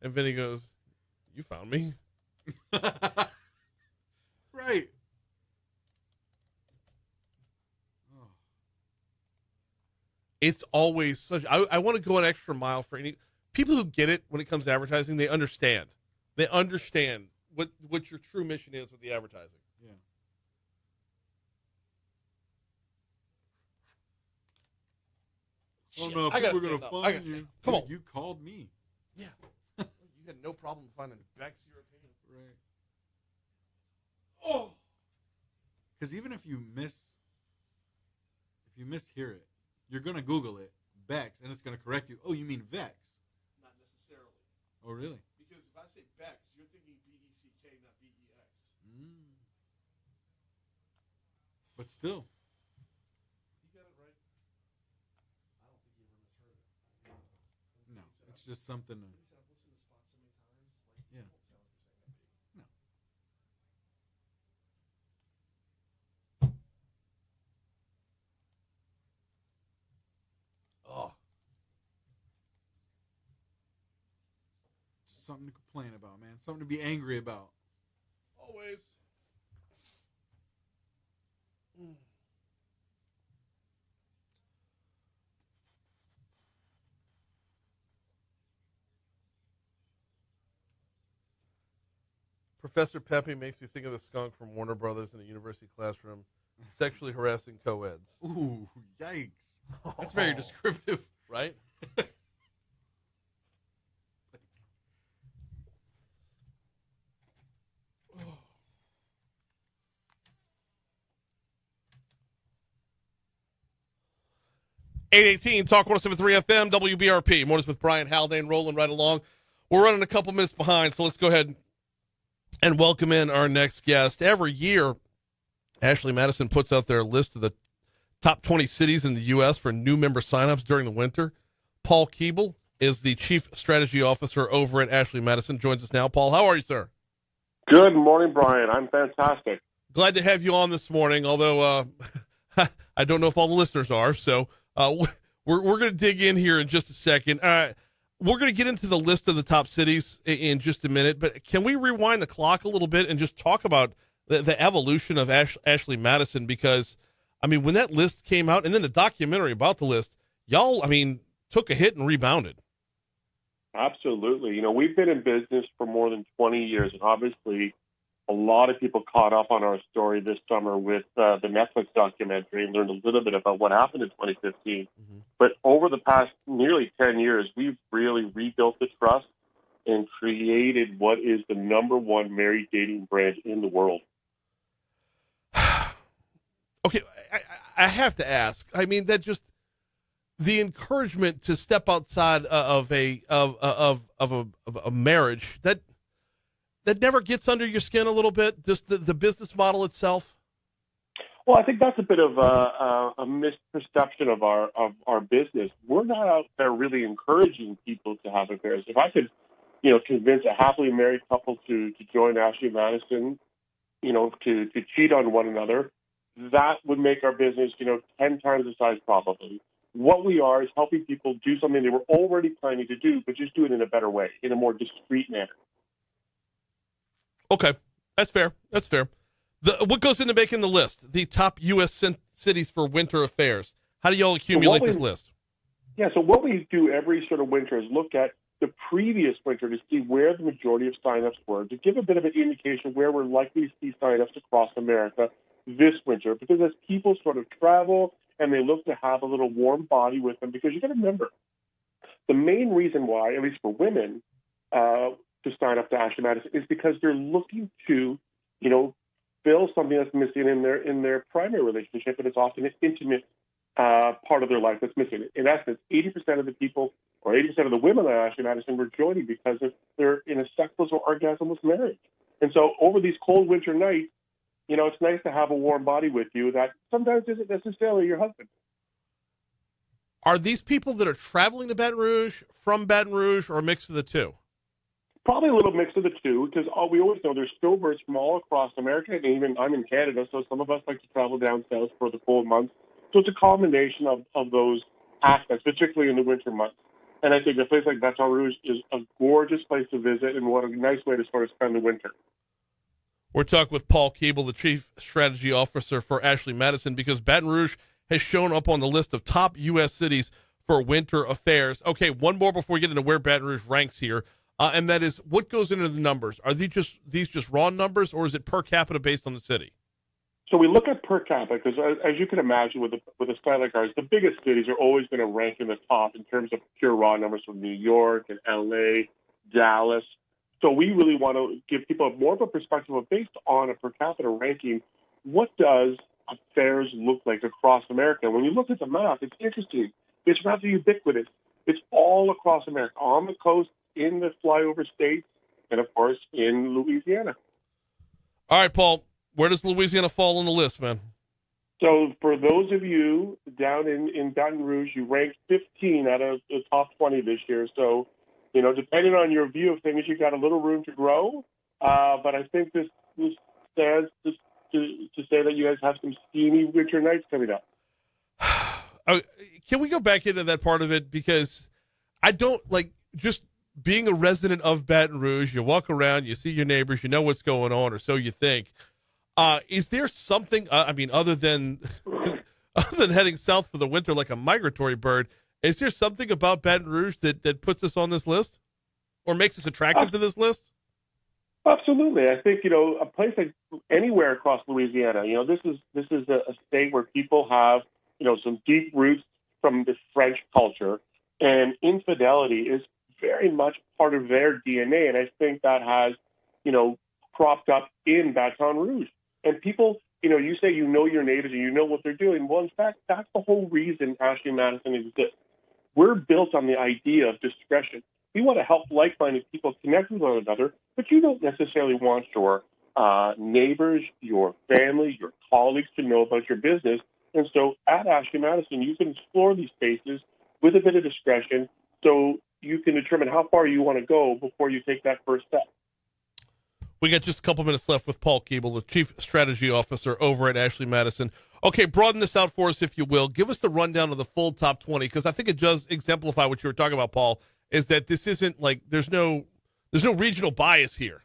And Vinny goes, you found me. Right. Oh. It's always such. I want to go an extra mile for any people who get it when it comes to advertising. They understand what your true mission is with the advertising. Yeah. Oh no, people are gonna find you. Come on, you called me. Yeah, you had no problem finding Beck's European. Right. Oh, because even if you mishear it, you're gonna Google it, Bex, and it's gonna correct you. Oh, you mean Vex? Not necessarily. Oh, really? Because if I say Bex, you're thinking BECK, not BEX. But still. You got it right. I don't think you ever misheard it. No, it's just something. I've listened to spots so many times. Yeah. No. Oh. Just something to complain about, man. Something to be angry about. Always. Professor Pepe makes me think of the skunk from Warner Brothers in a university classroom sexually harassing co-eds. Ooh, yikes. That's very descriptive. Right? .818 Talk 107.3 FM WBRP. Mornings with Brian Haldane rolling right along. We're running a couple minutes behind, so let's go ahead and welcome in our next guest. Every year, Ashley Madison puts out their list of the top 20 cities in the U.S. for new member signups during the winter. Paul Keable is the Chief Strategy Officer over at Ashley Madison. Joins us now. Paul, how are you, sir? Good morning, Brian. I'm fantastic. Glad to have you on this morning, although I don't know if all the listeners are, so we're going to dig in here in just a second. We're going to get into the list of the top cities in just a minute, but can we rewind the clock a little bit and just talk about the evolution of Ashley Madison? Because, I mean, when that list came out and then the documentary about the list, y'all, I mean, took a hit and rebounded. Absolutely. You know, we've been in business for more than 20 years, and obviously a lot of people caught up on our story this summer with the Netflix documentary and learned a little bit about what happened in 2015. Mm-hmm. But over the past nearly 10 years, we've really rebuilt the trust and created what is the number one married dating brand in the world. Okay, I have to ask. I mean, that just the encouragement to step outside of a marriage that never gets under your skin a little bit. Just the business model itself. Well, I think that's a bit of a misperception of our business. We're not out there really encouraging people to have affairs. If I could, convince a happily married couple to join Ashley Madison, to cheat on one another, that would make our business, 10 times the size probably. What we are is helping people do something they were already planning to do, but just do it in a better way, in a more discreet manner. Okay, that's fair. That's fair. What goes into making the list? The top U.S. cities for winter affairs. How do y'all accumulate this list? Yeah, so what we do every sort of winter is look at the previous winter to see where the majority of signups were, to give a bit of an indication where we're likely to see signups across America this winter. Because as people sort of travel and they look to have a little warm body with them, because you got to remember, the main reason why, at least for women, to sign up to Ashley Madison is because they're looking to, fill something that's missing in their primary relationship, and it's often an intimate part of their life that's missing. In essence, 80% of the people or 80% of the women on Ashley Madison were joining because they're in a sexless or orgasmless marriage. And so over these cold winter nights, it's nice to have a warm body with you that sometimes isn't necessarily your husband. Are these people that are traveling to Baton Rouge, from Baton Rouge, or a mix of the two? Probably a little mix of the two, because we always know there's snowbirds from all across America, and even I'm in Canada, so some of us like to travel down south for the cold months. So it's a combination of those aspects, particularly in the winter months. And I think a place like Baton Rouge is a gorgeous place to visit, and what a nice way to sort of spend the winter. We're talking with Paul Keable, the Chief Strategy Officer for Ashley Madison, because Baton Rouge has shown up on the list of top U.S. cities for winter affairs. Okay, one more before we get into where Baton Rouge ranks here. and that is what goes into the numbers. Are these just raw numbers, or is it per capita based on the city? So we look at per capita because, as you can imagine, with a site like ours, the biggest cities are always going to rank in the top in terms of pure raw numbers from New York and LA, Dallas. So we really want to give people more of a perspective of, based on a per capita ranking, what does affairs look like across America? And when you look at the map, it's interesting. It's rather ubiquitous. It's all across America, on the coast, in the flyover states, and of course in Louisiana. All right, Paul. Where does Louisiana fall on the list, man? So for those of you down in Baton Rouge, you ranked 15 out of the top 20 this year. So, depending on your view of things, you got a little room to grow. But I think this stands to say that you guys have some steamy winter nights coming up. Can we go back into that part of it? Because I don't just being a resident of Baton Rouge. You walk around, you see your neighbors, you know what's going on, or so you think. Is there something, other than heading south for the winter like a migratory bird, is there something about Baton Rouge that puts us on this list or makes us attractive to this list? Absolutely. I think, a place like anywhere across Louisiana, this is a state where people have, some deep roots from the French culture, and infidelity is very much part of their DNA. And I think that has, cropped up in Baton Rouge. And people, you say you know your neighbors and you know what they're doing. Well, in fact, that's the whole reason Ashley Madison exists. We're built on the idea of discretion. We want to help like-minded people connect with one another, but you don't necessarily want your neighbors, your family, your colleagues to know about your business. And so at Ashley Madison, you can explore these spaces with a bit of discretion so you can determine how far you want to go before you take that first step. We got just a couple minutes left with Paul Keable, the Chief Strategy Officer over at Ashley Madison. Okay, broaden this out for us, if you will. Give us the rundown of the full top 20, because I think it does exemplify what you were talking about, Paul, is that this isn't there's no regional bias here.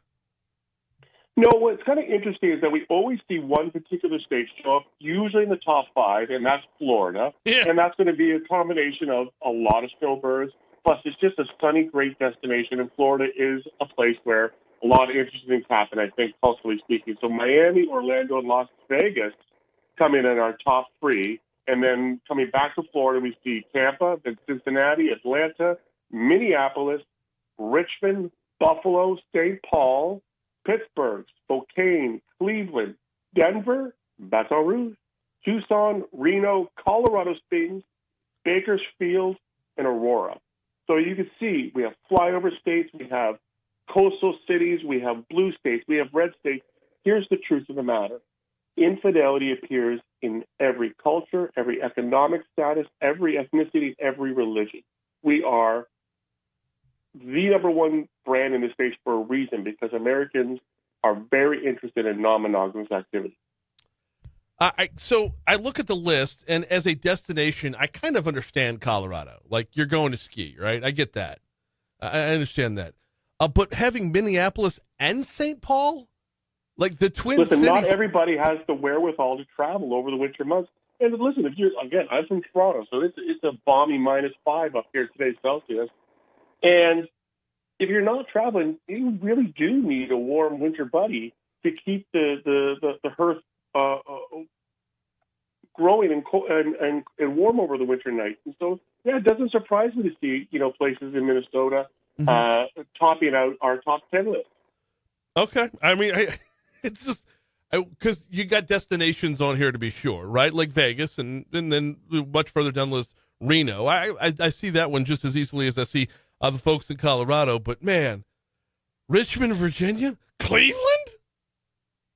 No, what's kind of interesting is that we always see one particular state show up, usually in the top 5, and that's Florida. Yeah. And that's going to be a combination of a lot of snowbirds, plus it's just a sunny, great destination, and Florida is a place where a lot of interesting things happen, I think, culturally speaking. So Miami, Orlando, and Las Vegas come in our top 3. And then coming back to Florida, we see Tampa, then Cincinnati, Atlanta, Minneapolis, Richmond, Buffalo, St. Paul, Pittsburgh, Spokane, Cleveland, Denver, Baton Rouge, Tucson, Reno, Colorado Springs, Bakersfield, and Aurora. So you can see we have flyover states, we have coastal cities, we have blue states, we have red states. Here's the truth of the matter. Infidelity appears in every culture, every economic status, every ethnicity, every religion. We are the number one brand in this space for a reason, because Americans are very interested in non-monogamous activity. So I look at the list, and as a destination, I kind of understand Colorado. Like, you're going to ski, right? I get that. I understand that. But having Minneapolis and St. Paul, like the Twin Cities. Not everybody has the wherewithal to travel over the winter months. And listen, I'm from Toronto, so it's a balmy -5 up here today Celsius. And if you're not traveling, you really do need a warm winter buddy to keep the hearth growing and warm over the winter nights. And so, yeah, it doesn't surprise me to see places in Minnesota topping out our top 10 list. Okay, it's just because you got destinations on here to be sure, right? Like Vegas, and then much further down the list, Reno. I see that one just as easily as I see the folks in Colorado. But man, Richmond, Virginia, Cleveland.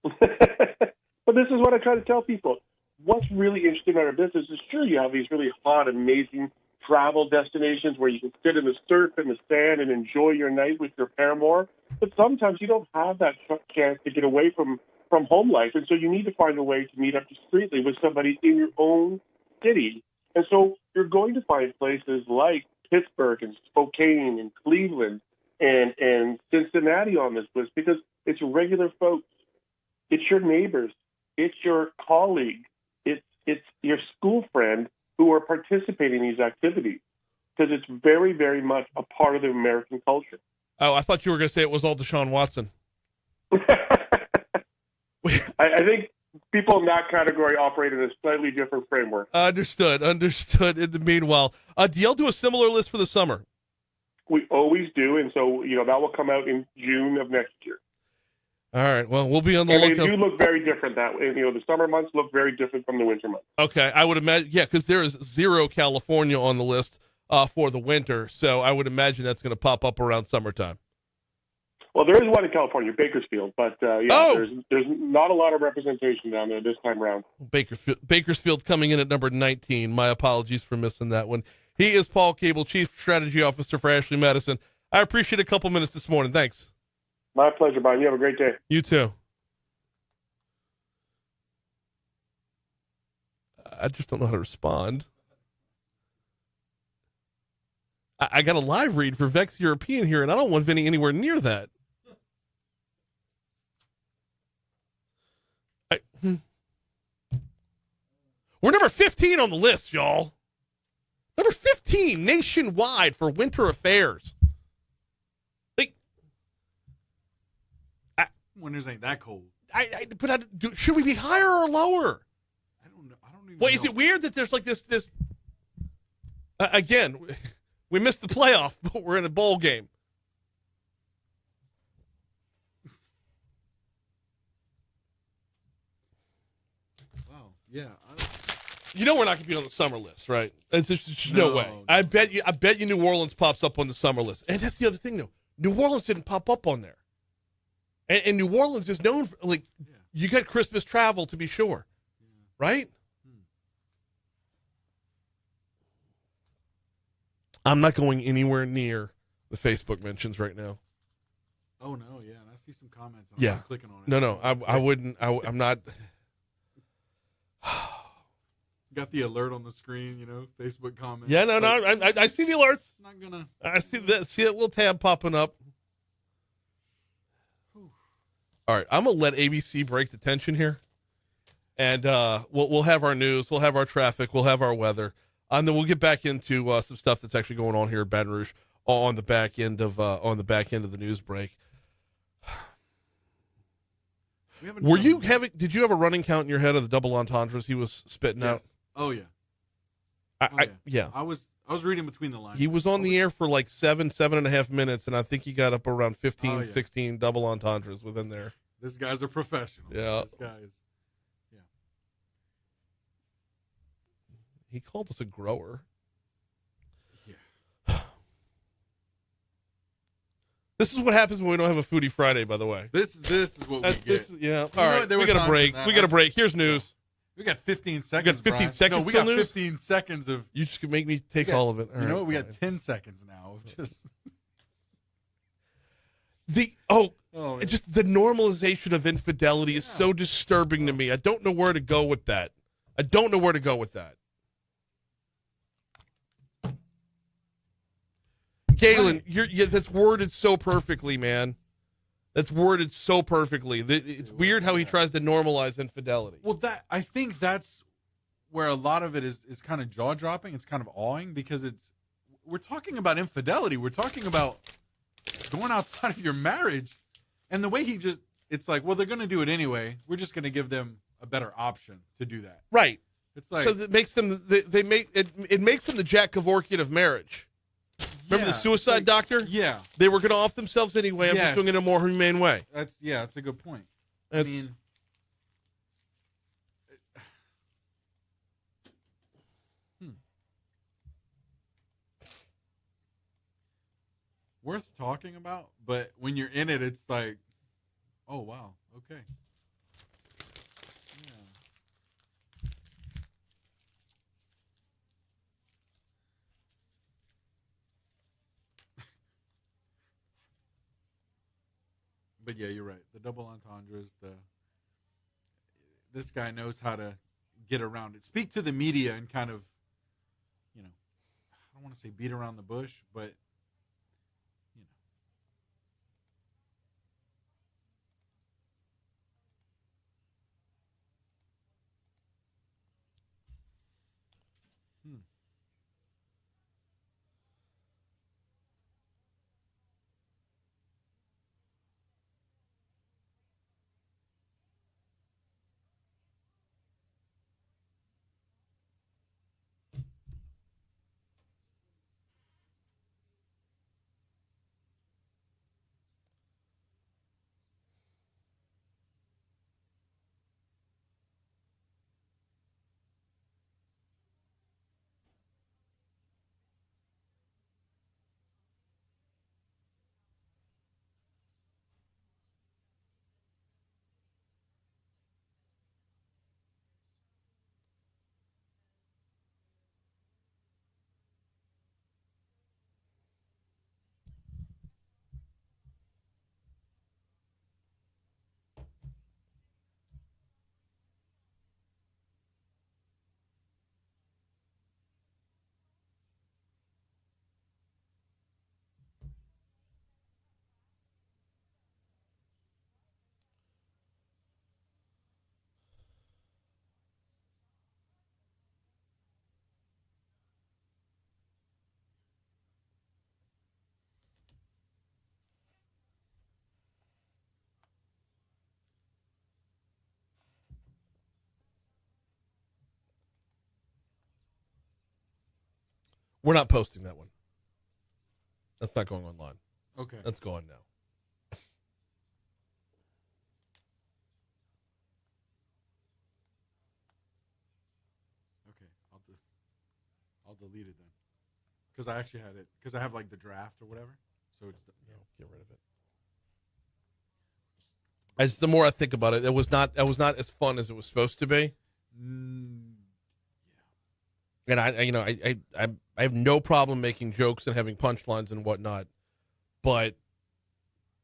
But this is what I try to tell people. What's really interesting about our business is, sure, you have these really hot, amazing travel destinations where you can sit in the surf and the sand and enjoy your night with your paramour. But sometimes you don't have that chance to get away from home life. And so you need to find a way to meet up discreetly with somebody in your own city. And so you're going to find places like Pittsburgh and Spokane and Cleveland and Cincinnati on this list, because it's regular folks. It's your neighbors. It's your colleague. It's your school friend who are participating in these activities, because it's very, very much a part of the American culture. Oh, I thought you were going to say it was all Deshaun Watson. I think people in that category operate in a slightly different framework. Understood. In the meanwhile, do y'all do a similar list for the summer? We always do, and so that will come out in June of next year. All right. Well, we'll be on the and lookout. They do look very different that way. The summer months look very different from the winter months. Okay, I would imagine. Yeah, because there is 0 California on the list for the winter, so I would imagine that's going to pop up around summertime. Well, there is one in California, Bakersfield, but there's not a lot of representation down there this time around. Bakersfield coming in at number 19. My apologies for missing that one. He is Paul Keable, Chief Strategy Officer for Ashley Madison. I appreciate a couple minutes this morning. Thanks. My pleasure, Brian. You have a great day. You too. I just don't know how to respond. I got a live read for Vex European here, and I don't want Vinny anywhere near that. We're number 15 on the list, y'all. Number 15 nationwide for winter affairs. Winters ain't that cold. Should we be higher or lower? I don't know. I don't even. Well, is it weird that there's like this? Again, we missed the playoff, but we're in a bowl game. Wow. Yeah. You know we're not going to be on the summer list, right? There's just no way. No. I bet you New Orleans pops up on the summer list. And that's the other thing, though. New Orleans didn't pop up on there. And New Orleans is known for, you got Christmas travel, to be sure. Yeah. Right? I'm not going anywhere near the Facebook mentions right now. Oh, no, yeah. And I see some comments. I'm clicking on it. No, I wouldn't. I'm not. Got the alert on the screen, Facebook comments. Yeah, no, I see the alerts. Not gonna. I see that little tab popping up. Whew. All right, I'm gonna let ABC break the tension here, and we'll have our news, we'll have our traffic, we'll have our weather, and then we'll get back into some stuff that's actually going on here at Baton Rouge on the back end of the news break. Did you have a running count in your head of the double entendres he was spitting out? Oh yeah. Yeah. I was reading between the lines. He was on the air for like 7.5 minutes, and I think he got up around 15, 16 double entendres within there. This guy's a professional. Yeah. This guy is. Yeah. He called us a grower. Yeah. This is what happens when we don't have a Foodie Friday, by the way. This is what we get. All right, we got a break. We got a break. Here's news. We got 15 seconds. We got 15 seconds. No, we got 15 seconds of. You just can make me take all of it. You know what? We got 10 seconds now of just. Just the normalization of infidelity is so disturbing to me. I don't know where to go with that. Galen, that's worded so perfectly, man. That's worded so perfectly. It's weird how he tries to normalize infidelity. Well, I think that's where a lot of it is kind of jaw-dropping. It's kind of awing because we're talking about infidelity. We're talking about going outside of your marriage. And the way it's like, well, they're going to do it anyway. We're just going to give them a better option to do that. Right. It's like, so it makes them, it makes them the Jack Kevorkian of marriage. Remember the suicide doctor? Yeah. They were going to off themselves anyway. I'm just doing it in a more humane way. That's a good point. Worth talking about, but when you're in it, it's like, oh, wow, okay. But yeah, you're right. The double entendres, this guy knows how to get around it. Speak to the media and kind of, I don't want to say beat around the bush, but We're not posting that one. That's not going online. Okay. That's gone now. Okay, I'll delete it then, because I actually had it, because I have like the draft or whatever. So it's get rid of it. As the more I think about it, it was not as fun as it was supposed to be. And I have no problem making jokes and having punchlines and whatnot, but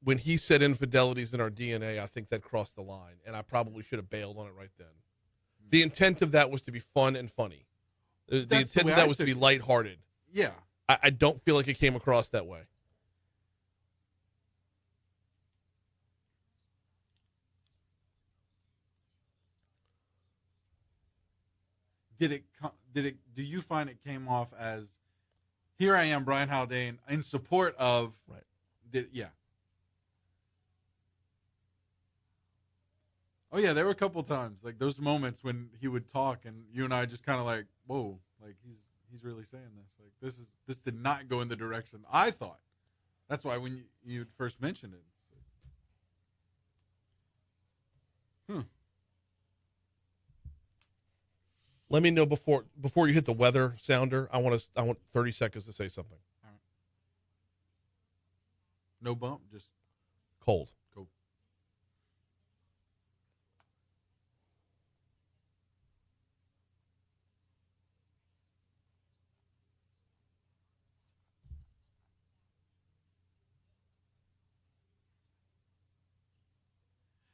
when he said infidelities in our DNA, I think that crossed the line, and I probably should have bailed on it right then. The intent of that was to be fun and funny. The intent of that was to be lighthearted. Yeah. I don't feel like it came across that way. Do you find it came off as, here I am, Brian Haldane, in support of, right? Yeah. Oh yeah, there were a couple times, like those moments when he would talk and you and I just kind of like, whoa, like he's really saying this. Like this did not go in the direction I thought. That's why when you first mentioned it. Let me know before you hit the weather sounder. I want 30 seconds to say something. All right. No bump, just cold. Cool.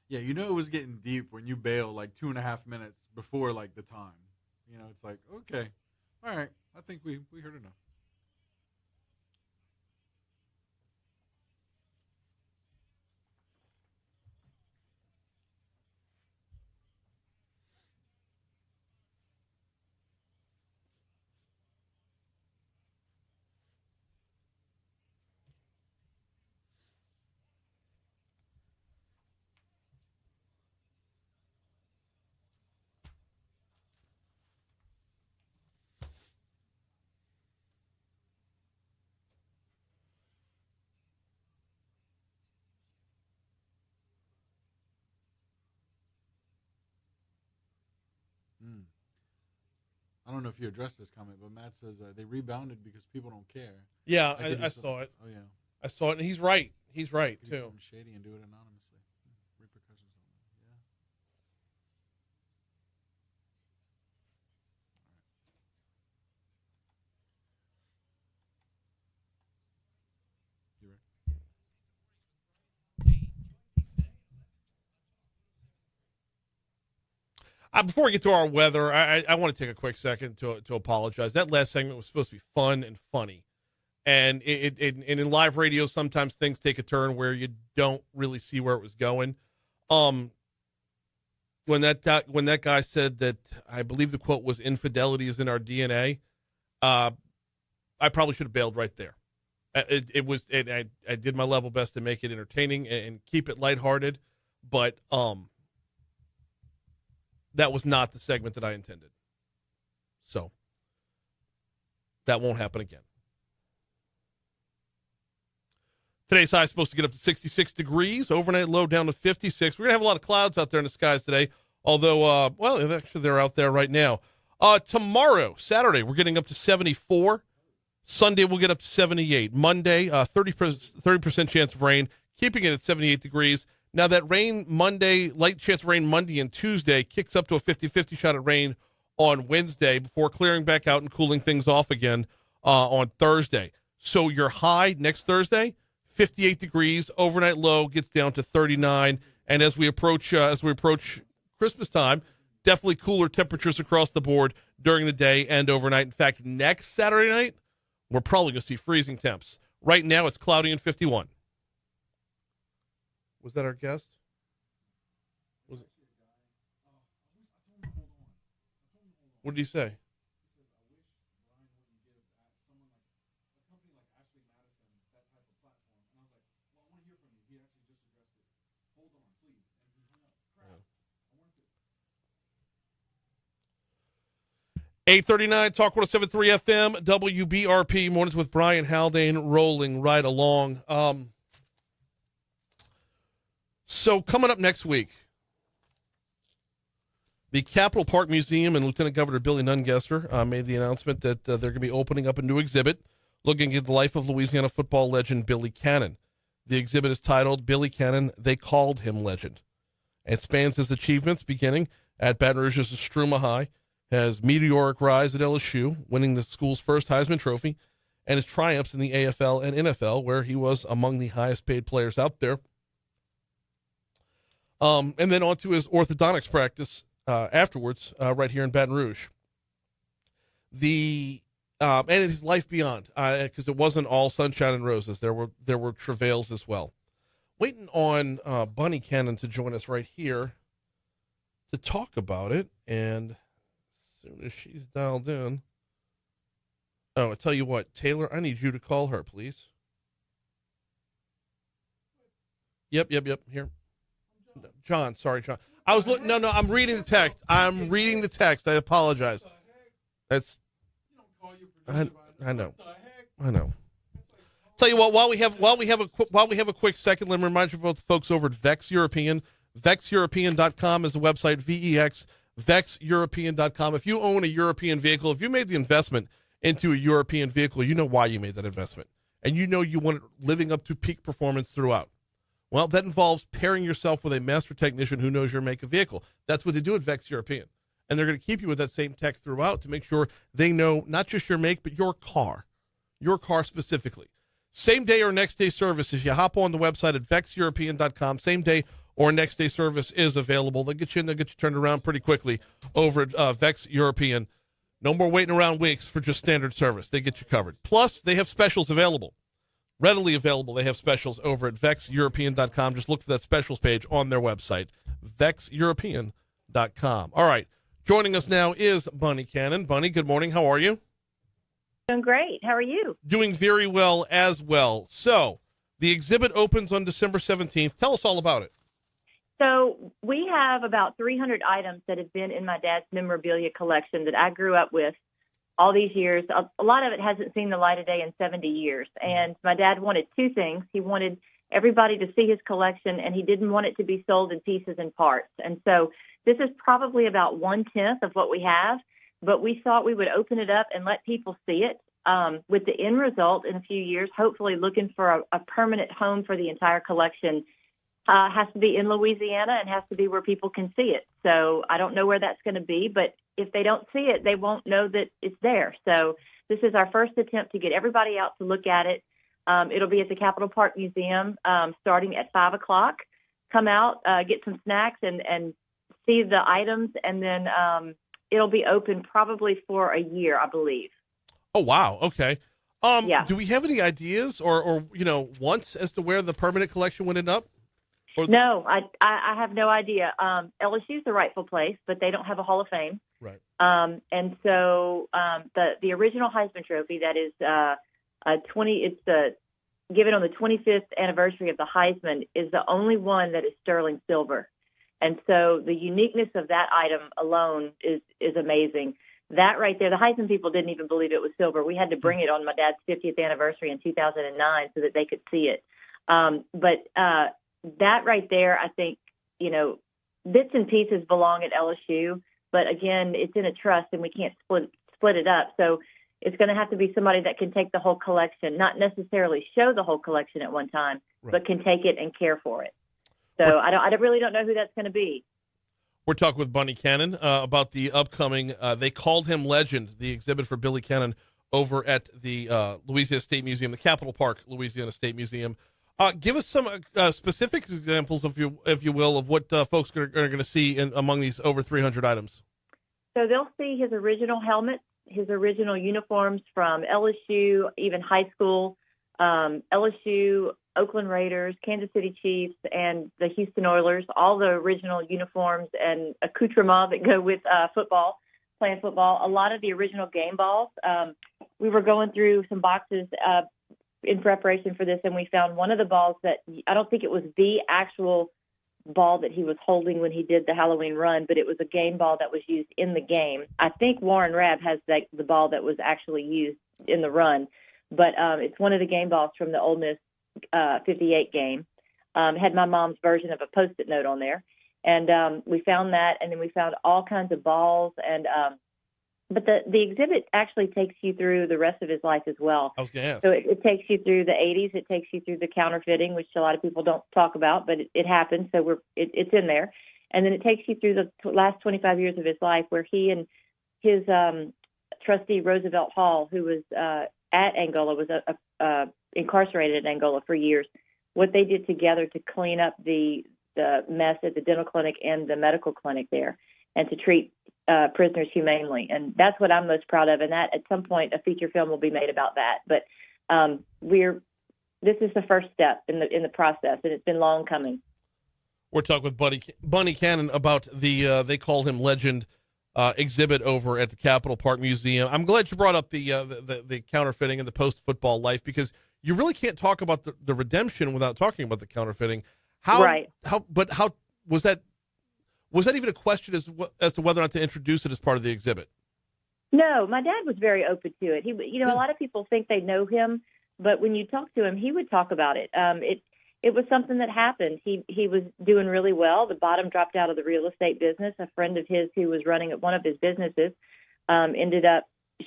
Yeah, you know it was getting deep when you bail like 2.5 minutes before like the time. You know, it's like, okay, all right, I think we heard enough. I don't know if you addressed this comment, but Matt says they rebounded because people don't care. Yeah, I saw it. Oh yeah, I saw it, and he's right. He's right too. Do something shady and do it anonymously. Repercussions. Yeah. You're right. Before we get to our weather, I want to take a quick second to apologize. That last segment was supposed to be fun and funny, and in live radio sometimes things take a turn where you don't really see where it was going. When that guy said that, I believe the quote was "infidelity is in our DNA," I probably should have bailed right there. I did my level best to make it entertaining and keep it lighthearted, but that was not the segment that I intended. So that won't happen again. Today's high is supposed to get up to 66 degrees. Overnight low down to 56. We're going to have a lot of clouds out there in the skies today, although, actually they're out there right now. Tomorrow, Saturday, we're getting up to 74. Sunday, we'll get up to 78. Monday, 30% chance of rain, keeping it at 78 degrees. Now, that rain Monday, light chance of rain Monday and Tuesday, kicks up to a 50-50 shot of rain on Wednesday before clearing back out and cooling things off again on Thursday. So your high next Thursday, 58 degrees. Overnight low gets down to 39. And as we approach Christmas time, definitely cooler temperatures across the board during the day and overnight. In fact, next Saturday night, we're probably going to see freezing temps. Right now, it's cloudy and 51. Was that our guest? Was it? What did he say? 8:39, Talk 107.3 FM, WBRP, Mornings with Brian Haldane, rolling right along. So coming up next week, the Capitol Park Museum and Lieutenant Governor Billy Nungesser made the announcement that they're going to be opening up a new exhibit looking at the life of Louisiana football legend Billy Cannon. The exhibit is titled Billy Cannon, They Called Him Legend. It spans his achievements beginning at Baton Rouge's Struma High, his meteoric rise at LSU, winning the school's first Heisman Trophy, and his triumphs in the AFL and NFL, where he was among the highest paid players out there. And then on to his orthodontics practice afterwards, right here in Baton Rouge. And his life beyond, because it wasn't all sunshine and roses. There were travails as well. Waiting on Bunnie Cannon to join us right here to talk about it, and as soon as she's dialed in, I tell you what, Taylor, I need you to call her, please. Yep. Here, John. Sorry, John. I was looking. No. I'm reading the text. I apologize. That's. I know. Tell you what, while we have a quick second, let me remind you about the folks over at Vex European. VexEuropean.com is the website. VEX. VexEuropean.com. If you own a European vehicle, if you made the investment into a European vehicle, you know why you made that investment, and you know you want it living up to peak performance throughout. Well, that involves pairing yourself with a master technician who knows your make of vehicle. That's what they do at Vex European. And they're going to keep you with that same tech throughout to make sure they know not just your make, but your car specifically. Same day or next day service. If you hop on the website at VexEuropean.com, same day or next day service is available. They'll get you in, they'll get you turned around pretty quickly over at Vex European. No more waiting around weeks for just standard service. They get you covered. Plus, they have specials available. Readily available. They have specials over at VexEuropean.com. Just look for that specials page on their website, VexEuropean.com. All right. Joining us now is Bunnie Cannon. Bunnie, good morning. How are you? Doing great. How are you? Doing very well as well. So, the exhibit opens on December 17th. Tell us all about it. So, we have about 300 items that have been in my dad's memorabilia collection that I grew up with all these years. A lot of it hasn't seen the light of day in 70 years. And my dad wanted two things. He wanted everybody to see his collection, and he didn't want it to be sold in pieces and parts. And so this is probably about 1/10 of what we have, but we thought we would open it up and let people see it, with the end result in a few years, hopefully looking for a permanent home for the entire collection. Has to be in Louisiana and has to be where people can see it. So I don't know where that's going to be, but if they don't see it, they won't know that it's there. So this is our first attempt to get everybody out to look at it. It'll be at the Capitol Park Museum starting at 5 o'clock. Come out, get some snacks and see the items, and then it'll be open probably for a year, I believe. Oh, wow. Okay. Yeah. Do we have any ideas or wants as to where the permanent collection would end up? No, I have no idea. LSU's the rightful place, but they don't have a Hall of Fame. Right. And so the original Heisman Trophy, that is given on the 25th anniversary of the Heisman, is the only one that is sterling silver. And so the uniqueness of that item alone is amazing. That right there, the Heisman people didn't even believe it was silver. We had to bring it on my dad's 50th anniversary in 2009 so that they could see it. But that right there, I think, bits and pieces belong at LSU, but again, it's in a trust and we can't split it up. So it's going to have to be somebody that can take the whole collection, not necessarily show the whole collection at one time, right, but can take it and care for it. So I really don't know who that's going to be. We're talking with Bunnie Cannon about the upcoming, They Called Him Legend, the exhibit for Billy Cannon over at the Louisiana State Museum, the Capitol Park Louisiana State Museum. Give us some specific examples, if you will, of what folks are going to see among these over 300 items. So they'll see his original helmets, his original uniforms from LSU, even high school, LSU, Oakland Raiders, Kansas City Chiefs, and the Houston Oilers, all the original uniforms and accoutrements that go with playing football, a lot of the original game balls. We were going through some boxes in preparation for this, and we found one of the balls that I don't think it was the actual ball that he was holding when he did the Halloween run, but it was a game ball that was used in the game. I think Warren Rabb has the ball that was actually used in the run, but it's one of the game balls from the Ole Miss 58 game. Had my mom's version of a Post-it note on there. And we found that, and then we found all kinds of balls. And but the exhibit actually takes you through the rest of his life as well. I was going to ask. So it takes you through the 80s. It takes you through the counterfeiting, which a lot of people don't talk about, but it happened. So it's in there. And then it takes you through the last 25 years of his life, where he and his trustee, Roosevelt Hall, who was at Angola, was incarcerated in Angola for years, what they did together to clean up the mess at the dental clinic and the medical clinic there, and to treat prisoners humanely. And that's what I'm most proud of. And that at some point, a feature film will be made about that. But this is the first step in the process, and it's been long coming. We're talking with Bunnie Cannon about the they call him legend exhibit over at the Capitol Park Museum. I'm glad you brought up the counterfeiting and the post-football life, because you really can't talk about the redemption without talking about the counterfeiting. How was that? Was that even a question as to whether or not to introduce it as part of the exhibit? No, my dad was very open to it. A lot of people think they know him, but when you talk to him, he would talk about it. It was something that happened. He was doing really well. The bottom dropped out of the real estate business. A friend of his who was running one of his businesses ended up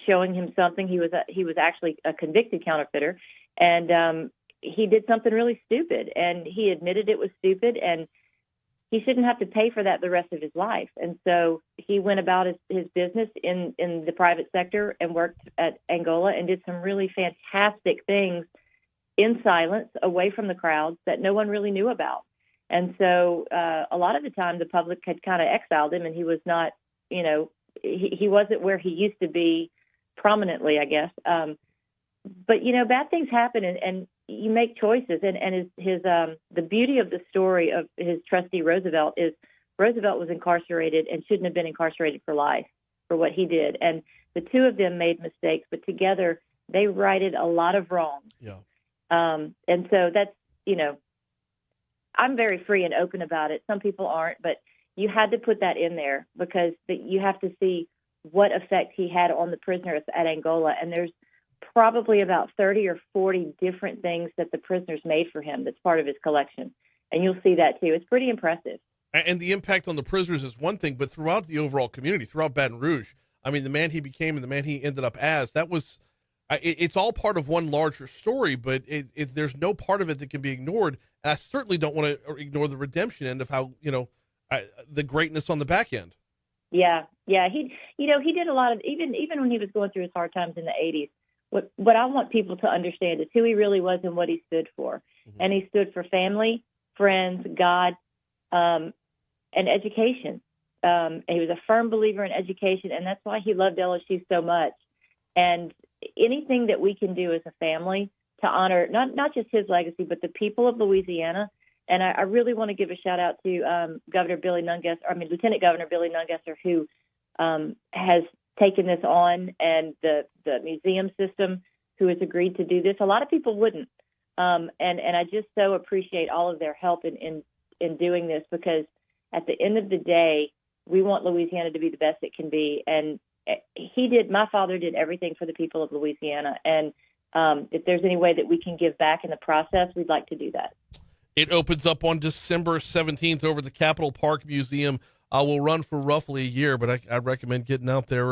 showing him something. He was actually a convicted counterfeiter, and he did something really stupid, and he admitted it was stupid, and he shouldn't have to pay for that the rest of his life. And so he went about his business in the private sector and worked at Angola and did some really fantastic things in silence, away from the crowds, that no one really knew about. And so a lot of the time the public had kind of exiled him, and he was not, he wasn't where he used to be prominently, I guess. But, bad things happen, and you make choices. And his the beauty of the story of his trustee, Roosevelt, is Roosevelt was incarcerated and shouldn't have been incarcerated for life for what he did. And the two of them made mistakes, but together they righted a lot of wrongs. Yeah. And so that's, I'm very free and open about it. Some people aren't, but you had to put that in there because you have to see what effect he had on the prisoners at Angola. And there's probably about 30 or 40 different things that the prisoners made for him that's part of his collection. And you'll see that too. It's pretty impressive. And the impact on the prisoners is one thing, but throughout the overall community, throughout Baton Rouge, I mean, the man he became and the man he ended up as, that was, it's all part of one larger story, but there's no part of it that can be ignored. And I certainly don't want to ignore the redemption end of how, the greatness on the back end. Yeah. He did a lot of, even when he was going through his hard times in the 80s, what I want people to understand is who he really was and what he stood for. Mm-hmm. And he stood for family, friends, God, and education. He was a firm believer in education, and that's why he loved LSU so much. And anything that we can do as a family to honor not just his legacy, but the people of Louisiana. And I really want to give a shout out to Lieutenant Governor Billy Nungesser, who has taken this on, and the museum system who has agreed to do this. A lot of people wouldn't. And I just so appreciate all of their help in doing this, because at the end of the day, we want Louisiana to be the best it can be. And my father did everything for the people of Louisiana. And if there's any way that we can give back in the process, we'd like to do that. It opens up on December 17th over at the Capitol Park Museum. Will run for roughly a year, but I recommend getting out there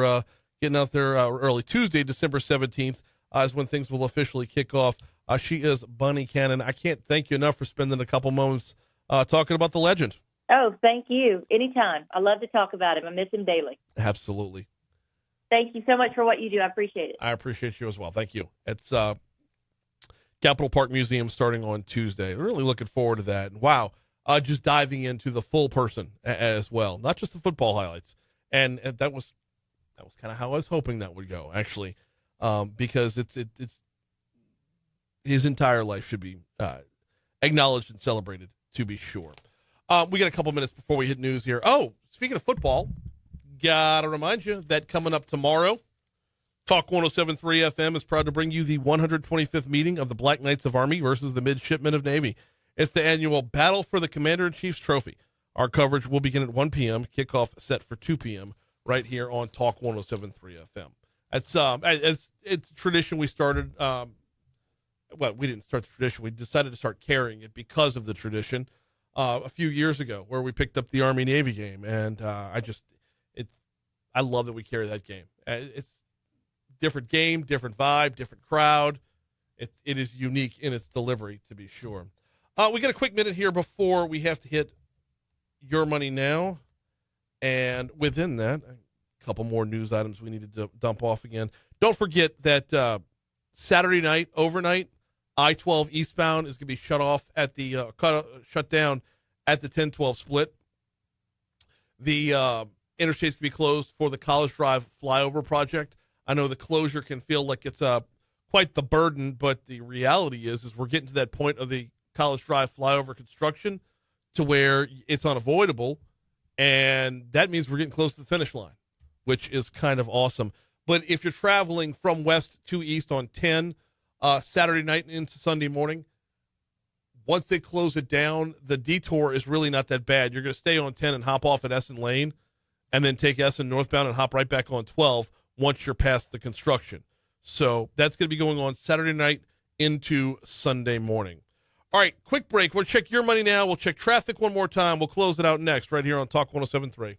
early. Tuesday, December 17th is when things will officially kick off. She is Bunnie Cannon. I can't thank you enough for spending a couple moments talking about the legend. Oh, thank you. Anytime. I love to talk about him. I miss him daily. Absolutely. Thank you so much for what you do. I appreciate it. I appreciate you as well. Thank you. It's Capitol Park Museum starting on Tuesday. Really looking forward to that. Wow. Just diving into the full person as well, not just the football highlights. And that was kind of how I was hoping that would go, actually, because it's his entire life should be acknowledged and celebrated, to be sure. We got a couple minutes before we hit news here. Oh, speaking of football, gotta remind you that coming up tomorrow, Talk 107.3 FM is proud to bring you the 125th meeting of the Black Knights of Army versus the Midshipmen of Navy. It's the annual Battle for the Commander-in-Chief's Trophy. Our coverage will begin at 1 p.m., kickoff set for 2 p.m., right here on Talk 107.3 FM. It's a tradition we started. We didn't start the tradition. We decided to start carrying it because of the tradition a few years ago, where we picked up the Army-Navy game, and I love that we carry that game. It's different game, different vibe, different crowd. It is unique in its delivery, to be sure. We got a quick minute here before we have to hit Your Money Now, and within that, a couple more news items we need to dump off again. Don't forget that Saturday night, overnight, I-12 eastbound is going to be shut down at the 10-12 split. The interstate's going to be closed for the College Drive flyover project. I know the closure can feel like it's quite the burden, but the reality is we're getting to that point of the College Drive flyover construction to where it's unavoidable, and that means we're getting close to the finish line, which is kind of awesome. But if you're traveling from west to east on 10 Saturday night into Sunday morning, once they close it down, the detour is really not that bad. You're going to stay on 10 and hop off at Essen Lane, and then take Essen northbound and hop right back on 12 once you're past the construction. So that's going to be going on Saturday night into Sunday morning. All right, quick break. We'll check Your Money Now. We'll check traffic one more time. We'll close it out next right here on Talk 107.3.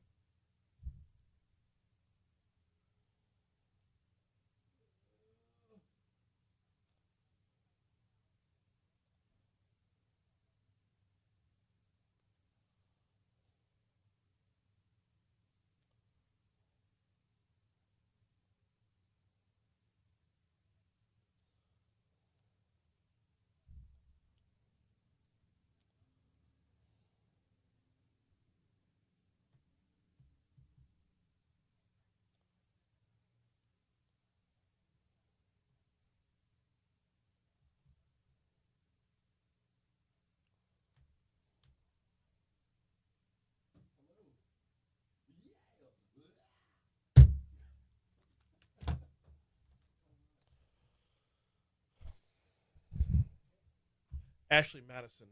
Ashley Madison.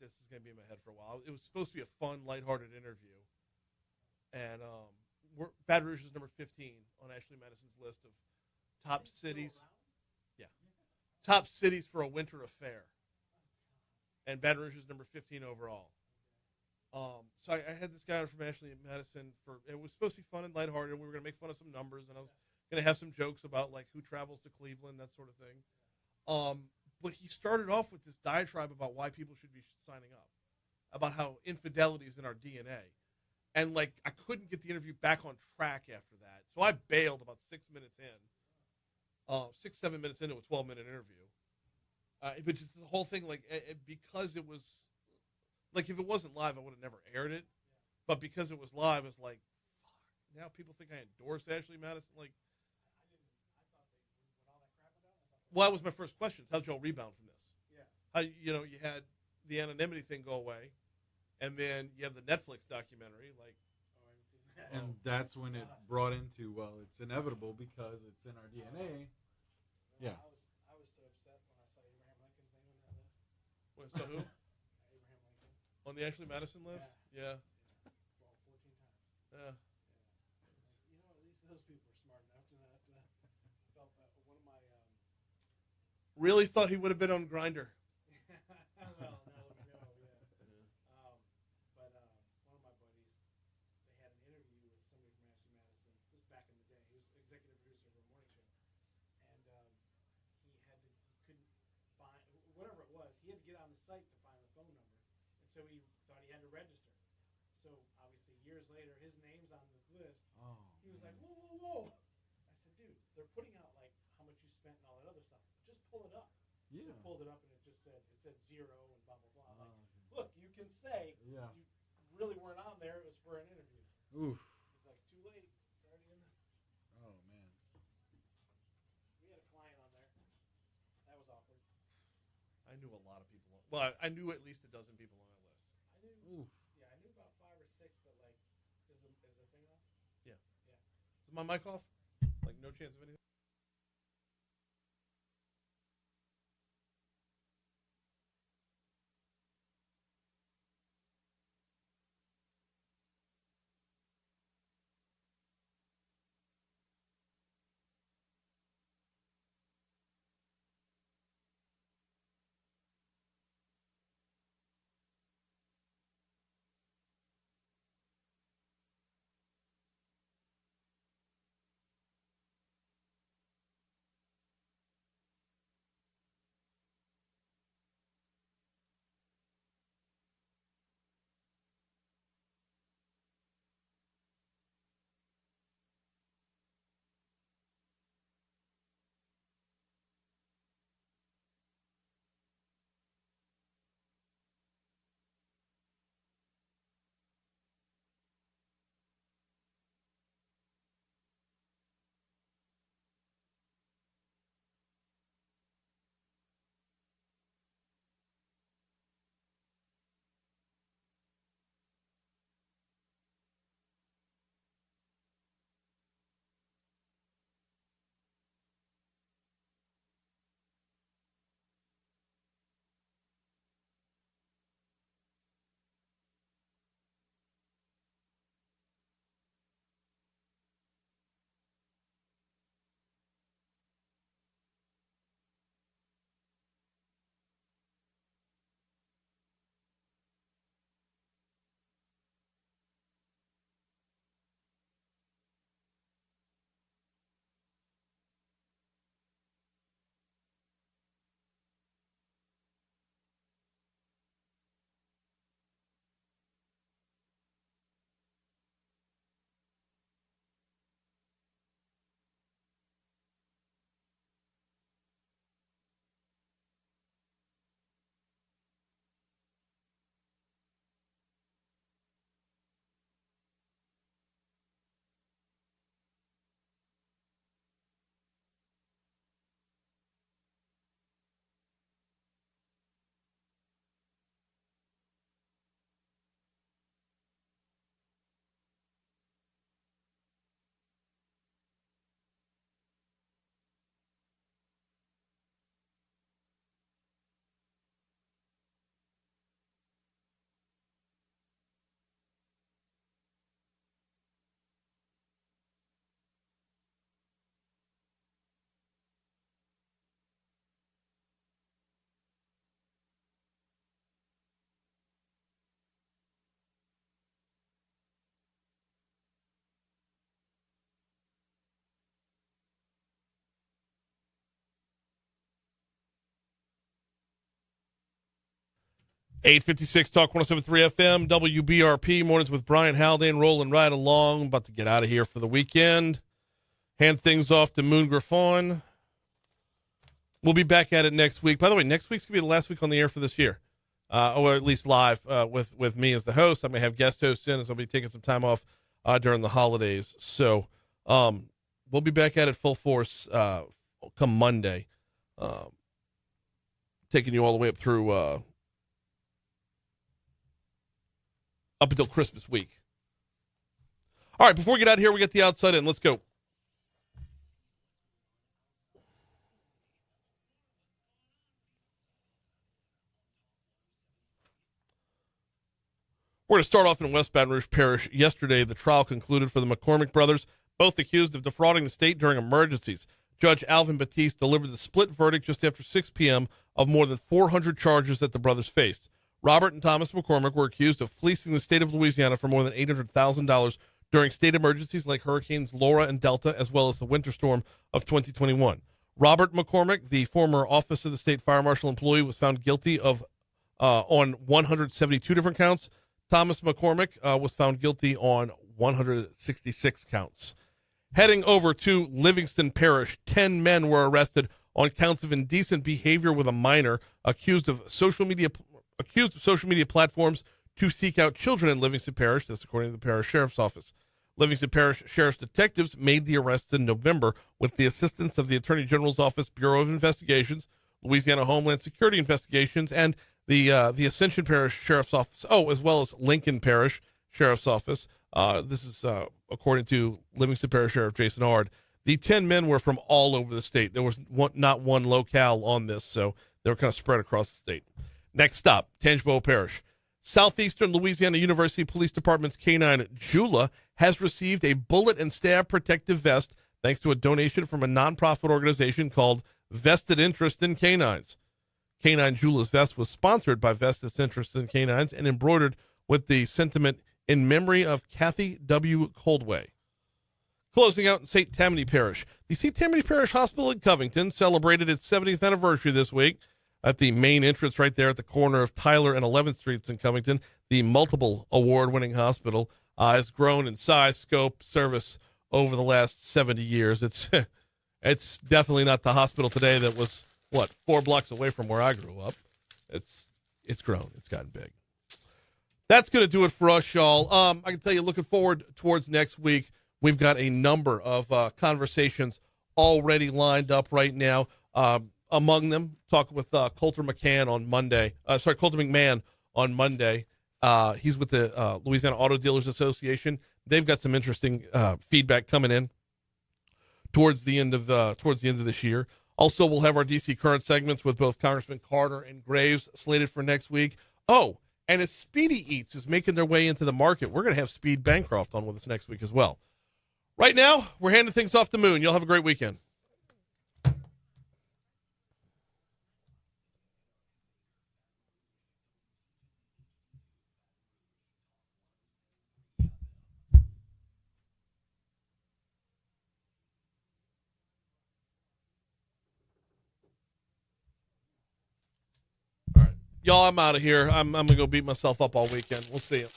This is going to be in my head for a while. It was supposed to be a fun, lighthearted interview. And Baton Rouge is number 15 on Ashley Madison's list of top cities. Yeah. Top cities for a winter affair. And Baton Rouge is number 15 overall. So I had this guy from Ashley Madison. It was supposed to be fun and lighthearted. We were going to make fun of some numbers, and I was going to have some jokes about like who travels to Cleveland, that sort of thing. But he started off with this diatribe about why people should be signing up, about how infidelity is in our DNA. And, like, I couldn't get the interview back on track after that. So I bailed about 6 minutes in, 7 minutes into a 12-minute interview. But just the whole thing, like, because it was, like, if it wasn't live, I would have never aired it. But because it was live, it's like, fuck, now people think I endorse Ashley Madison. Like, well, that was my first question. How'd y'all rebound from this? Yeah. How, you had the anonymity thing go away, and then you have the Netflix documentary. Like, and that's when it brought into, well, it's inevitable because it's in our DNA. Yeah. I was so upset when I saw Abraham Lincoln's name on that list. Wait, so who? Abraham Lincoln. On the Ashley Madison list? Yeah. 14 times. Yeah. At least those people are smart enough to not felt that. One of my really thought he would have been on Grindr. well, no, yeah. But one of my buddies, they had an interview with somebody from Ashley Madison. This was back in the day. He was executive producer of a morning show, and he couldn't find whatever it was. He had to get on the site to find the phone number, and so he thought he had to register. So obviously, years later, his name's on the list. Oh, he was like, whoa. I said, dude, they're putting out like how much you spent and all that other stuff. Just pull it up. Yeah. So I pulled it up and it said zero and blah blah blah. Like, look, you can say you really weren't on there. It was for an interview. Oof. It's like too late. It's already in there. Oh man. We had a client on there. That was awkward. I knew a lot of people. Well, I knew at least a dozen people on that list. I knew. Oof. Yeah, I knew about 5 or 6, but like, is the thing off? Yeah. Is my mic off? Like, no chance of anything? 856 Talk 107.3 FM, WBRP, mornings with Brian Haldane, rolling right along. About to get out of here for the weekend. Hand things off to Moon Griffon. We'll be back at it next week. By the way, next week's going to be the last week on the air for this year, or at least live with me as the host. I'm going to have guest hosts in, as I'll be taking some time off during the holidays. So we'll be back at it full force come Monday, taking you all the way up through up until Christmas week. All right, before we get out of here, we get the outside in. Let's go. We're going to start off in West Baton Rouge Parish. Yesterday, the trial concluded for the McCormick brothers, both accused of defrauding the state during emergencies. Judge Alvin Batiste delivered the split verdict just after 6 p.m. of more than 400 charges that the brothers faced. Robert and Thomas McCormick were accused of fleecing the state of Louisiana for more than $800,000 during state emergencies like Hurricanes Laura and Delta, as well as the winter storm of 2021. Robert McCormick, the former Office of the State Fire Marshal employee, was found guilty of on 172 different counts. Thomas McCormick was found guilty on 166 counts. Heading over to Livingston Parish, 10 men were arrested on counts of indecent behavior with a minor, accused of social media platforms to seek out children in Livingston Parish. That's according to the Parish Sheriff's Office. Livingston Parish Sheriff's detectives made the arrests in November with the assistance of the Attorney General's Office Bureau of Investigations, Louisiana Homeland Security Investigations, and the Ascension Parish Sheriff's Office, as well as Lincoln Parish Sheriff's Office. This is according to Livingston Parish Sheriff Jason Hard. The 10 men were from all over the state. There was not one locale on this, so they were kind of spread across the state. Next stop, Tangipahoa Parish. Southeastern Louisiana University Police Department's Canine Jula has received a bullet and stab protective vest thanks to a donation from a nonprofit organization called Vested Interest in Canines. Canine Jula's vest was sponsored by Vested Interest in Canines and embroidered with the sentiment in memory of Kathy W. Coldway. Closing out in St. Tammany Parish. The St. Tammany Parish Hospital in Covington celebrated its 70th anniversary this week. At the main entrance right there at the corner of Tyler and 11th Streets in Covington, the multiple award-winning hospital has grown in size, scope, service over the last 70 years. It's definitely not the hospital today that was, 4 blocks away from where I grew up. It's grown. It's gotten big. That's going to do it for us, y'all. I can tell you, looking forward towards next week, we've got a number of conversations already lined up right now. Among them, talk with Colter McCann on Monday. Colter McMahon on Monday. He's with the Louisiana Auto Dealers Association. They've got some interesting feedback coming in towards the end of this year. Also, we'll have our DC Current segments with both Congressman Carter and Graves slated for next week. Oh, and as Speedy Eats is making their way into the market, we're going to have Speed Bancroft on with us next week as well. Right now, we're handing things off to Moon. You'll have a great weekend. Y'all, I'm out of here. I'm going to go beat myself up all weekend. We'll see you.